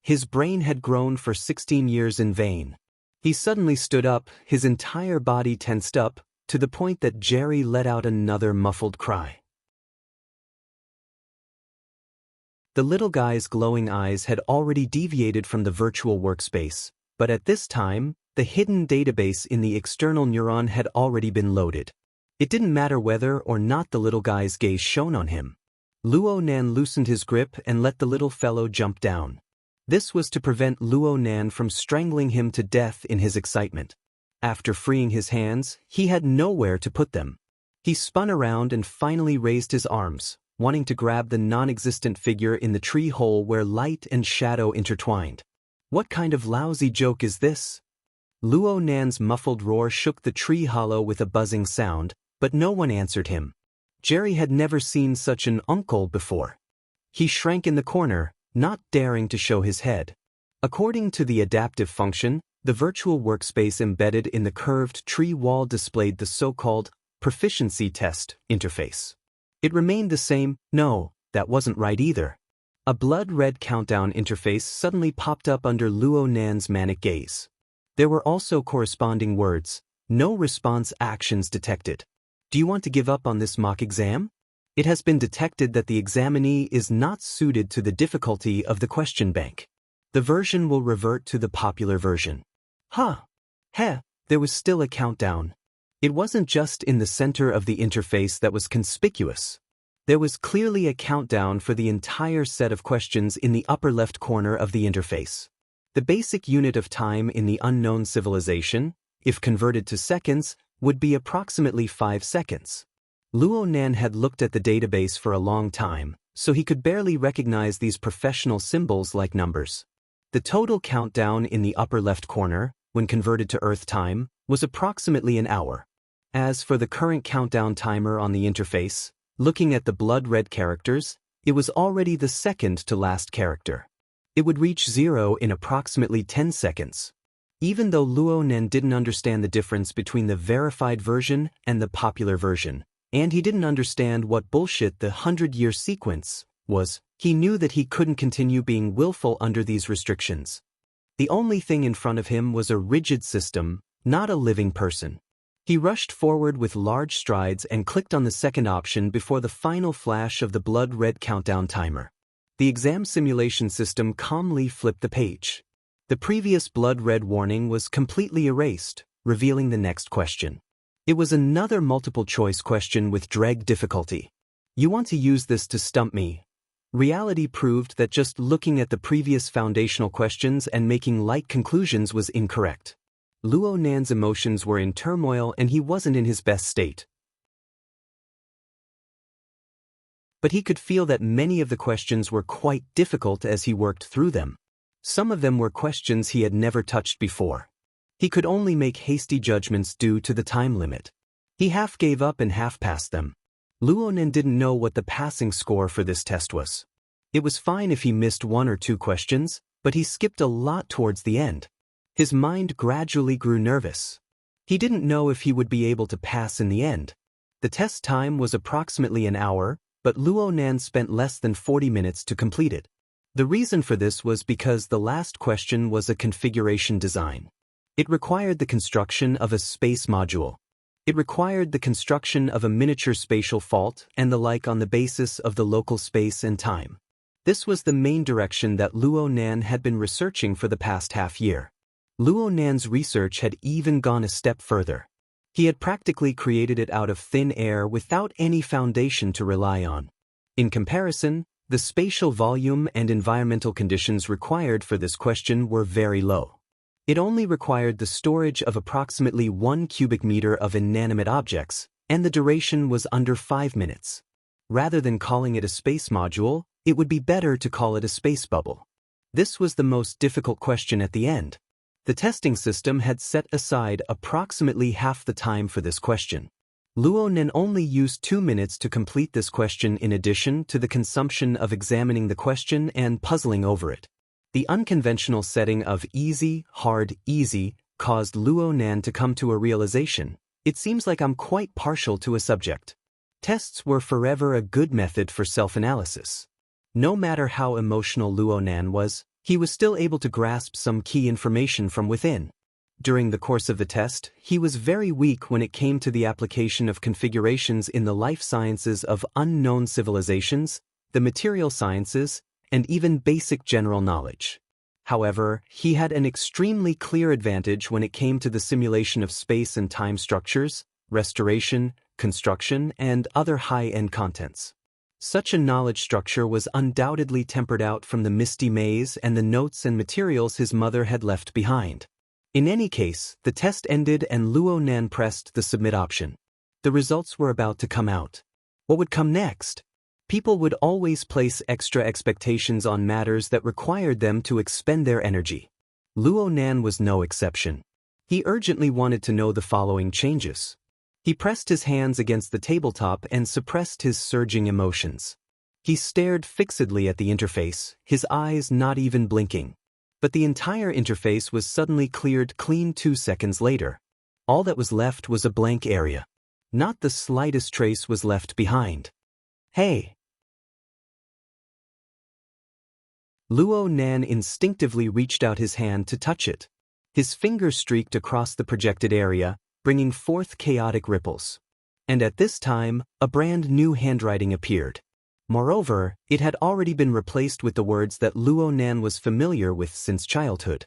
His brain had grown for 16 years in vain. He suddenly stood up, his entire body tensed up, to the point that Jerry let out another muffled cry. The little guy's glowing eyes had already deviated from the virtual workspace, but at this time, the hidden database in the external neuron had already been loaded. It didn't matter whether or not the little guy's gaze shone on him. Luo Nan loosened his grip and let the little fellow jump down. This was to prevent Luo Nan from strangling him to death in his excitement. After freeing his hands, he had nowhere to put them. He spun around and finally raised his arms, wanting to grab the non-existent figure in the tree hole where light and shadow intertwined. What kind of lousy joke is this? Luo Nan's muffled roar shook the tree hollow with a buzzing sound, but no one answered him. Jerry had never seen such an uncle before. He shrank in the corner, not daring to show his head. According to the adaptive function, the virtual workspace embedded in the curved tree wall displayed the so-called proficiency test interface. It remained the same. No, that wasn't right either. A blood-red countdown interface suddenly popped up under Luo Nan's manic gaze. There were also corresponding words. No response actions detected. Do you want to give up on this mock exam? It has been detected that the examinee is not suited to the difficulty of the question bank. The version will revert to the popular version. There was still a countdown. It wasn't just in the center of the interface that was conspicuous. There was clearly a countdown for the entire set of questions in the upper left corner of the interface. The basic unit of time in the unknown civilization, if converted to seconds, would be approximately 5 seconds. Luo Nan had looked at the database for a long time, so he could barely recognize these professional symbols like numbers. The total countdown in the upper left corner, when converted to Earth time, was approximately an hour. As for the current countdown timer on the interface, looking at the blood-red characters, it was already the second to last character. It would reach 0 in approximately 10 seconds. Even though Luo Nan didn't understand the difference between the verified version and the popular version, and he didn't understand what bullshit the 100-year sequence was, he knew that he couldn't continue being willful under these restrictions. The only thing in front of him was a rigid system, not a living person. He rushed forward with large strides and clicked on the second option before the final flash of the blood-red countdown timer. The exam simulation system calmly flipped the page. The previous blood-red warning was completely erased, revealing the next question. It was another multiple-choice question with dreg difficulty. You want to use this to stump me? Reality proved that just looking at the previous foundational questions and making light conclusions was incorrect. Luo Nan's emotions were in turmoil and he wasn't in his best state. But he could feel that many of the questions were quite difficult as he worked through them. Some of them were questions he had never touched before. He could only make hasty judgments due to the time limit. He half gave up and half passed them. Luo Nan didn't know what the passing score for this test was. It was fine if he missed 1 or 2 questions, but he skipped a lot towards the end. His mind gradually grew nervous. He didn't know if he would be able to pass in the end. The test time was approximately an hour, but Luo Nan spent less than 40 minutes to complete it. The reason for this was because the last question was a configuration design. It required the construction of a space module. It required the construction of a miniature spatial fault and the like on the basis of the local space and time. This was the main direction that Luo Nan had been researching for the past half year. Luo Nan's research had even gone a step further. He had practically created it out of thin air without any foundation to rely on. In comparison, the spatial volume and environmental conditions required for this question were very low. It only required the storage of approximately 1 cubic meter of inanimate objects, and the duration was under 5 minutes. Rather than calling it a space module, it would be better to call it a space bubble. This was the most difficult question at the end. The testing system had set aside approximately half the time for this question. Luo Nan only used 2 minutes to complete this question in addition to the consumption of examining the question and puzzling over it. The unconventional setting of easy, hard, easy caused Luo Nan to come to a realization. It seems like I'm quite partial to a subject. Tests were forever a good method for self-analysis. No matter how emotional Luo Nan was, he was still able to grasp some key information from within. During the course of the test, he was very weak when it came to the application of configurations in the life sciences of unknown civilizations, the material sciences, and even basic general knowledge. However, he had an extremely clear advantage when it came to the simulation of space and time structures, restoration, construction, and other high-end contents. Such a knowledge structure was undoubtedly tempered out from the misty maze and the notes and materials his mother had left behind. In any case, the test ended and Luo Nan pressed the submit option. The results were about to come out. What would come next? People would always place extra expectations on matters that required them to expend their energy. Luo Nan was no exception. He urgently wanted to know the following changes. He pressed his hands against the tabletop and suppressed his surging emotions. He stared fixedly at the interface, his eyes not even blinking. But the entire interface was suddenly cleared clean 2 seconds later. All that was left was a blank area. Not the slightest trace was left behind. Hey! Luo Nan instinctively reached out his hand to touch it. His finger streaked across the projected area, bringing forth chaotic ripples. And at this time, a brand new handwriting appeared. Moreover, it had already been replaced with the words that Luo Nan was familiar with since childhood.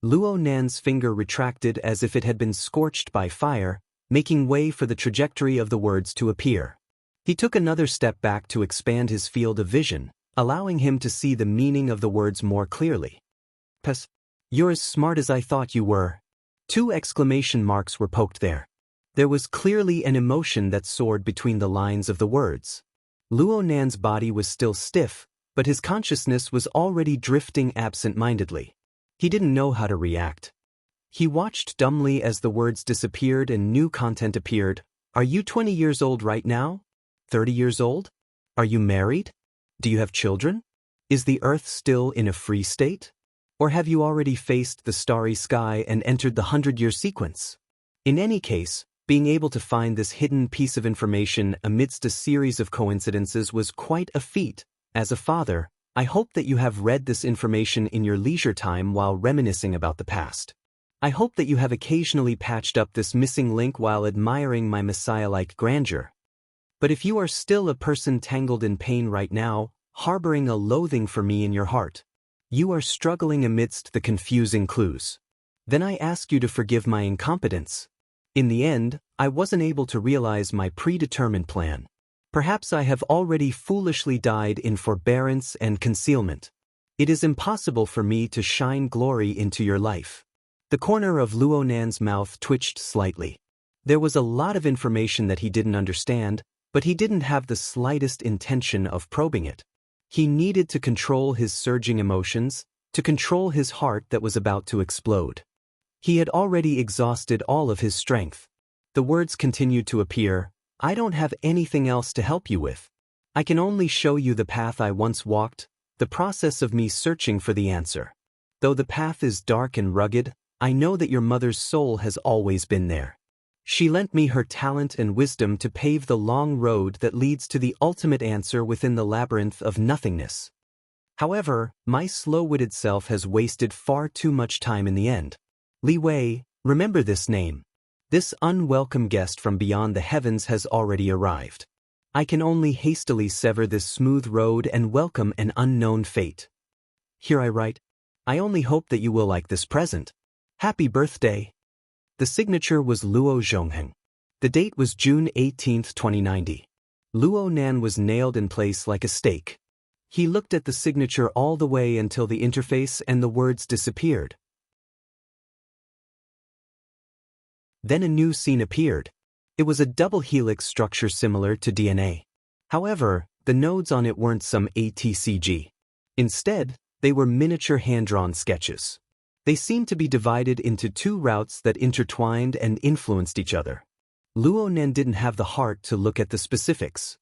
Luo Nan's finger retracted as if it had been scorched by fire, making way for the trajectory of the words to appear. He took another step back to expand his field of vision, allowing him to see the meaning of the words more clearly. "Pes, you're as smart as I thought you were." 2 exclamation marks were poked there. There was clearly an emotion that soared between the lines of the words. Luo Nan's body was still stiff, but his consciousness was already drifting absent-mindedly. He didn't know how to react. He watched dumbly as the words disappeared and new content appeared. Are you 20 years old right now? 30 years old? Are you married? Do you have children? Is the Earth still in a free state? Or have you already faced the starry sky and entered the 100-year sequence? In any case, being able to find this hidden piece of information amidst a series of coincidences was quite a feat. As a father, I hope that you have read this information in your leisure time while reminiscing about the past. I hope that you have occasionally patched up this missing link while admiring my messiah-like grandeur. But if you are still a person tangled in pain right now, harboring a loathing for me in your heart, you are struggling amidst the confusing clues, then I ask you to forgive my incompetence. In the end, I wasn't able to realize my predetermined plan. Perhaps I have already foolishly died in forbearance and concealment. It is impossible for me to shine glory into your life. The corner of Luo Nan's mouth twitched slightly. There was a lot of information that he didn't understand, but he didn't have the slightest intention of probing it. He needed to control his surging emotions, to control his heart that was about to explode. He had already exhausted all of his strength. The words continued to appear. I don't have anything else to help you with. I can only show you the path I once walked, the process of me searching for the answer. Though the path is dark and rugged, I know that your mother's soul has always been there. She lent me her talent and wisdom to pave the long road that leads to the ultimate answer within the labyrinth of nothingness. However, my slow-witted self has wasted far too much time in the end. Li Wei, remember this name. This unwelcome guest from beyond the heavens has already arrived. I can only hastily sever this smooth road and welcome an unknown fate. Here I write, I only hope that you will like this present. Happy birthday. The signature was Luo Zhongheng. The date was June 18, 2090. Luo Nan was nailed in place like a stake. He looked at the signature all the way until the interface and the words disappeared. Then a new scene appeared. It was a double helix structure similar to DNA. However, the nodes on it weren't some ATCG. Instead, they were miniature hand-drawn sketches. They seemed to be divided into 2 routes that intertwined and influenced each other. Luo Nan didn't have the heart to look at the specifics.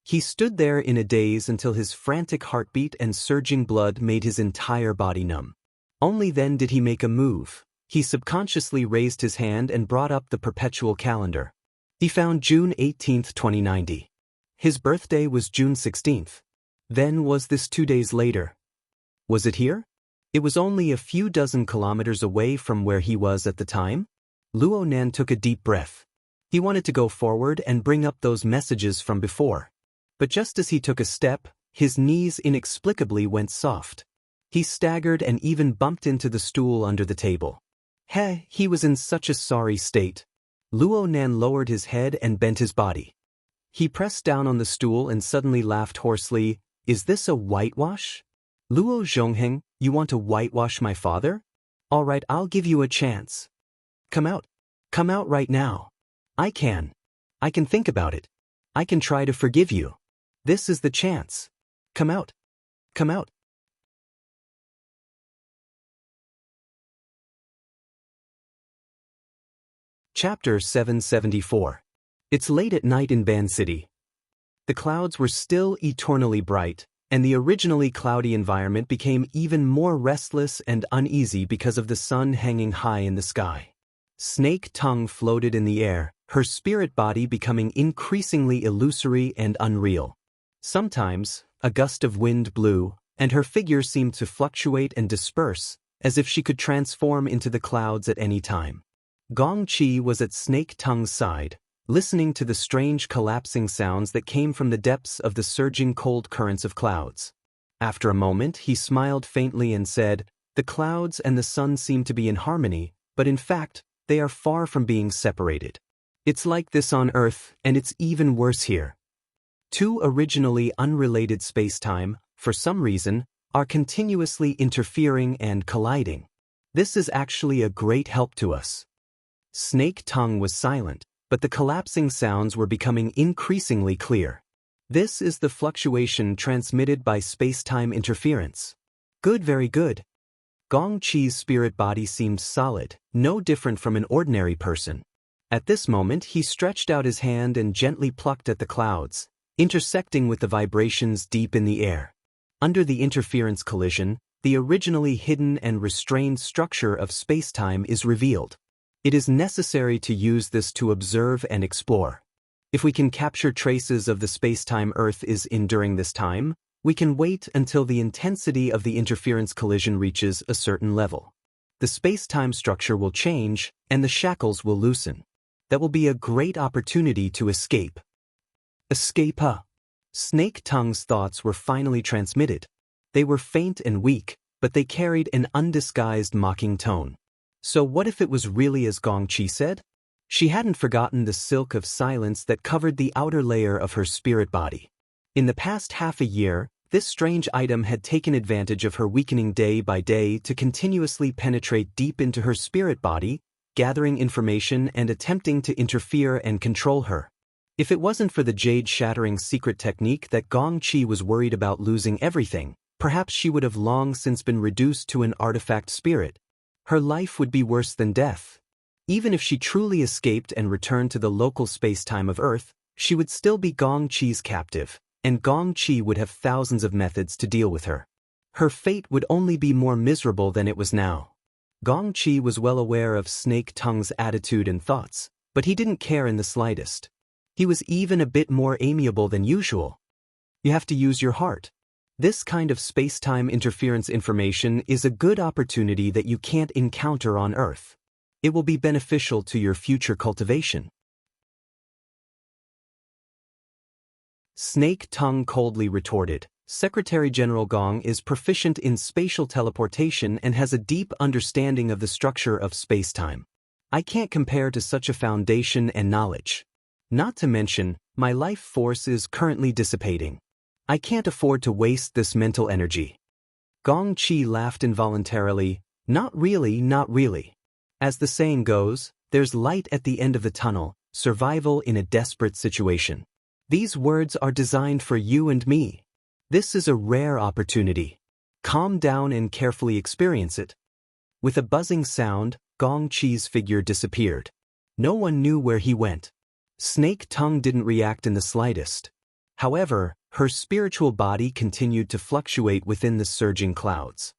He stood there in a daze until his frantic heartbeat and surging blood made his entire body numb. Only then did he make a move. He subconsciously raised his hand and brought up the perpetual calendar. He found June 18, 2090. His birthday was June 16. Then was this 2 days later? Was it here? It was only a few dozen kilometers away from where he was at the time. Luo Nan took a deep breath. He wanted to go forward and bring up those messages from before. But just as he took a step, his knees inexplicably went soft. He staggered and even bumped into the stool under the table. He was in such a sorry state. Luo Nan lowered his head and bent his body. He pressed down on the stool and suddenly laughed hoarsely. Is this a whitewash? Luo Zhongheng, you want to whitewash my father? All right, I'll give you a chance. Come out. Come out right now. I can think about it. I can try to forgive you. This is the chance. Come out. Come out. Chapter 774. It's late at night in Ban City. The clouds were still eternally bright, and the originally cloudy environment became even more restless and uneasy because of the sun hanging high in the sky. Snake Tongue floated in the air, her spirit body becoming increasingly illusory and unreal. Sometimes, a gust of wind blew, and her figure seemed to fluctuate and disperse, as if she could transform into the clouds at any time. Gong Qi was at Snake Tongue's side, listening to the strange collapsing sounds that came from the depths of the surging cold currents of clouds. After a moment, he smiled faintly and said, "The clouds and the sun seem to be in harmony, but in fact, they are far from being separated. It's like this on Earth, and it's even worse here. Two originally unrelated space-time, for some reason, are continuously interfering and colliding. This is actually a great help to us." Snake Tongue was silent, but the collapsing sounds were becoming increasingly clear. This is the fluctuation transmitted by space-time interference. Good, very good. Gong Qi's spirit body seemed solid, no different from an ordinary person. At this moment, he stretched out his hand and gently plucked at the clouds, intersecting with the vibrations deep in the air. Under the interference collision, the originally hidden and restrained structure of space-time is revealed. It is necessary to use this to observe and explore. If we can capture traces of the space-time Earth is in during this time, we can wait until the intensity of the interference collision reaches a certain level. The space-time structure will change, and the shackles will loosen. That will be a great opportunity to escape. Escape, huh? Snake Tongue's thoughts were finally transmitted. They were faint and weak, but they carried an undisguised mocking tone. So what if it was really as Gong Qi said? She hadn't forgotten the silk of silence that covered the outer layer of her spirit body. In the past half a year, this strange item had taken advantage of her weakening day by day to continuously penetrate deep into her spirit body, gathering information and attempting to interfere and control her. If it wasn't for the jade-shattering secret technique that Gong Qi was worried about losing everything, perhaps she would have long since been reduced to an artifact spirit. Her life would be worse than death. Even if she truly escaped and returned to the local space-time of Earth, she would still be Gong Qi's captive, and Gong Qi would have thousands of methods to deal with her. Her fate would only be more miserable than it was now. Gong Qi was well aware of Snake Tongue's attitude and thoughts, but he didn't care in the slightest. He was even a bit more amiable than usual. You have to use your heart. This kind of space-time interference information is a good opportunity that you can't encounter on Earth. It will be beneficial to your future cultivation. Snake Tongue coldly retorted, Secretary General Gong is proficient in spatial teleportation and has a deep understanding of the structure of space-time. I can't compare to such a foundation and knowledge. Not to mention, my life force is currently dissipating. I can't afford to waste this mental energy. Gong Qi laughed involuntarily. Not really, not really. As the saying goes, there's light at the end of the tunnel, survival in a desperate situation. These words are designed for you and me. This is a rare opportunity. Calm down and carefully experience it. With a buzzing sound, Gong Qi's figure disappeared. No one knew where he went. Snake Tongue didn't react in the slightest. However, her spiritual body continued to fluctuate within the surging clouds.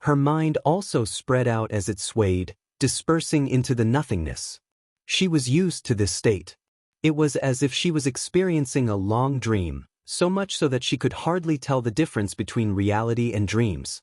Her mind also spread out as it swayed, dispersing into the nothingness. She was used to this state. It was as if she was experiencing a long dream, so much so that she could hardly tell the difference between reality and dreams.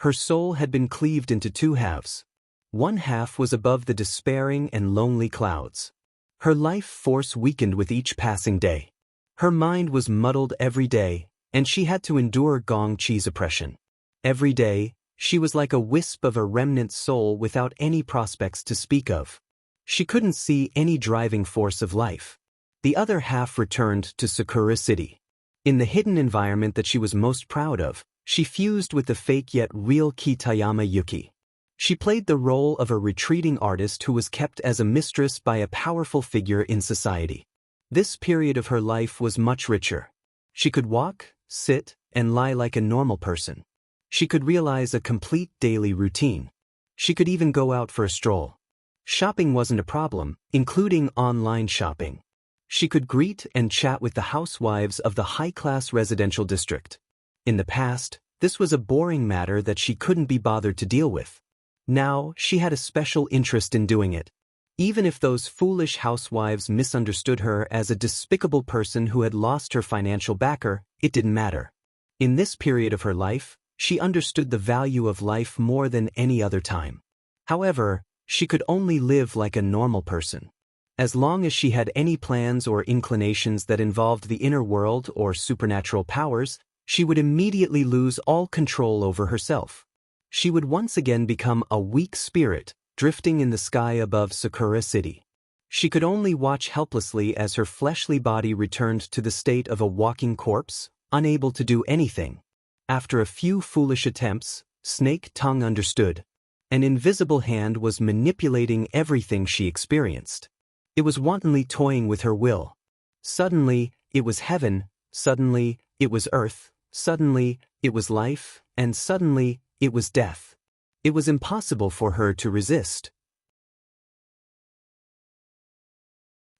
Her soul had been cleaved into two halves. One half was above the despairing and lonely clouds. Her life force weakened with each passing day. Her mind was muddled every day, and she had to endure Gong Qi's oppression. Every day, she was like a wisp of a remnant soul without any prospects to speak of. She couldn't see any driving force of life. The other half returned to Sakura City. In the hidden environment that she was most proud of, she fused with the fake yet real Kitayama Yuki. She played the role of a retreating artist who was kept as a mistress by a powerful figure in society. This period of her life was much richer. She could walk, sit, and lie like a normal person. She could realize a complete daily routine. She could even go out for a stroll. Shopping wasn't a problem, including online shopping. She could greet and chat with the housewives of the high-class residential district. In the past, this was a boring matter that she couldn't be bothered to deal with. Now, she had a special interest in doing it. Even if those foolish housewives misunderstood her as a despicable person who had lost her financial backer, it didn't matter. In this period of her life, she understood the value of life more than any other time. However, she could only live like a normal person. As long as she had any plans or inclinations that involved the inner world or supernatural powers, she would immediately lose all control over herself. She would once again become a weak spirit, drifting in the sky above Sakura City. She could only watch helplessly as her fleshly body returned to the state of a walking corpse, unable to do anything. After a few foolish attempts, Snake Tongue understood. An invisible hand was manipulating everything she experienced. It was wantonly toying with her will. Suddenly, it was heaven, suddenly, it was earth, suddenly, it was life, and suddenly, it was death. It was impossible for her to resist.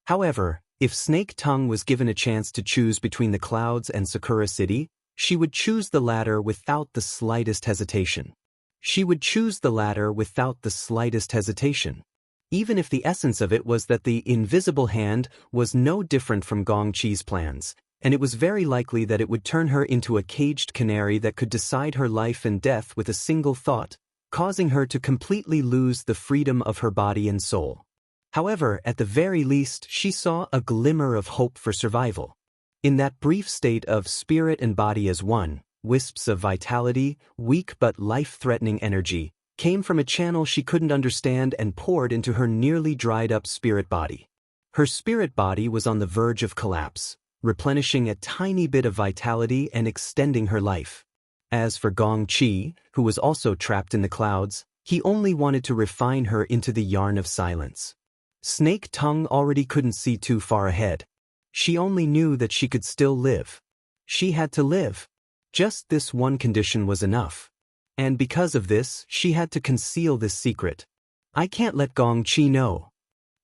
However, if Snake Tongue was given a chance to choose between the clouds and Sakura City, she would choose the latter without the slightest hesitation. She would choose the latter without the slightest hesitation. Even if the essence of it was that the invisible hand was no different from Gong Chi's plans, and it was very likely that it would turn her into a caged canary that could decide her life and death with a single thought, causing her to completely lose the freedom of her body and soul. However, at the very least, she saw a glimmer of hope for survival. In that brief state of spirit and body as one, wisps of vitality, weak but life-threatening energy, came from a channel she couldn't understand and poured into her nearly dried-up spirit body. Her spirit body was on the verge of collapse, replenishing a tiny bit of vitality and extending her life. As for Gong Chi, who was also trapped in the clouds, he only wanted to refine her into the yarn of silence. Snake Tongue already couldn't see too far ahead. She only knew that she could still live. She had to live. Just this one condition was enough. And because of this, she had to conceal this secret. I can't let Gong Chi know.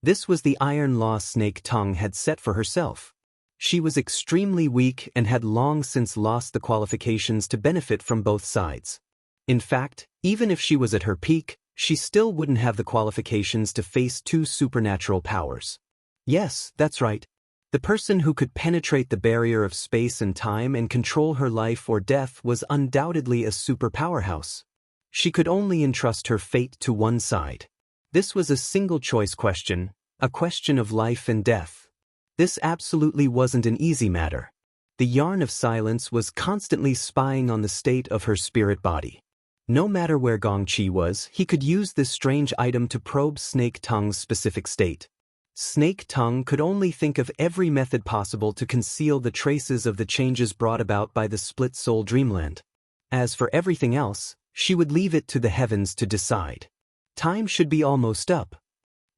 This was the iron law Snake Tongue had set for herself. She was extremely weak and had long since lost the qualifications to benefit from both sides. In fact, even if she was at her peak, she still wouldn't have the qualifications to face two supernatural powers. Yes, that's right. The person who could penetrate the barrier of space and time and control her life or death was undoubtedly a super powerhouse. She could only entrust her fate to one side. This was a single-choice question, a question of life and death. This absolutely wasn't an easy matter. The yarn of silence was constantly spying on the state of her spirit body. No matter where Gong Chi was, he could use this strange item to probe Snake Tongue's specific state. Snake Tongue could only think of every method possible to conceal the traces of the changes brought about by the split soul dreamland. As for everything else, she would leave it to the heavens to decide. Time should be almost up.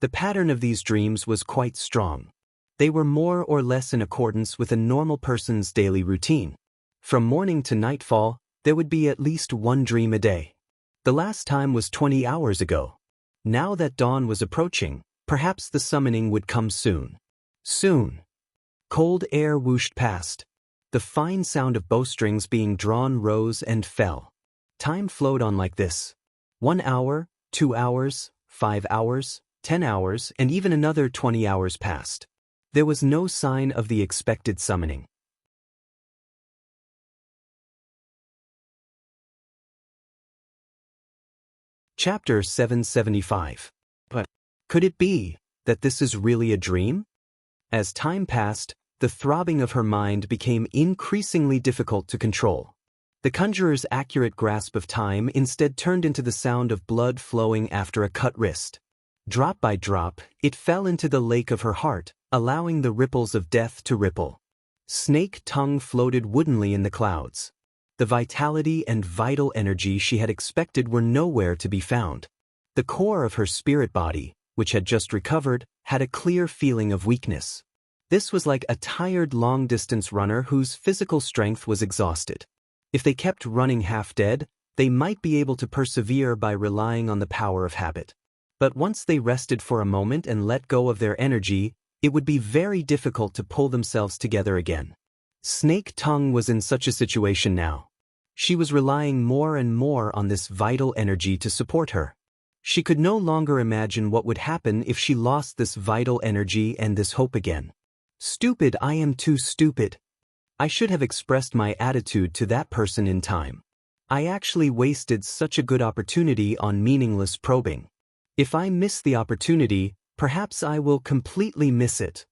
The pattern of these dreams was quite strong. They were more or less in accordance with a normal person's daily routine. From morning to nightfall, there would be at least one dream a day. The last time was 20 hours ago. Now that dawn was approaching, perhaps the summoning would come soon. Soon. Cold air whooshed past. The fine sound of bowstrings being drawn rose and fell. Time flowed on like this. 1 hour, 2 hours, 5 hours, 10 hours, and even another 20 hours passed. There was no sign of the expected summoning. Chapter 775. But could it be that this is really a dream? As time passed, the throbbing of her mind became increasingly difficult to control. The conjurer's accurate grasp of time instead turned into the sound of blood flowing after a cut wrist. Drop by drop, it fell into the lake of her heart, allowing the ripples of death to ripple. Snake Tongue floated woodenly in the clouds. The vitality and vital energy she had expected were nowhere to be found. The core of her spirit body, which had just recovered, had a clear feeling of weakness. This was like a tired long-distance runner whose physical strength was exhausted. If they kept running half-dead, they might be able to persevere by relying on the power of habit. But once they rested for a moment and let go of their energy, it would be very difficult to pull themselves together again. Snake Tongue was in such a situation now. She was relying more and more on this vital energy to support her. She could no longer imagine what would happen if she lost this vital energy and this hope again. Stupid, I am too stupid. I should have expressed my attitude to that person in time. I actually wasted such a good opportunity on meaningless probing. If I miss the opportunity, perhaps I will completely miss it.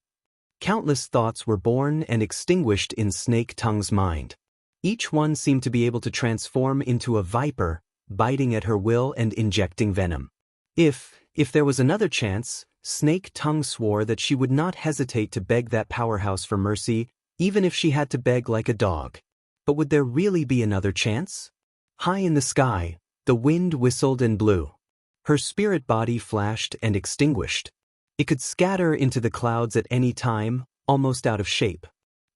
Countless thoughts were born and extinguished in Snake Tongue's mind. Each one seemed to be able to transform into a viper, biting at her will and injecting venom. If there was another chance, Snake Tongue swore that she would not hesitate to beg that powerhouse for mercy, even if she had to beg like a dog. But would there really be another chance? High in the sky, the wind whistled and blew. Her spirit body flashed and extinguished. It could scatter into the clouds at any time, almost out of shape.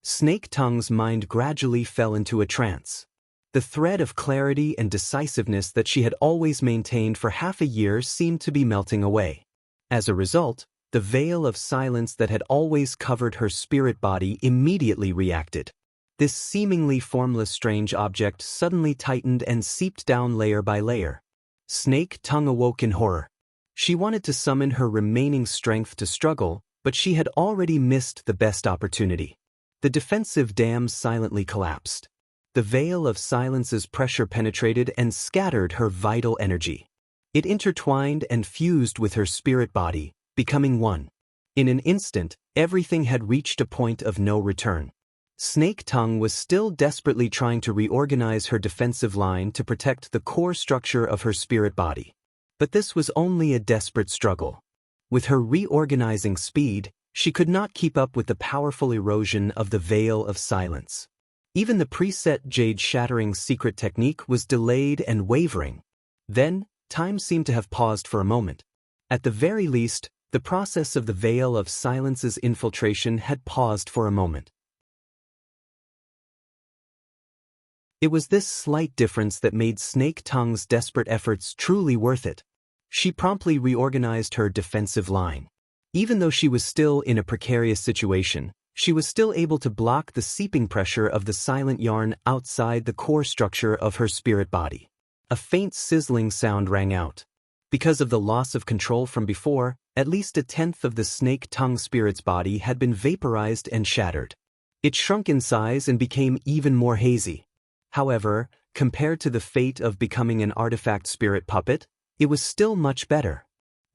Snake Tongue's mind gradually fell into a trance. The thread of clarity and decisiveness that she had always maintained for half a year seemed to be melting away. As a result, the veil of silence that had always covered her spirit body immediately reacted. This seemingly formless strange object suddenly tightened and seeped down layer by layer. Snake Tongue awoke in horror. She wanted to summon her remaining strength to struggle, but she had already missed the best opportunity. The defensive dam silently collapsed. The veil of silence's pressure penetrated and scattered her vital energy. It intertwined and fused with her spirit body, becoming one. In an instant, everything had reached a point of no return. Snake Tongue was still desperately trying to reorganize her defensive line to protect the core structure of her spirit body. But this was only a desperate struggle. With her reorganizing speed, she could not keep up with the powerful erosion of the veil of silence. Even the preset jade-shattering secret technique was delayed and wavering. Then, time seemed to have paused for a moment. At the very least, the process of the veil of silence's infiltration had paused for a moment. It was this slight difference that made Snake Tongue's desperate efforts truly worth it. She promptly reorganized her defensive line. Even though she was still in a precarious situation, she was still able to block the seeping pressure of the silent yarn outside the core structure of her spirit body. A faint sizzling sound rang out. Because of the loss of control from before, at least a tenth of the Snake Tongue spirit's body had been vaporized and shattered. It shrunk in size and became even more hazy. However, compared to the fate of becoming an artifact spirit puppet, it was still much better.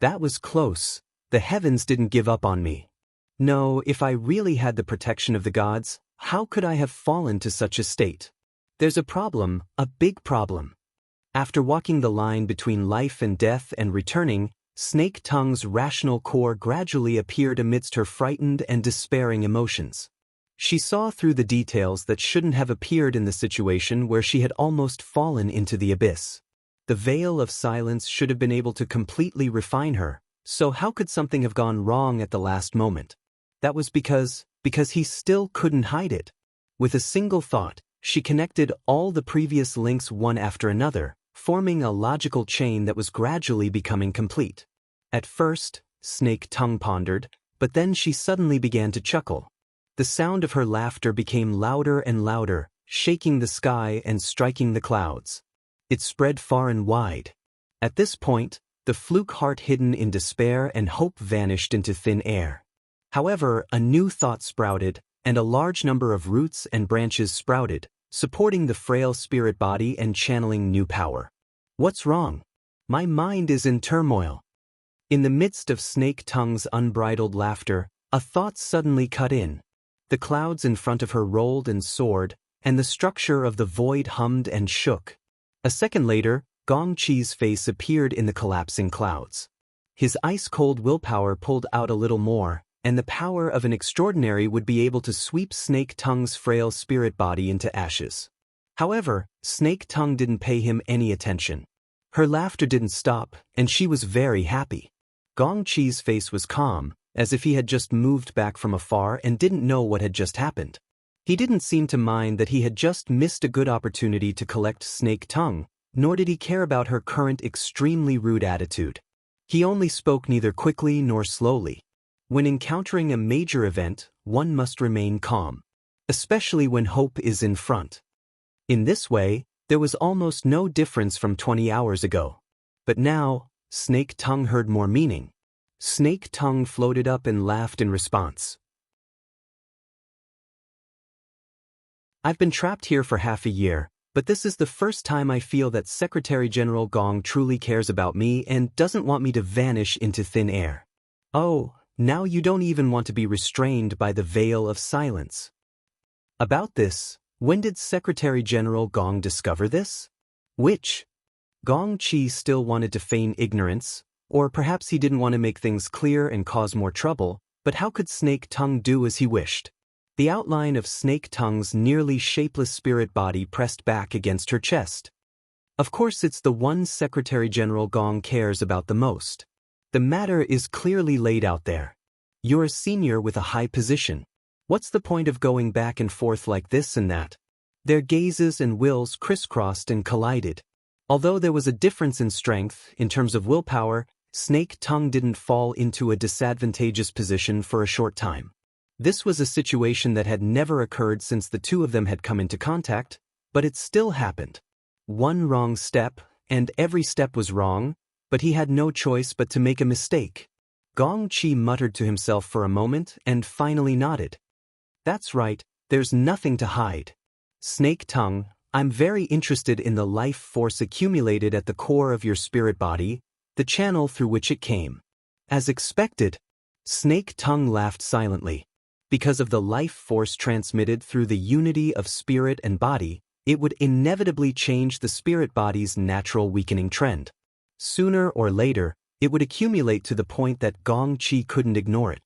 That was close. The heavens didn't give up on me. No, if I really had the protection of the gods, how could I have fallen to such a state? There's a problem, a big problem. After walking the line between life and death and returning, Snake Tongue's rational core gradually appeared amidst her frightened and despairing emotions. She saw through the details that shouldn't have appeared in the situation where she had almost fallen into the abyss. The veil of silence should have been able to completely refine her, so how could something have gone wrong at the last moment? That was because he still couldn't hide it. With a single thought, she connected all the previous links one after another, forming a logical chain that was gradually becoming complete. At first, Snake Tongue pondered, but then she suddenly began to chuckle. The sound of her laughter became louder and louder, shaking the sky and striking the clouds. It spread far and wide. At this point, the fluke heart hidden in despair and hope vanished into thin air. However, a new thought sprouted, and a large number of roots and branches sprouted, supporting the frail spirit body and channeling new power. What's wrong? My mind is in turmoil. In the midst of Snake Tongue's unbridled laughter, a thought suddenly cut in. The clouds in front of her rolled and soared, and the structure of the void hummed and shook. A second later, Gong Chi's face appeared in the collapsing clouds. His ice-cold willpower pulled out a little more, and the power of an extraordinary would be able to sweep Snake Tongue's frail spirit body into ashes. However, Snake Tongue didn't pay him any attention. Her laughter didn't stop, and she was very happy. Gong Qi's face was calm, as if he had just moved back from afar and didn't know what had just happened. He didn't seem to mind that he had just missed a good opportunity to collect Snake Tongue, nor did he care about her current extremely rude attitude. He only spoke neither quickly nor slowly. When encountering a major event, one must remain calm, especially when hope is in front. In this way, there was almost no difference from 20 hours ago. But now, Snake Tongue heard more meaning. Snake Tongue floated up and laughed in response. I've been trapped here for half a year, but this is the first time I feel that Secretary General Gong truly cares about me and doesn't want me to vanish into thin air. Oh, now you don't even want to be restrained by the veil of silence. About this, when did Secretary General Gong discover this? Which? Gong Qi still wanted to feign ignorance, or perhaps he didn't want to make things clear and cause more trouble, but how could Snake Tongue do as he wished? The outline of Snake Tongue's nearly shapeless spirit body pressed back against her chest. Of course it's the one Secretary General Gong cares about the most. The matter is clearly laid out there. You're a senior with a high position. What's the point of going back and forth like this and that? Their gazes and wills crisscrossed and collided. Although there was a difference in strength, in terms of willpower, Snake Tongue didn't fall into a disadvantageous position for a short time. This was a situation that had never occurred since the two of them had come into contact, but it still happened. One wrong step, and every step was wrong, but he had no choice but to make a mistake. Gong Qi muttered to himself for a moment and finally nodded. That's right, there's nothing to hide. Snake Tongue, I'm very interested in the life force accumulated at the core of your spirit body, the channel through which it came. As expected, Snake Tongue laughed silently. Because of the life force transmitted through the unity of spirit and body, it would inevitably change the spirit body's natural weakening trend. Sooner or later, it would accumulate to the point that Gong Qi couldn't ignore it.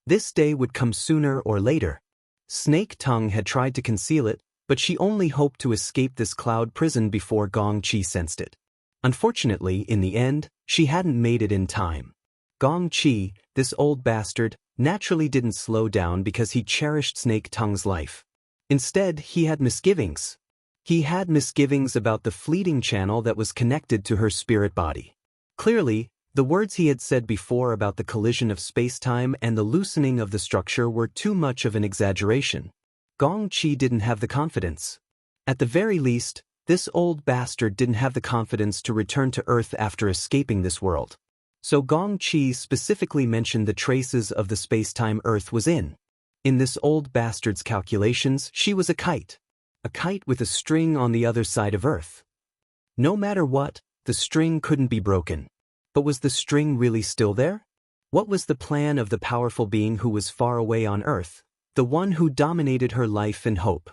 This day would come sooner or later. Snake Tongue had tried to conceal it, but she only hoped to escape this cloud prison before Gong Qi sensed it. Unfortunately, in the end, she hadn't made it in time. Gong Qi, this old bastard, naturally didn't slow down because he cherished Snake Tongue's life. Instead, he had misgivings. He had misgivings about the fleeting channel that was connected to her spirit body. Clearly, the words he had said before about the collision of space-time and the loosening of the structure were too much of an exaggeration. Gong Qi didn't have the confidence. At the very least, this old bastard didn't have the confidence to return to Earth after escaping this world. So Gong Qi specifically mentioned the traces of the space-time Earth was in. In this old bastard's calculations, she was a kite with a string on the other side of Earth. No matter what, the string couldn't be broken. But was the string really still there? What was the plan of the powerful being who was far away on Earth, the one who dominated her life and hope?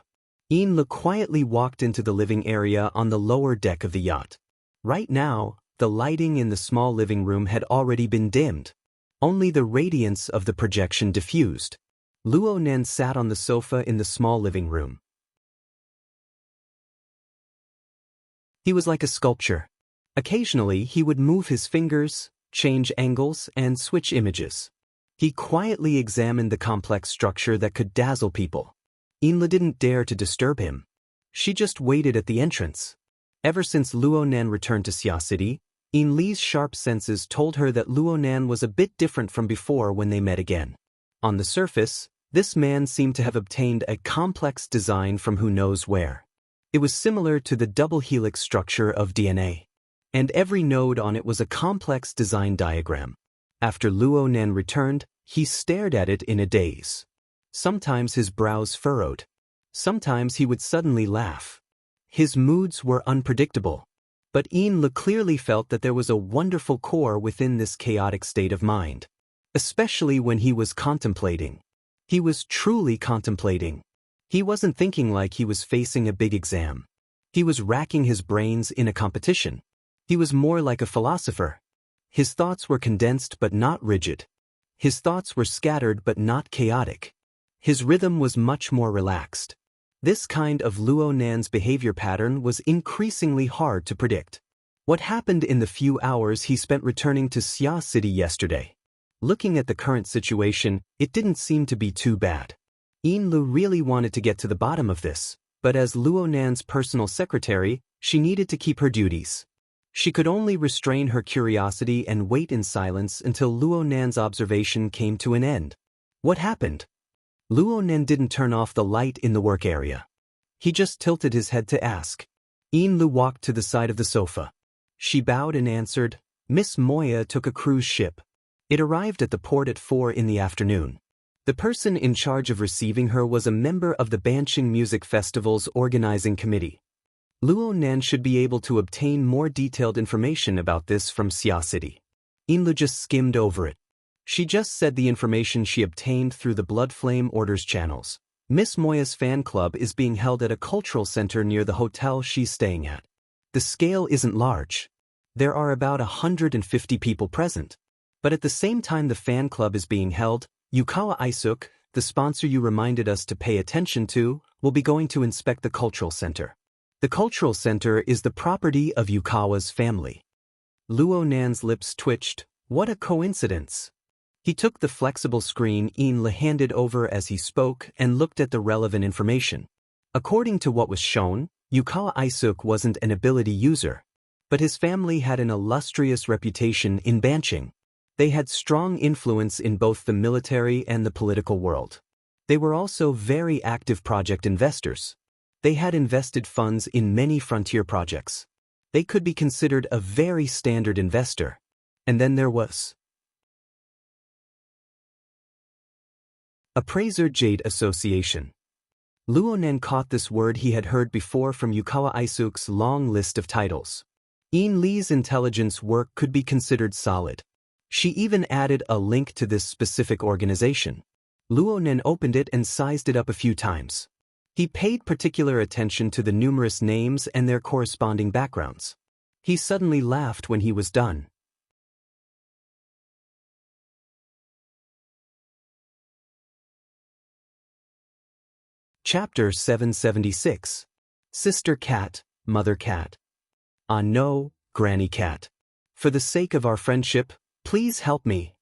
Le quietly walked into the living area on the lower deck of the yacht. Right now, the lighting in the small living room had already been dimmed. Only the radiance of the projection diffused. Luo Nan sat on the sofa in the small living room. He was like a sculpture. Occasionally, he would move his fingers, change angles, and switch images. He quietly examined the complex structure that could dazzle people. Inla didn't dare to disturb him. She just waited at the entrance. Ever since Luo Nan returned to Xia City, Li's sharp senses told her that Luo Nan was a bit different from before when they met again. On the surface, this man seemed to have obtained a complex design from who knows where. It was similar to the double helix structure of DNA. And every node on it was a complex design diagram. After Luo Nan returned, he stared at it in a daze. Sometimes his brows furrowed. Sometimes he would suddenly laugh. His moods were unpredictable. But Le clearly felt that there was a wonderful core within this chaotic state of mind. Especially when he was contemplating. He was truly contemplating. He wasn't thinking like he was facing a big exam. He was racking his brains in a competition. He was more like a philosopher. His thoughts were condensed but not rigid. His thoughts were scattered but not chaotic. His rhythm was much more relaxed. This kind of Luo Nan's behavior pattern was increasingly hard to predict. What happened in the few hours he spent returning to Xia City yesterday? Looking at the current situation, it didn't seem to be too bad. Yin Lu really wanted to get to the bottom of this, but as Luo Nan's personal secretary, she needed to keep her duties. She could only restrain her curiosity and wait in silence until Luo Nan's observation came to an end. What happened? Luo Nan didn't turn off the light in the work area. He just tilted his head to ask. Yin Lu walked to the side of the sofa. She bowed and answered, Miss Moya took a cruise ship. It arrived at the port at 4 in the afternoon. The person in charge of receiving her was a member of the Banqing Music Festival's organizing committee. Luo Nan should be able to obtain more detailed information about this from Xia City. Yin Lu just skimmed over it. She just said the information she obtained through the Blood Flame Orders channels. Miss Moya's fan club is being held at a cultural center near the hotel she's staying at. The scale isn't large. There are about 150 people present. But at the same time the fan club is being held, Yukawa Isuk, the sponsor you reminded us to pay attention to, will be going to inspect the cultural center. The cultural center is the property of Yukawa's family. Luo Nan's lips twitched. What a coincidence. He took the flexible screen Yin Lu handed over as he spoke and looked at the relevant information. According to what was shown, Yukawa Isuk wasn't an ability user. But his family had an illustrious reputation in Banqing. They had strong influence in both the military and the political world. They were also very active project investors. They had invested funds in many frontier projects. They could be considered a very standard investor. And then there was Appraiser Jade Association. Luo Nan caught this word he had heard before from Yukawa Isuk's long list of titles. Yin Li's intelligence work could be considered solid. She even added a link to this specific organization. Luo Nan opened it and sized it up a few times. He paid particular attention to the numerous names and their corresponding backgrounds. He suddenly laughed when he was done. Chapter 776. Sister Cat, Mother Cat. Ah no, Granny Cat. For the sake of our friendship, please help me.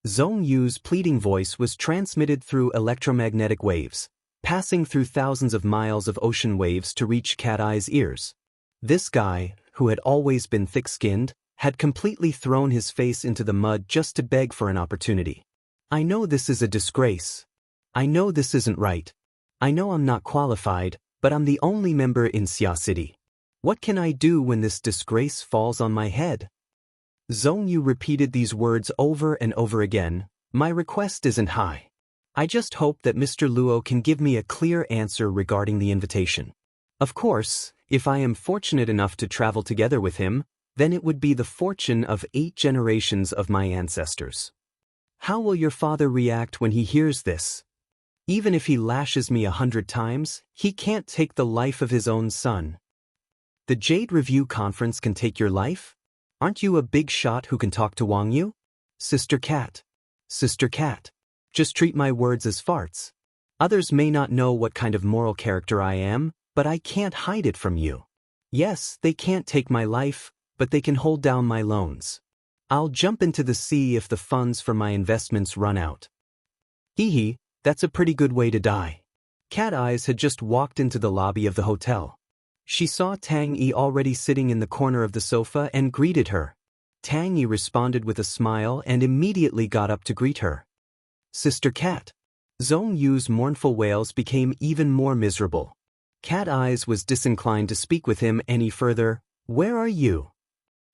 Zhong Yu's pleading voice was transmitted through electromagnetic waves, passing through thousands of miles of ocean waves to reach Cat Eye's ears. This guy, who had always been thick-skinned, had completely thrown his face into the mud just to beg for an opportunity. I know this is a disgrace. I know this isn't right. I know I'm not qualified, but I'm the only member in Xia City. What can I do when this disgrace falls on my head? Zhong Yu repeated these words over and over again. My request isn't high. I just hope that Mr. Luo can give me a clear answer regarding the invitation. Of course, if I am fortunate enough to travel together with him, then it would be the fortune of 8 generations of my ancestors. How will your father react when he hears this? Even if he lashes me 100 times, he can't take the life of his own son. The Jade Review Conference can take your life? Aren't you a big shot who can talk to Wang Yu? Sister Cat. Sister Cat. Just treat my words as farts. Others may not know what kind of moral character I am, but I can't hide it from you. Yes, they can't take my life, but they can hold down my loans. I'll jump into the sea if the funds for my investments run out. Hee hee, that's a pretty good way to die. Cat Eyes had just walked into the lobby of the hotel. She saw Tang Yi already sitting in the corner of the sofa and greeted her. Tang Yi responded with a smile and immediately got up to greet her. Sister Cat. Zhong Yu's mournful wails became even more miserable. Cat Eyes was disinclined to speak with him any further. Where are you?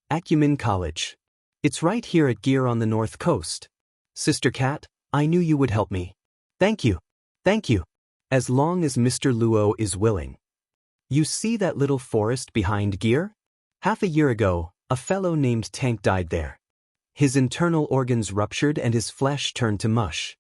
Acumen College. It's right here at Gear on the north coast. Sister Cat, I knew you would help me. Thank you. Thank you. As long as Mr. Luo is willing. You see that little forest behind Gear? Half a year ago, a fellow named Tank died there. His internal organs ruptured and his flesh turned to mush.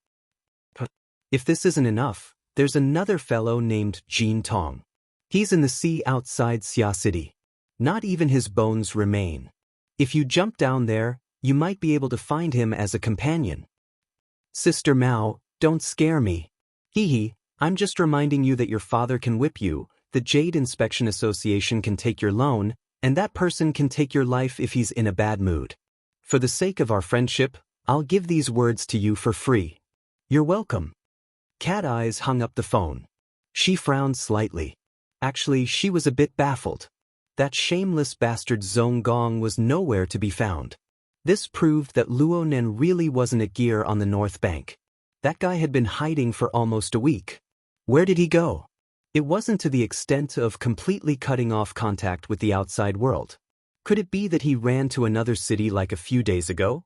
If this isn't enough, there's another fellow named Jin Tong. He's in the sea outside Xia City. Not even his bones remain. If you jump down there, you might be able to find him as a companion. Sister Mao, don't scare me. Hee hee, I'm just reminding you that your father can whip you, the Jade Inspection Association can take your loan, and that person can take your life if he's in a bad mood. For the sake of our friendship, I'll give these words to you for free. You're welcome. Cat Eyes hung up the phone. She frowned slightly. Actually, she was a bit baffled. That shameless bastard Zhong Gong was nowhere to be found. This proved that Luo Nen really wasn't at gear on the North Bank. That guy had been hiding for almost a week. Where did he go? It wasn't to the extent of completely cutting off contact with the outside world. Could it be that he ran to another city like a few days ago?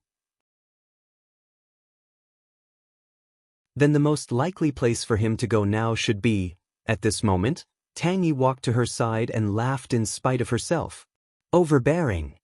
Then the most likely place for him to go now should be, at this moment, Tang Yi walked to her side and laughed in spite of herself. Overbearing.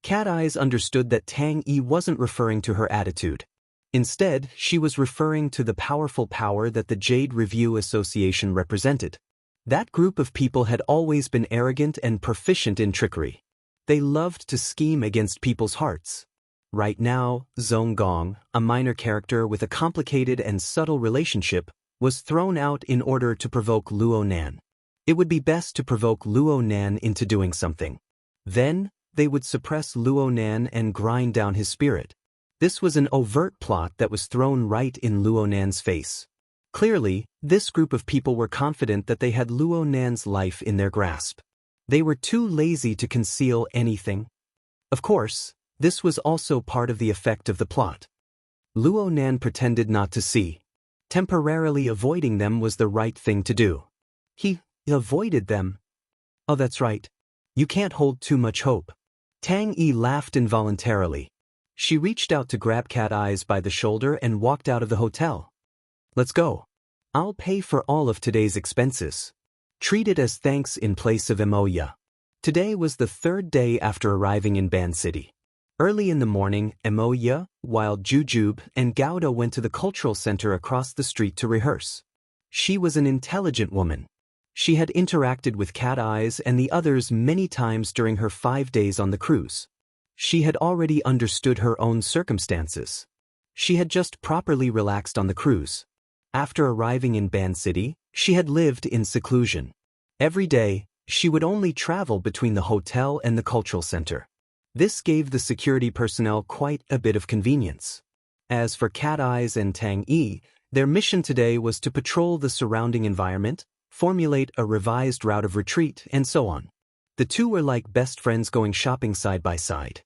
Cat Eyes understood that Tang Yi wasn't referring to her attitude. Instead, she was referring to the powerful power that the Jade Review Association represented. That group of people had always been arrogant and proficient in trickery. They loved to scheme against people's hearts. Right now, Zhong Gong, a minor character with a complicated and subtle relationship, was thrown out in order to provoke Luo Nan. It would be best to provoke Luo Nan into doing something. Then, they would suppress Luo Nan and grind down his spirit. This was an overt plot that was thrown right in Luo Nan's face. Clearly, this group of people were confident that they had Luo Nan's life in their grasp. They were too lazy to conceal anything. Of course, this was also part of the effect of the plot. Luo Nan pretended not to see. Temporarily avoiding them was the right thing to do. He avoided them. Oh, that's right. You can't hold too much hope. Tang Yi laughed involuntarily. She reached out to grab Cat Eyes by the shoulder and walked out of the hotel. Let's go. I'll pay for all of today's expenses. Treat it as thanks in place of Emoya. Today was the third day after arriving in Ban City. Early in the morning, Emoya, while Jujube and Gauda went to the cultural center across the street to rehearse. She was an intelligent woman. She had interacted with Cat Eyes and the others many times during her 5 days on the cruise. She had already understood her own circumstances. She had just properly relaxed on the cruise. After arriving in Ban City, she had lived in seclusion. Every day, she would only travel between the hotel and the cultural center. This gave the security personnel quite a bit of convenience. As for Cat Eyes and Tang Yi, their mission today was to patrol the surrounding environment, formulate a revised route of retreat, and so on. The two were like best friends going shopping side by side.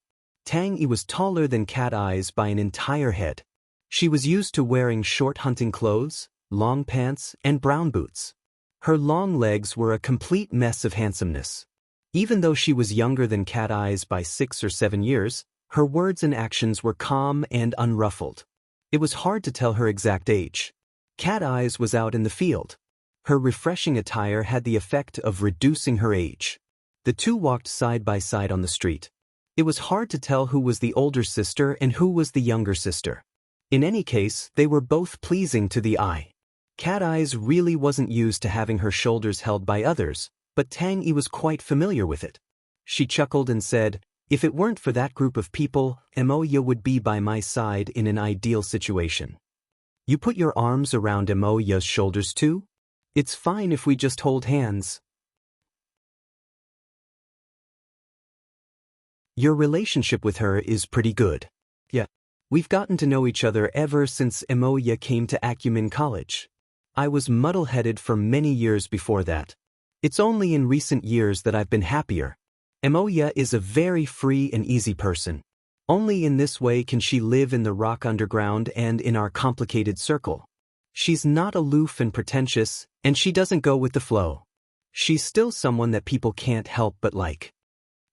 Tang Yi was taller than Cat Eyes by an entire head. She was used to wearing short hunting clothes, long pants, and brown boots. Her long legs were a complete mess of handsomeness. Even though she was younger than Cat Eyes by 6 or 7 years, her words and actions were calm and unruffled. It was hard to tell her exact age. Cat Eyes was out in the field. Her refreshing attire had the effect of reducing her age. The two walked side by side on the street. It was hard to tell who was the older sister and who was the younger sister. In any case, they were both pleasing to the eye. Cat Eyes really wasn't used to having her shoulders held by others, but Tang Yi was quite familiar with it. She chuckled and said, "If it weren't for that group of people, Emoya would be by my side in an ideal situation." You put your arms around Emoya's shoulders too? It's fine if we just hold hands. Your relationship with her is pretty good. Yeah. We've gotten to know each other ever since Emoya came to Acumen College. I was muddle-headed for many years before that. It's only in recent years that I've been happier. Emoya is a very free and easy person. Only in this way can she live in the rock underground and in our complicated circle. She's not aloof and pretentious, and she doesn't go with the flow. She's still someone that people can't help but like.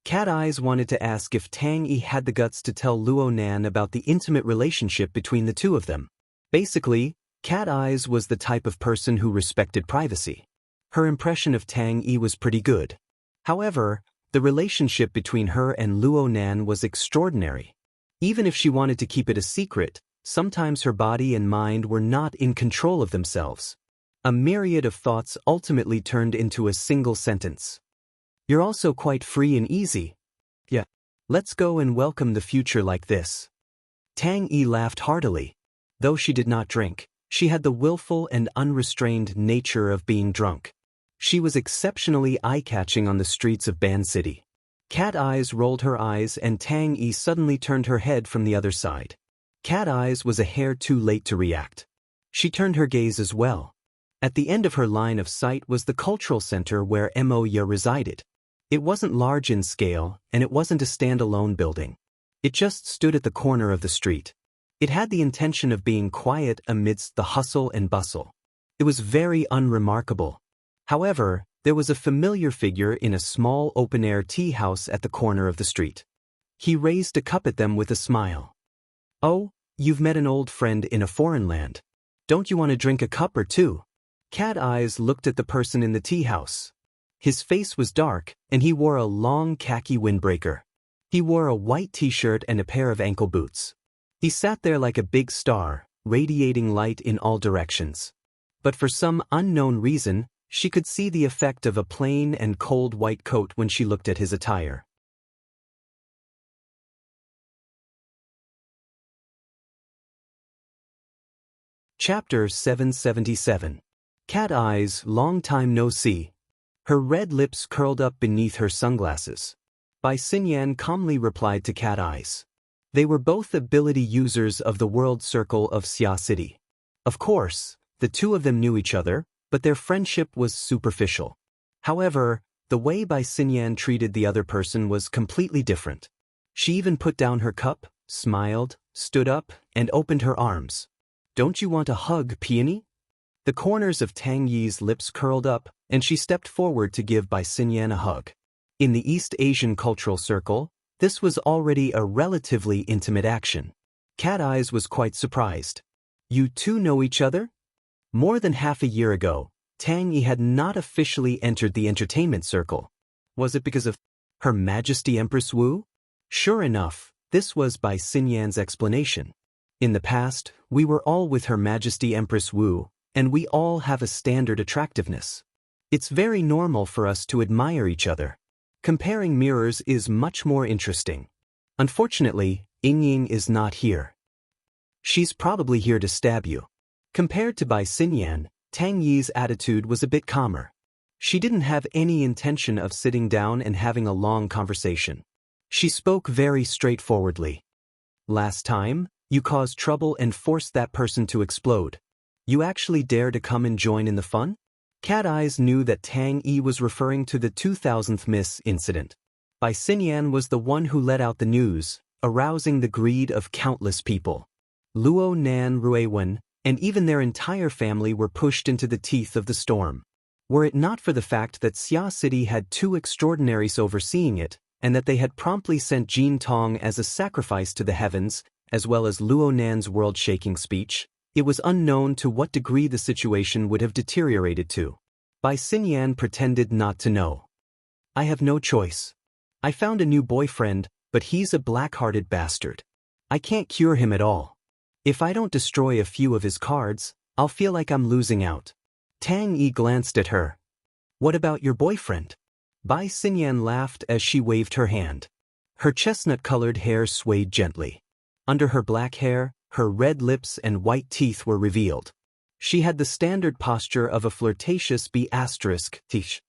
Cat Eyes wanted to ask if Tang Yi had the guts to tell Luo Nan about the intimate relationship between the two of them. Basically, Cat Eyes was the type of person who respected privacy. Her impression of Tang Yi was pretty good. However, the relationship between her and Luo Nan was extraordinary. Even if she wanted to keep it a secret, sometimes her body and mind were not in control of themselves. A myriad of thoughts ultimately turned into a single sentence. You're also quite free and easy. Yeah. Let's go and welcome the future like this. Tang Yi laughed heartily. Though she did not drink, she had the willful and unrestrained nature of being drunk. She was exceptionally eye-catching on the streets of Ban City. Cat Eyes rolled her eyes and Tang Yi suddenly turned her head from the other side. Cat Eyes was a hair too late to react. She turned her gaze as well. At the end of her line of sight was the cultural center where Mo Ya resided. It wasn't large in scale, and it wasn't a standalone building. It just stood at the corner of the street. It had the intention of being quiet amidst the hustle and bustle. It was very unremarkable. However, there was a familiar figure in a small open-air tea house at the corner of the street. He raised a cup at them with a smile. "Oh, you've met an old friend in a foreign land. Don't you want to drink a cup or two?" Cat Eyes looked at the person in the tea house. His face was dark, and he wore a long khaki windbreaker. He wore a white t-shirt and a pair of ankle boots. He sat there like a big star, radiating light in all directions. But for some unknown reason, she could see the effect of a plain and cold white coat when she looked at his attire. Chapter 777. Cat Eyes, long time no see. Her red lips curled up beneath her sunglasses. Bai Xinyan calmly replied to Cat Eyes. They were both ability users of the world circle of Xia City. Of course, the two of them knew each other, but their friendship was superficial. However, the way Bai Xinyan treated the other person was completely different. She even put down her cup, smiled, stood up, and opened her arms. "Don't you want a hug, Peony?" The corners of Tang Yi's lips curled up, and she stepped forward to give Bai Xinyan a hug. In the East Asian cultural circle, this was already a relatively intimate action. Cat Eyes was quite surprised. "You two know each other?" More than half a year ago, Tang Yi had not officially entered the entertainment circle. Was it because of Her Majesty Empress Wu? Sure enough, this was Bai Xinyan's explanation. In the past, we were all with Her Majesty Empress Wu, and we all have a standard attractiveness. It's very normal for us to admire each other. Comparing mirrors is much more interesting. Unfortunately, Ying is not here. She's probably here to stab you. Compared to Bai Xinyan, Tang Yi's attitude was a bit calmer. She didn't have any intention of sitting down and having a long conversation. She spoke very straightforwardly. "Last time, you caused trouble and forced that person to explode. You actually dare to come and join in the fun?" Cat Eyes knew that Tang Yi was referring to the 2000th Miss incident. Bai Xinyan was the one who let out the news, arousing the greed of countless people. Luo Nan Ruiwen, and even their entire family were pushed into the teeth of the storm. Were it not for the fact that Xia City had two extraordinaries overseeing it, and that they had promptly sent Jin Tong as a sacrifice to the heavens, as well as Luo Nan's world-shaking speech, it was unknown to what degree the situation would have deteriorated to. Bai Xinyan pretended not to know. "I have no choice. I found a new boyfriend, but he's a black-hearted bastard. I can't cure him at all. If I don't destroy a few of his cards, I'll feel like I'm losing out." Tang Yi glanced at her. "What about your boyfriend?" Bai Xinyan laughed as she waved her hand. Her chestnut-colored hair swayed gently. Under her black hair, her red lips and white teeth were revealed. She had the standard posture of a flirtatious B***tish.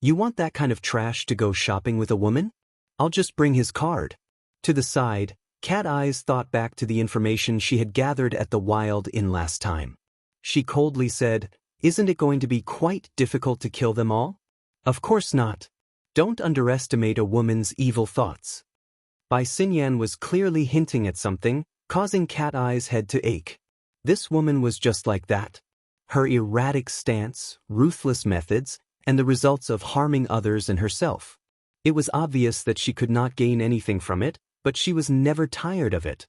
"You want that kind of trash to go shopping with a woman? I'll just bring his card." To the side, Cat Eyes thought back to the information she had gathered at the Wild Inn last time. She coldly said, "Isn't it going to be quite difficult to kill them all?" "Of course not. Don't underestimate a woman's evil thoughts." Bai Xinyan was clearly hinting at something, causing Cat Eye's head to ache. This woman was just like that. Her erratic stance, ruthless methods, and the results of harming others and herself. It was obvious that she could not gain anything from it, but she was never tired of it.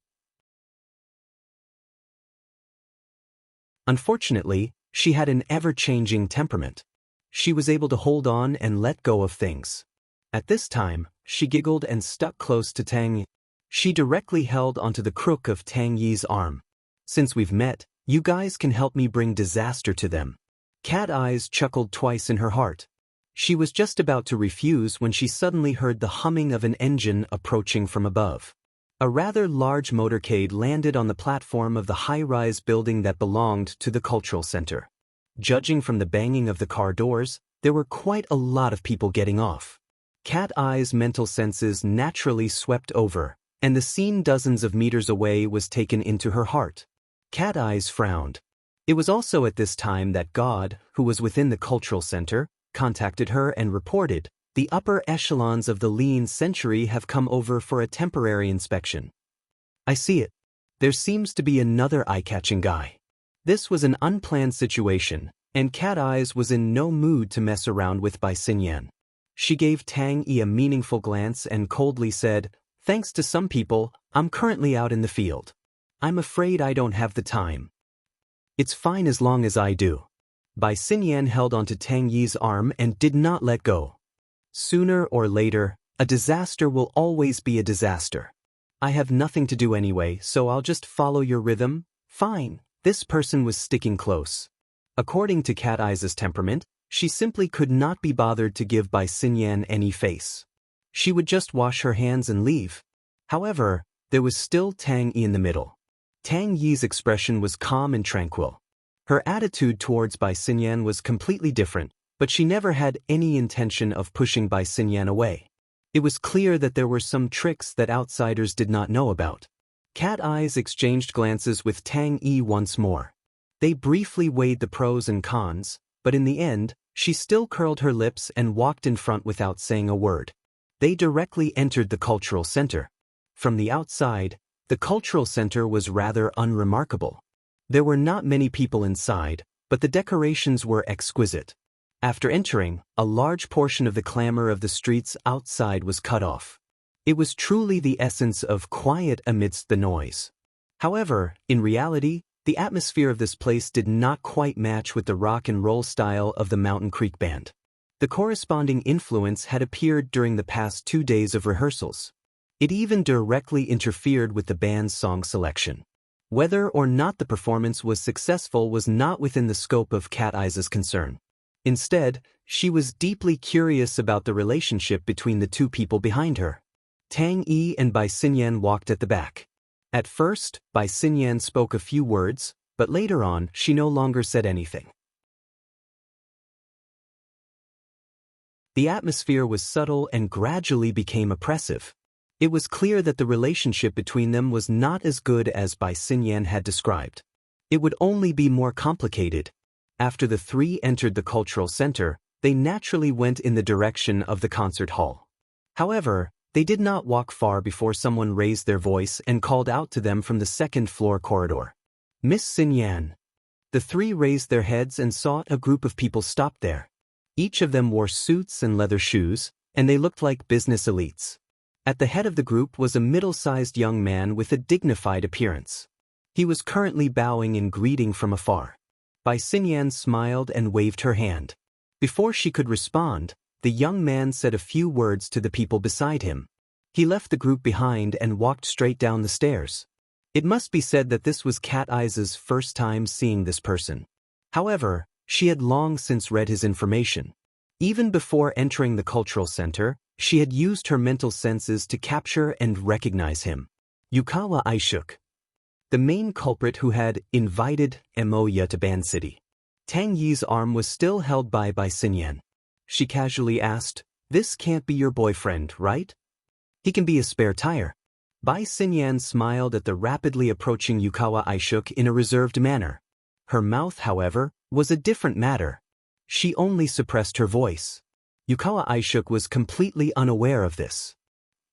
Unfortunately, she had an ever-changing temperament. She was able to hold on and let go of things. At this time, she giggled and stuck close to Tang Yi. She directly held onto the crook of Tang Yi's arm. "Since we've met, you guys can help me bring disaster to them." Cat Eyes chuckled twice in her heart. She was just about to refuse when she suddenly heard the humming of an engine approaching from above. A rather large motorcade landed on the platform of the high-rise building that belonged to the cultural center. Judging from the banging of the car doors, there were quite a lot of people getting off. Cat Eye's mental senses naturally swept over, and the scene dozens of meters away was taken into her heart. Cat Eyes frowned. It was also at this time that God, who was within the cultural center, contacted her and reported, "The upper echelons of the Lean Century have come over for a temporary inspection." "I see it. There seems to be another eye-catching guy." This was an unplanned situation, and Cat Eyes was in no mood to mess around with Bai Xinyan. She gave Tang Yi a meaningful glance and coldly said, "Thanks to some people, I'm currently out in the field. I'm afraid I don't have the time." "It's fine as long as I do." Bai Xinyan held onto Tang Yi's arm and did not let go. "Sooner or later, a disaster will always be a disaster. I have nothing to do anyway, so I'll just follow your rhythm." "Fine." This person was sticking close. According to Cat Eye's temperament, she simply could not be bothered to give Bai Xinyan any face. She would just wash her hands and leave. However, there was still Tang Yi in the middle. Tang Yi's expression was calm and tranquil. Her attitude towards Bai Xinyan was completely different, but she never had any intention of pushing Bai Xinyan away. It was clear that there were some tricks that outsiders did not know about. Cat Eyes exchanged glances with Tang Yi once more. They briefly weighed the pros and cons, but in the end, she still curled her lips and walked in front without saying a word. They directly entered the cultural center. From the outside, the cultural center was rather unremarkable. There were not many people inside, but the decorations were exquisite. After entering, a large portion of the clamor of the streets outside was cut off. It was truly the essence of quiet amidst the noise. However, in reality, the atmosphere of this place did not quite match with the rock and roll style of the Mountain Creek Band. The corresponding influence had appeared during the past 2 days of rehearsals. It even directly interfered with the band's song selection. Whether or not the performance was successful was not within the scope of Cat Eye's concern. Instead, she was deeply curious about the relationship between the two people behind her. Tang Yi and Bai Xinyan walked at the back. At first, Bai Xinyan spoke a few words, but later on, she no longer said anything. The atmosphere was subtle and gradually became oppressive. It was clear that the relationship between them was not as good as Bai Xinyan had described. It would only be more complicated. After the three entered the cultural center, they naturally went in the direction of the concert hall. However, they did not walk far before someone raised their voice and called out to them from the second-floor corridor. "Miss Xinyan." The three raised their heads and saw a group of people stopped there. Each of them wore suits and leather shoes, and they looked like business elites. At the head of the group was a middle-sized young man with a dignified appearance. He was currently bowing in greeting from afar. Bai Xinyan smiled and waved her hand. Before she could respond, the young man said a few words to the people beside him. He left the group behind and walked straight down the stairs. It must be said that this was Cat Eye's first time seeing this person. However, she had long since read his information. Even before entering the cultural center, she had used her mental senses to capture and recognize him. Yukawa Aishuk, the main culprit who had invited Moya to Ban City. Tang Yi's arm was still held by Bai Xinyan. She casually asked, "This can't be your boyfriend, right? He can be a spare tire." Bai Xinyan smiled at the rapidly approaching Yukawa Aishuk in a reserved manner. Her mouth, however, was a different matter. She only suppressed her voice. Yukawa Aishuk was completely unaware of this.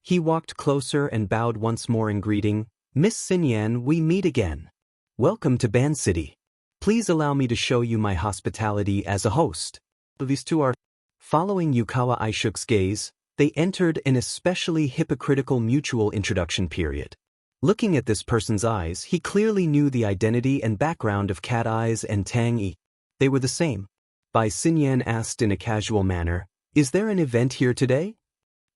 He walked closer and bowed once more in greeting. "Miss Xinyan, we meet again. Welcome to Ban City. Please allow me to show you my hospitality as a host." These two are following Yukawa Aishuk's gaze. They entered an especially hypocritical mutual introduction period. Looking at this person's eyes, he clearly knew the identity and background of Cat Eyes and Tang Yi. They were the same. Bai Xinyan asked in a casual manner, "Is there an event here today?"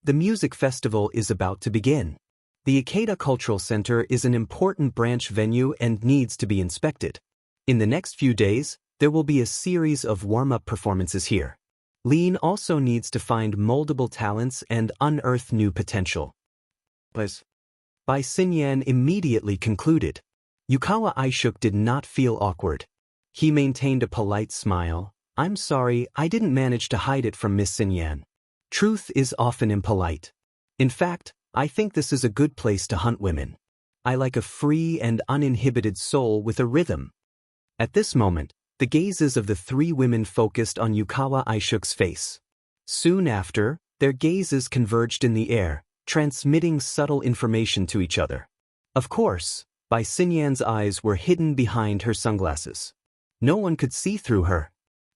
"The music festival is about to begin. The Ikeda Cultural Center is an important branch venue and needs to be inspected. In the next few days, there will be a series of warm-up performances here. Lean also needs to find moldable talents and unearth new potential." Bai Bai Xinyan immediately concluded. Yukawa Aishuk did not feel awkward. He maintained a polite smile. I'm sorry, I didn't manage to hide it from Miss Xinyan. Truth is often impolite. In fact, I think this is a good place to hunt women. I like a free and uninhibited soul with a rhythm. At this moment, the gazes of the three women focused on Yukawa Aishuk's face. Soon after, their gazes converged in the air, transmitting subtle information to each other. Of course, Bai Xinyan's eyes were hidden behind her sunglasses. No one could see through her.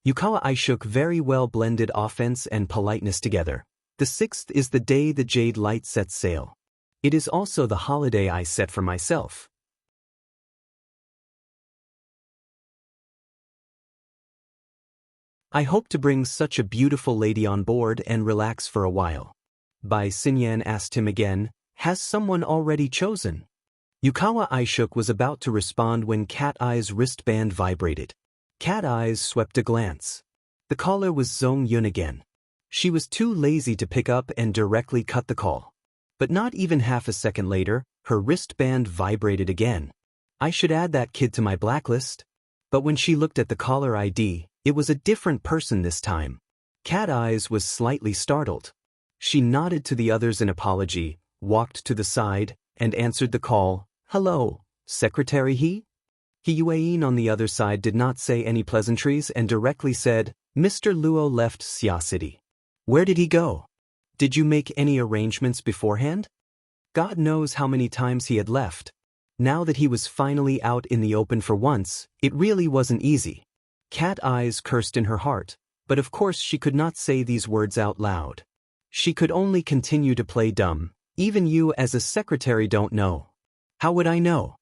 Yukawa Aishuk very well blended offense and politeness together. The 6th is the day the Jade Light sets sail. It is also the holiday I set for myself. I hope to bring such a beautiful lady on board and relax for a while. Bai Xinyan asked him again, has someone already chosen? Yukawa Aishuk was about to respond when Cat Eye's wristband vibrated. Cat Eyes swept a glance. The caller was Zhong Yun again. She was too lazy to pick up and directly cut the call. But not even half a second later, her wristband vibrated again. I should add that kid to my blacklist. But when she looked at the caller ID, it was a different person this time. Cat Eyes was slightly startled. She nodded to the others in apology, walked to the side, and answered the call. Hello, Secretary He? He Yuan on the other side did not say any pleasantries and directly said, Mr. Luo left Xia City. Where did he go? Did you make any arrangements beforehand? God knows how many times he had left. Now that he was finally out in the open for once, it really wasn't easy. Cat Eyes cursed in her heart, but of course she could not say these words out loud. She could only continue to play dumb. Even you as a secretary don't know. How would I know?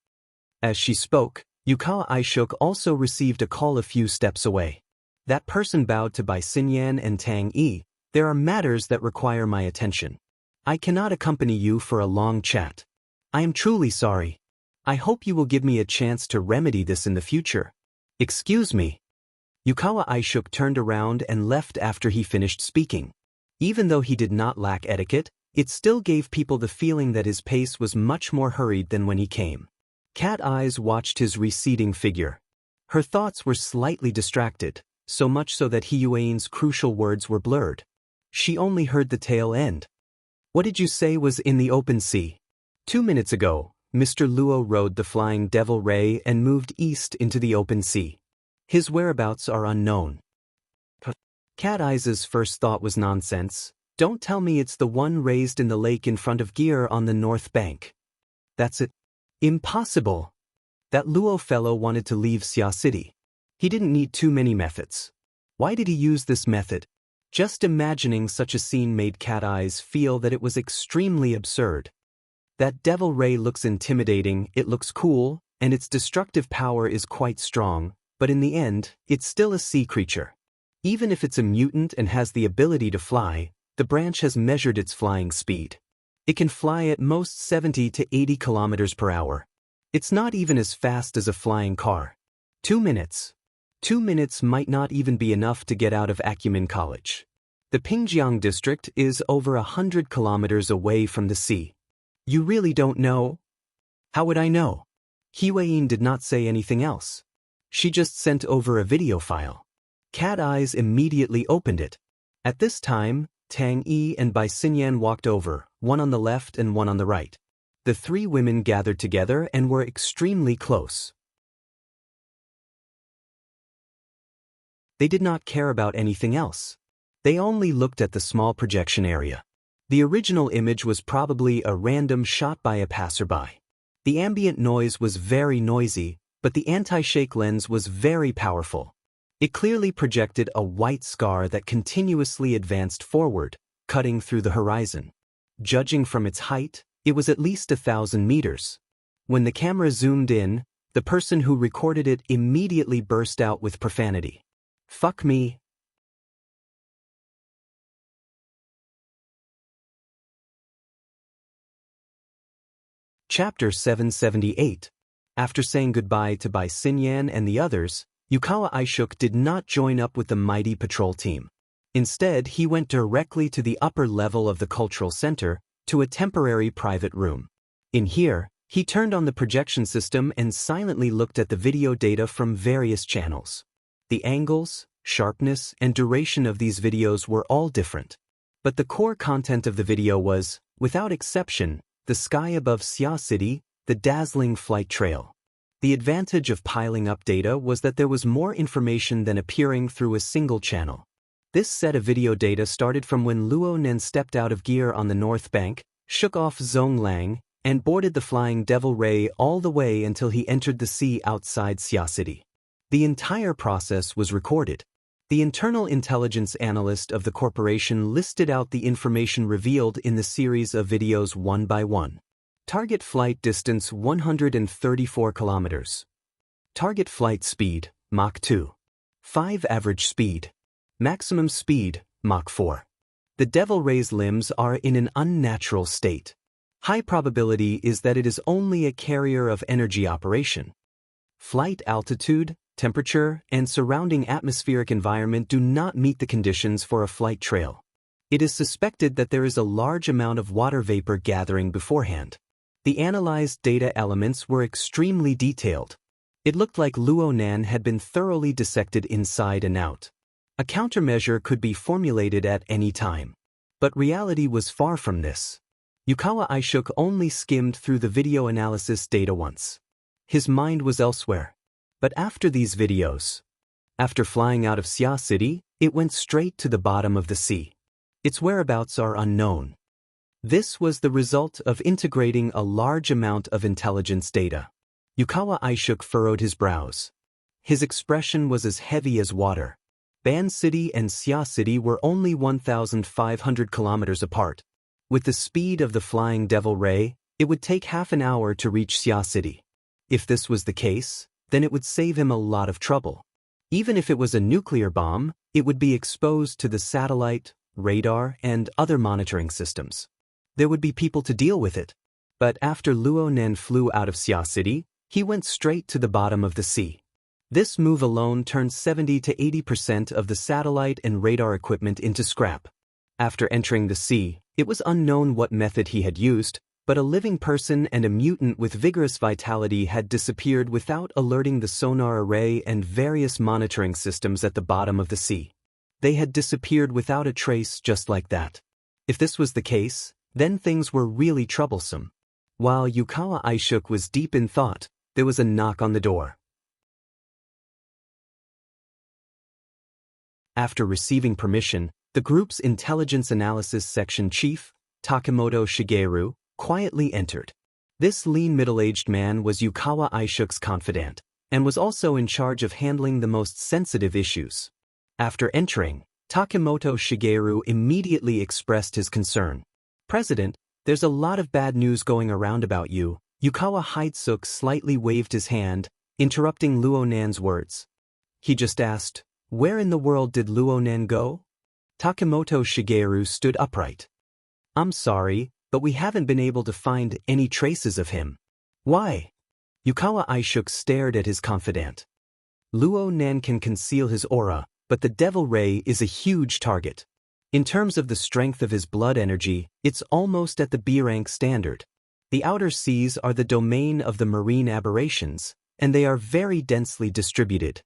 As she spoke, Yukawa Aishuk also received a call a few steps away. That person bowed to Bai Xinyan and Tang Yi. There are matters that require my attention. I cannot accompany you for a long chat. I am truly sorry. I hope you will give me a chance to remedy this in the future. Excuse me. Yukawa Aishuk turned around and left after he finished speaking. Even though he did not lack etiquette, it still gave people the feeling that his pace was much more hurried than when he came. Cat Eyes watched his receding figure. Her thoughts were slightly distracted, so much so that He Yuan's crucial words were blurred. She only heard the tail end. What did you say was in the open sea? 2 minutes ago, Mr. Luo rode the Flying Devil Ray and moved east into the open sea. His whereabouts are unknown. Cat Eyes' first thought was nonsense. Don't tell me it's the one raised in the lake in front of Gear on the north bank. That's it. Impossible. That Luo fellow wanted to leave Xia City. He didn't need too many methods. Why did he use this method? Just imagining such a scene made Cat Eyes feel that it was extremely absurd. That devil ray looks intimidating, it looks cool, and its destructive power is quite strong, but in the end, it's still a sea creature. Even if it's a mutant and has the ability to fly, the branch has measured its flying speed. It can fly at most 70 to 80 kilometers per hour. It's not even as fast as a flying car. 2 minutes. 2 minutes might not even be enough to get out of Acumen College. The Pingjiang district is over 100 kilometers away from the sea. You really don't know? How would I know? He Yuan did not say anything else. She just sent over a video file. Cat Eyes immediately opened it. At this time, Tang Yi and Bai Xinyan walked over, one on the left and one on the right. The three women gathered together and were extremely close. They did not care about anything else. They only looked at the small projection area. The original image was probably a random shot by a passerby. The ambient noise was very noisy, but the anti-shake lens was very powerful. It clearly projected a white scar that continuously advanced forward, cutting through the horizon. Judging from its height, it was at least 1,000 meters. When the camera zoomed in, the person who recorded it immediately burst out with profanity. Fuck me. Chapter 778. After saying goodbye to Bai Xinyan and the others, Yukawa Aishuk did not join up with the mighty patrol team. Instead, he went directly to the upper level of the cultural center, to a temporary private room. In here, he turned on the projection system and silently looked at the video data from various channels. The angles, sharpness, and duration of these videos were all different. But the core content of the video was, without exception, the sky above Xia City, the dazzling flight trail. The advantage of piling up data was that there was more information than appearing through a single channel. This set of video data started from when Luo Nen stepped out of gear on the north bank, shook off Zhonglang, and boarded the Flying Devil Ray all the way until he entered the sea outside Xia City. The entire process was recorded. The internal intelligence analyst of the corporation listed out the information revealed in the series of videos one by one. Target flight distance 134 kilometers. Target flight speed, Mach 2. 5 average speed. Maximum speed, Mach 4. The Devil Ray's limbs are in an unnatural state. High probability is that it is only a carrier of energy operation. Flight altitude, temperature, and surrounding atmospheric environment do not meet the conditions for a flight trail. It is suspected that there is a large amount of water vapor gathering beforehand. The analyzed data elements were extremely detailed. It looked like Luo Nan had been thoroughly dissected inside and out. A countermeasure could be formulated at any time. But reality was far from this. Yukawa Aishuk only skimmed through the video analysis data once. His mind was elsewhere. But after these videos, after flying out of Xia City, it went straight to the bottom of the sea. Its whereabouts are unknown. This was the result of integrating a large amount of intelligence data. Yukawa Aishuk furrowed his brows. His expression was as heavy as water. Ban City and Xia City were only 1,500 kilometers apart. With the speed of the Flying Devil Ray, it would take half an hour to reach Xia City. If this was the case, then it would save him a lot of trouble. Even if it was a nuclear bomb, it would be exposed to the satellite, radar, and other monitoring systems. There would be people to deal with it. But after Luo Nen flew out of Xia City, he went straight to the bottom of the sea. This move alone turned 70 to 80% of the satellite and radar equipment into scrap. After entering the sea, it was unknown what method he had used, but a living person and a mutant with vigorous vitality had disappeared without alerting the sonar array and various monitoring systems at the bottom of the sea. They had disappeared without a trace just like that. If this was the case, then things were really troublesome. While Yukawa Aishuk was deep in thought, there was a knock on the door. After receiving permission, the group's intelligence analysis section chief, Takemoto Shigeru, quietly entered. This lean middle-aged man was Yukawa Aishuk's confidant, and was also in charge of handling the most sensitive issues. After entering, Takemoto Shigeru immediately expressed his concern. "President, there's a lot of bad news going around about you." Yukawa Haitsuk slightly waved his hand, interrupting Luo Nan's words. He just asked, "Where in the world did Luo Nan go?" Takemoto Shigeru stood upright. "I'm sorry, but we haven't been able to find any traces of him." "Why?" Yukawa Aishuk stared at his confidant. "Luo Nan can conceal his aura, but the Devil Ray is a huge target. In terms of the strength of his blood energy, it's almost at the B-rank standard. The outer seas are the domain of the marine aberrations, and they are very densely distributed.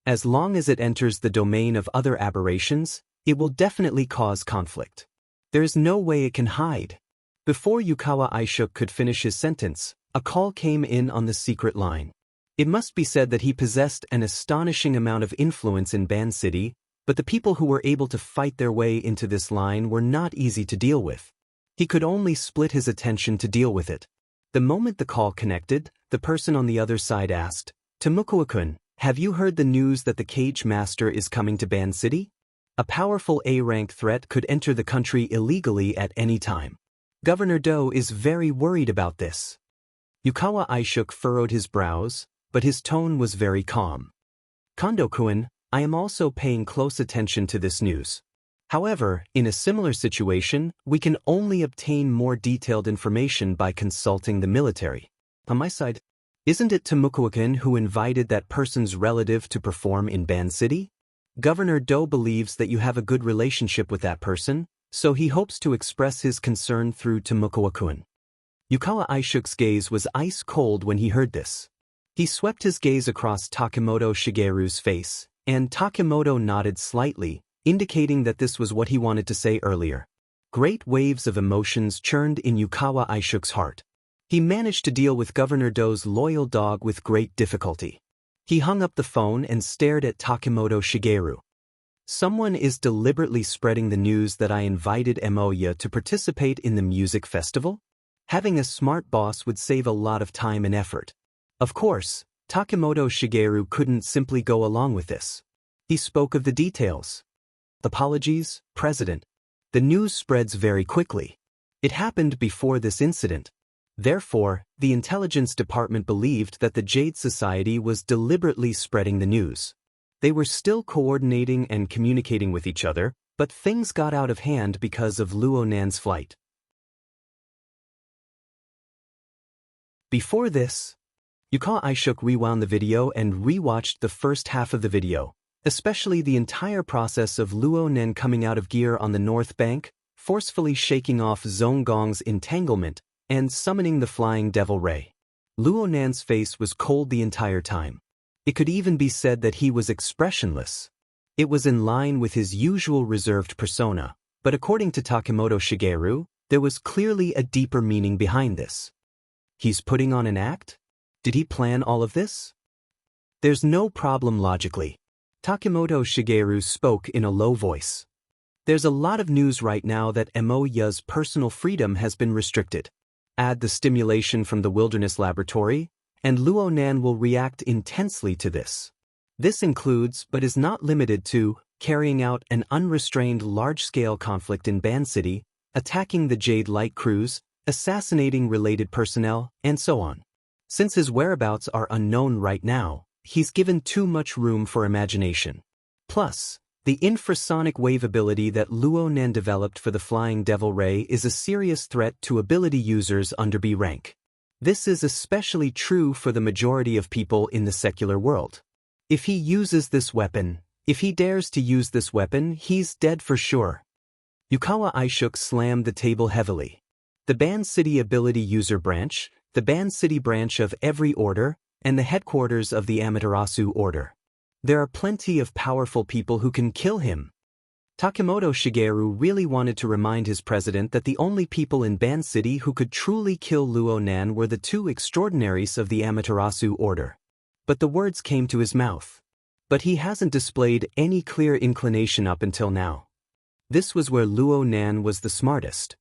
As long as it enters the domain of other aberrations, it will definitely cause conflict. There is no way it can hide." Before Yukawa Aishuk could finish his sentence, a call came in on the secret line. It must be said that he possessed an astonishing amount of influence in Ban City, but the people who were able to fight their way into this line were not easy to deal with. He could only split his attention to deal with it. The moment the call connected, the person on the other side asked, "Tomukua-kun, have you heard the news that the Cage Master is coming to Ban City? A powerful A-rank threat could enter the country illegally at any time. Governor Do is very worried about this." Yukawa Aishuk furrowed his brows, but his tone was very calm. "Kondo-kun, I am also paying close attention to this news. However, in a similar situation, we can only obtain more detailed information by consulting the military. On my side, isn't it Tomukua-kun who invited that person's relative to perform in Ban City? Governor Do believes that you have a good relationship with that person, so he hopes to express his concern through Tomukua-kun." Yukawa Aishuk's gaze was ice cold when he heard this. He swept his gaze across Takemoto Shigeru's face, and Takemoto nodded slightly, indicating that this was what he wanted to say earlier. Great waves of emotions churned in Yukawa Aishuk's heart. He managed to deal with Governor Do's loyal dog with great difficulty. He hung up the phone and stared at Takemoto Shigeru. Someone is deliberately spreading the news that I invited Emoya to participate in the music festival? Having a smart boss would save a lot of time and effort. Of course, Takemoto Shigeru couldn't simply go along with this. He spoke of the details. Apologies, President. The news spreads very quickly. It happened before this incident. Therefore, the intelligence department believed that the Jade Society was deliberately spreading the news. They were still coordinating and communicating with each other, but things got out of hand because of Luo Nan's flight. Before this, Yukawa Aishuk rewound the video and rewatched the first half of the video, especially the entire process of Luo Nan coming out of gear on the north bank, forcefully shaking off Zhong Gong's entanglement, and summoning the Flying Devil Ray. Luo Nan's face was cold the entire time. It could even be said that he was expressionless. It was in line with his usual reserved persona, but according to Takemoto Shigeru, there was clearly a deeper meaning behind this. He's putting on an act? Did he plan all of this? There's no problem logically. Takemoto Shigeru spoke in a low voice. There's a lot of news right now that Emoya's personal freedom has been restricted. Add the stimulation from the wilderness laboratory, and Luo Nan will react intensely to this. This includes, but is not limited to, carrying out an unrestrained large-scale conflict in Ban City, attacking the Jade Light Crews, assassinating related personnel, and so on. Since his whereabouts are unknown right now, he's given too much room for imagination. Plus, the infrasonic wave ability that Luo Nan developed for the Flying Devil Ray is a serious threat to ability users under B rank. This is especially true for the majority of people in the secular world. If he uses this weapon, if he dares to use this weapon, he's dead for sure. Yukawa Aishuk slammed the table heavily. The Ban City Ability User Branch, the Ban City branch of every order, and the headquarters of the Amaterasu Order. There are plenty of powerful people who can kill him. Takemoto Shigeru really wanted to remind his president that the only people in Ban City who could truly kill Luo Nan were the two extraordinaries of the Amaterasu Order. But the words came to his mouth. But he hasn't displayed any clear inclination up until now. This was where Luo Nan was the smartest.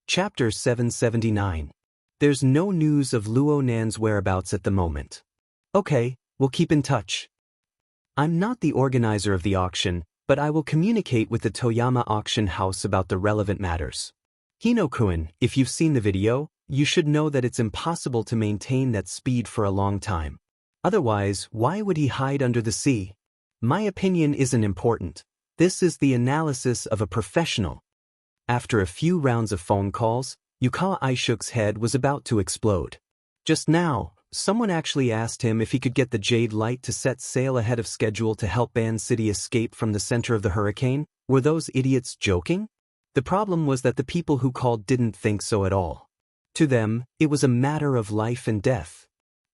Chapter 779. There's no news of Luo Nan's whereabouts at the moment. Okay, we'll keep in touch. I'm not the organizer of the auction, but I will communicate with the Toyama auction house about the relevant matters. Hino-kun, if you've seen the video, you should know that it's impossible to maintain that speed for a long time. Otherwise, why would he hide under the sea? My opinion isn't important. This is the analysis of a professional. After a few rounds of phone calls, Yukawa Aishuk's head was about to explode. Just now, someone actually asked him if he could get the Jade Light to set sail ahead of schedule to help Ban City escape from the center of the hurricane. Were those idiots joking? The problem was that the people who called didn't think so at all. To them, it was a matter of life and death.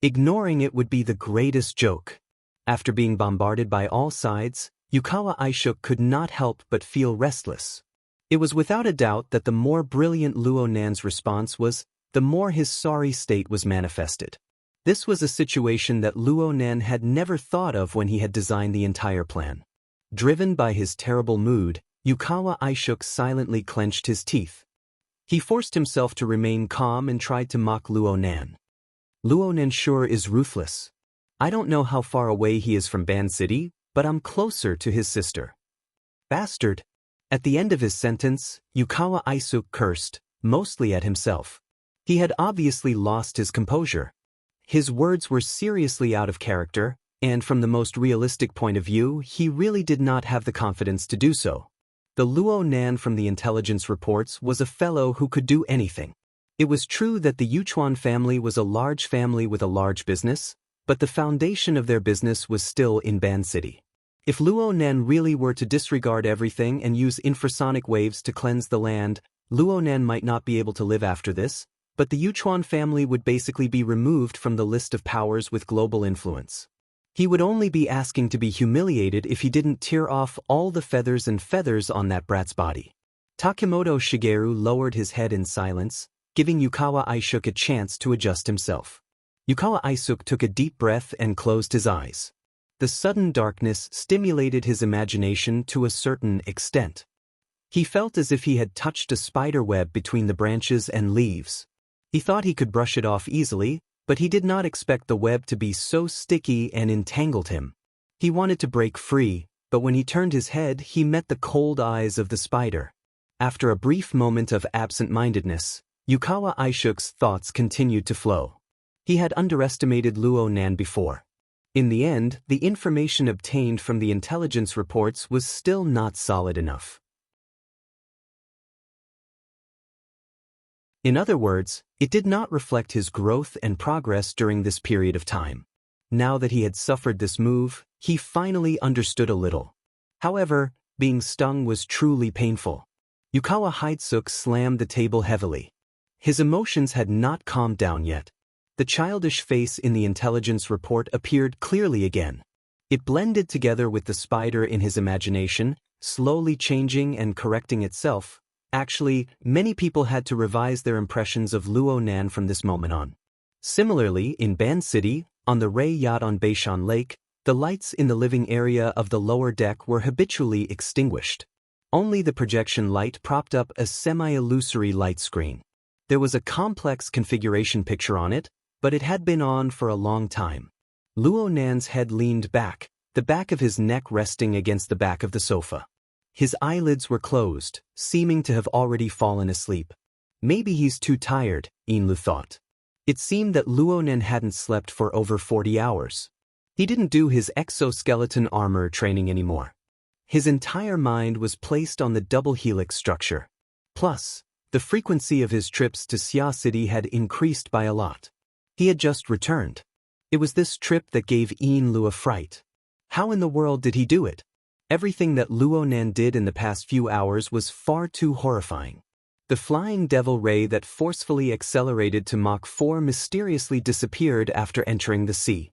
Ignoring it would be the greatest joke. After being bombarded by all sides, Yukawa Aishuk could not help but feel restless. It was without a doubt that the more brilliant Luo Nan's response was, the more his sorry state was manifested. This was a situation that Luo Nan had never thought of when he had designed the entire plan. Driven by his terrible mood, Yukawa Aishuk silently clenched his teeth. He forced himself to remain calm and tried to mock Luo Nan. Luo Nan sure is ruthless. I don't know how far away he is from Ban City, but I'm closer to his sister. Bastard. At the end of his sentence, Yukawa Aishuk cursed, mostly at himself. He had obviously lost his composure. His words were seriously out of character, and from the most realistic point of view, he really did not have the confidence to do so. The Luo Nan from the intelligence reports was a fellow who could do anything. It was true that the Yuchuan family was a large family with a large business, but the foundation of their business was still in Ban City. If Luo Nan really were to disregard everything and use infrasonic waves to cleanse the land, Luo Nan might not be able to live after this, but the Yuchuan family would basically be removed from the list of powers with global influence. He would only be asking to be humiliated if he didn't tear off all the feathers on that brat's body. Takemoto Shigeru lowered his head in silence, giving Yukawa Aisuk a chance to adjust himself. Yukawa Aisuk took a deep breath and closed his eyes. The sudden darkness stimulated his imagination to a certain extent. He felt as if he had touched a spider web between the branches and leaves. He thought he could brush it off easily, but he did not expect the web to be so sticky and entangled him. He wanted to break free, but when he turned his head, he met the cold eyes of the spider. After a brief moment of absent-mindedness, Yukawa Aisuk's thoughts continued to flow. He had underestimated Luo Nan before. In the end, the information obtained from the intelligence reports was still not solid enough. In other words, it did not reflect his growth and progress during this period of time. Now that he had suffered this move, he finally understood a little. However, being stung was truly painful. Yukawa Aisuk slammed the table heavily. His emotions had not calmed down yet. The childish face in the intelligence report appeared clearly again. It blended together with the spider in his imagination, slowly changing and correcting itself. Actually, many people had to revise their impressions of Luo Nan from this moment on. Similarly, in Ban City, on the Ray yacht on Beishan Lake, the lights in the living area of the lower deck were habitually extinguished. Only the projection light propped up a semi-illusory light screen. There was a complex configuration picture on it, but it had been on for a long time. Luo Nan's head leaned back, the back of his neck resting against the back of the sofa. His eyelids were closed, seeming to have already fallen asleep. Maybe he's too tired, Inlu thought. It seemed that Luo Nan hadn't slept for over 40 hours. He didn't do his exoskeleton armor training anymore. His entire mind was placed on the double helix structure. Plus, the frequency of his trips to Xia City had increased by a lot. He had just returned. It was this trip that gave Inlu a fright. How in the world did he do it? Everything that Luo Nan did in the past few hours was far too horrifying. The flying devil ray that forcefully accelerated to Mach 4 mysteriously disappeared after entering the sea.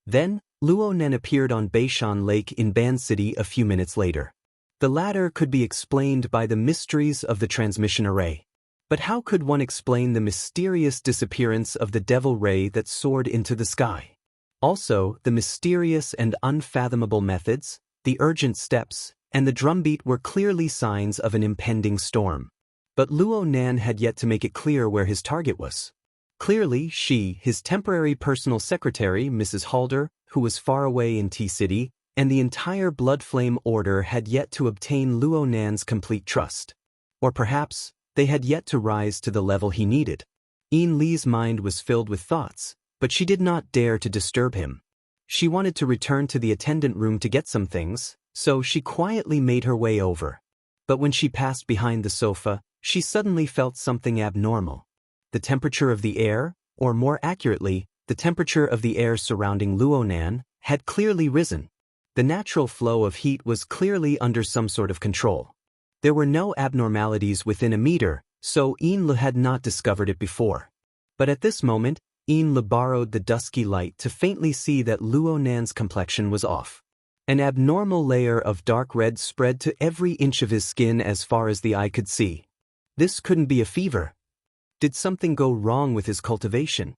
Then, Luo Nan appeared on Beishan Lake in Ban City a few minutes later. The latter could be explained by the mysteries of the transmission array. But how could one explain the mysterious disappearance of the devil ray that soared into the sky? Also, the mysterious and unfathomable methods, the urgent steps, and the drumbeat were clearly signs of an impending storm. But Luo Nan had yet to make it clear where his target was. Clearly, his temporary personal secretary, Mrs. Halder, who was far away in T-City, and the entire Blood Flame Order had yet to obtain Luo Nan's complete trust. Or perhaps, they had yet to rise to the level he needed. Yin Li's mind was filled with thoughts, but she did not dare to disturb him. She wanted to return to the attendant room to get some things, so she quietly made her way over. But when she passed behind the sofa, she suddenly felt something abnormal. The temperature of the air, or more accurately, the temperature of the air surrounding Luo Nan, had clearly risen. The natural flow of heat was clearly under some sort of control. There were no abnormalities within a meter, so Inle had not discovered it before. But at this moment, Inle borrowed the dusky light to faintly see that Luo Nan's complexion was off. An abnormal layer of dark red spread to every inch of his skin as far as the eye could see. This couldn't be a fever. Did something go wrong with his cultivation?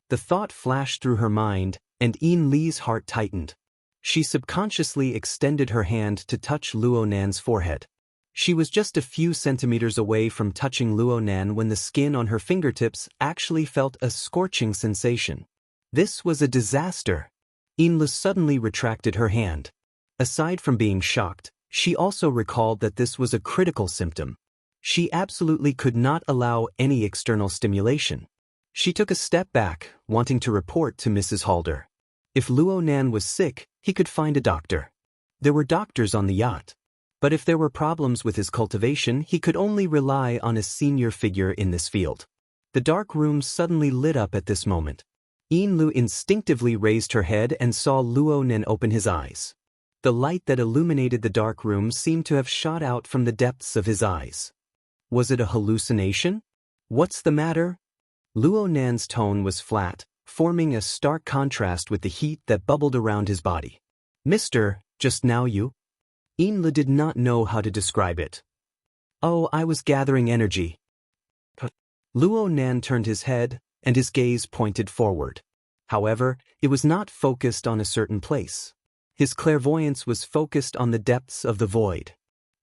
The thought flashed through her mind, and Yin Li's heart tightened. She subconsciously extended her hand to touch Luo Nan's forehead. She was just a few centimeters away from touching Luo Nan when the skin on her fingertips actually felt a scorching sensation. This was a disaster. Inla suddenly retracted her hand. Aside from being shocked, she also recalled that this was a critical symptom. She absolutely could not allow any external stimulation. She took a step back, wanting to report to Mrs. Halder. If Luo Nan was sick, he could find a doctor. There were doctors on the yacht. But if there were problems with his cultivation, he could only rely on a senior figure in this field. The dark room suddenly lit up at this moment. Lu instinctively raised her head and saw Luo Nen open his eyes. The light that illuminated the dark room seemed to have shot out from the depths of his eyes. Was it a hallucination? What's the matter? Luo Nan's tone was flat, forming a stark contrast with the heat that bubbled around his body. Mister, just now you? Lu did not know how to describe it. Oh, I was gathering energy. Luo Nan turned his head, and his gaze pointed forward. However, it was not focused on a certain place. His clairvoyance was focused on the depths of the void.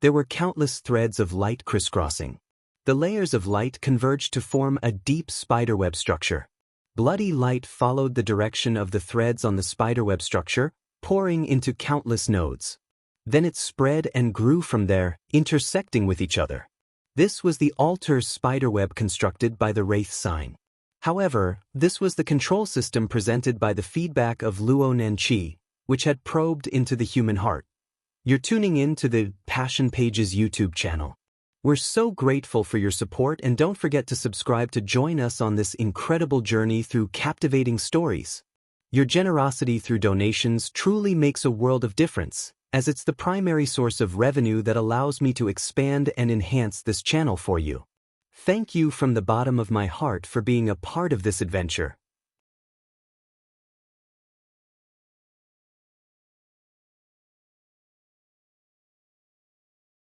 There were countless threads of light crisscrossing. The layers of light converged to form a deep spiderweb structure. Bloody light followed the direction of the threads on the spiderweb structure, pouring into countless nodes. Then it spread and grew from there, intersecting with each other. This was the altar spiderweb constructed by the Wraith sign. However, this was the control system presented by the feedback of Luo Nan Qi, which had probed into the human heart. You're tuning in to the Passion Pages YouTube channel. We're so grateful for your support, and don't forget to subscribe to join us on this incredible journey through captivating stories. Your generosity through donations truly makes a world of difference, as it's the primary source of revenue that allows me to expand and enhance this channel for you. Thank you from the bottom of my heart for being a part of this adventure.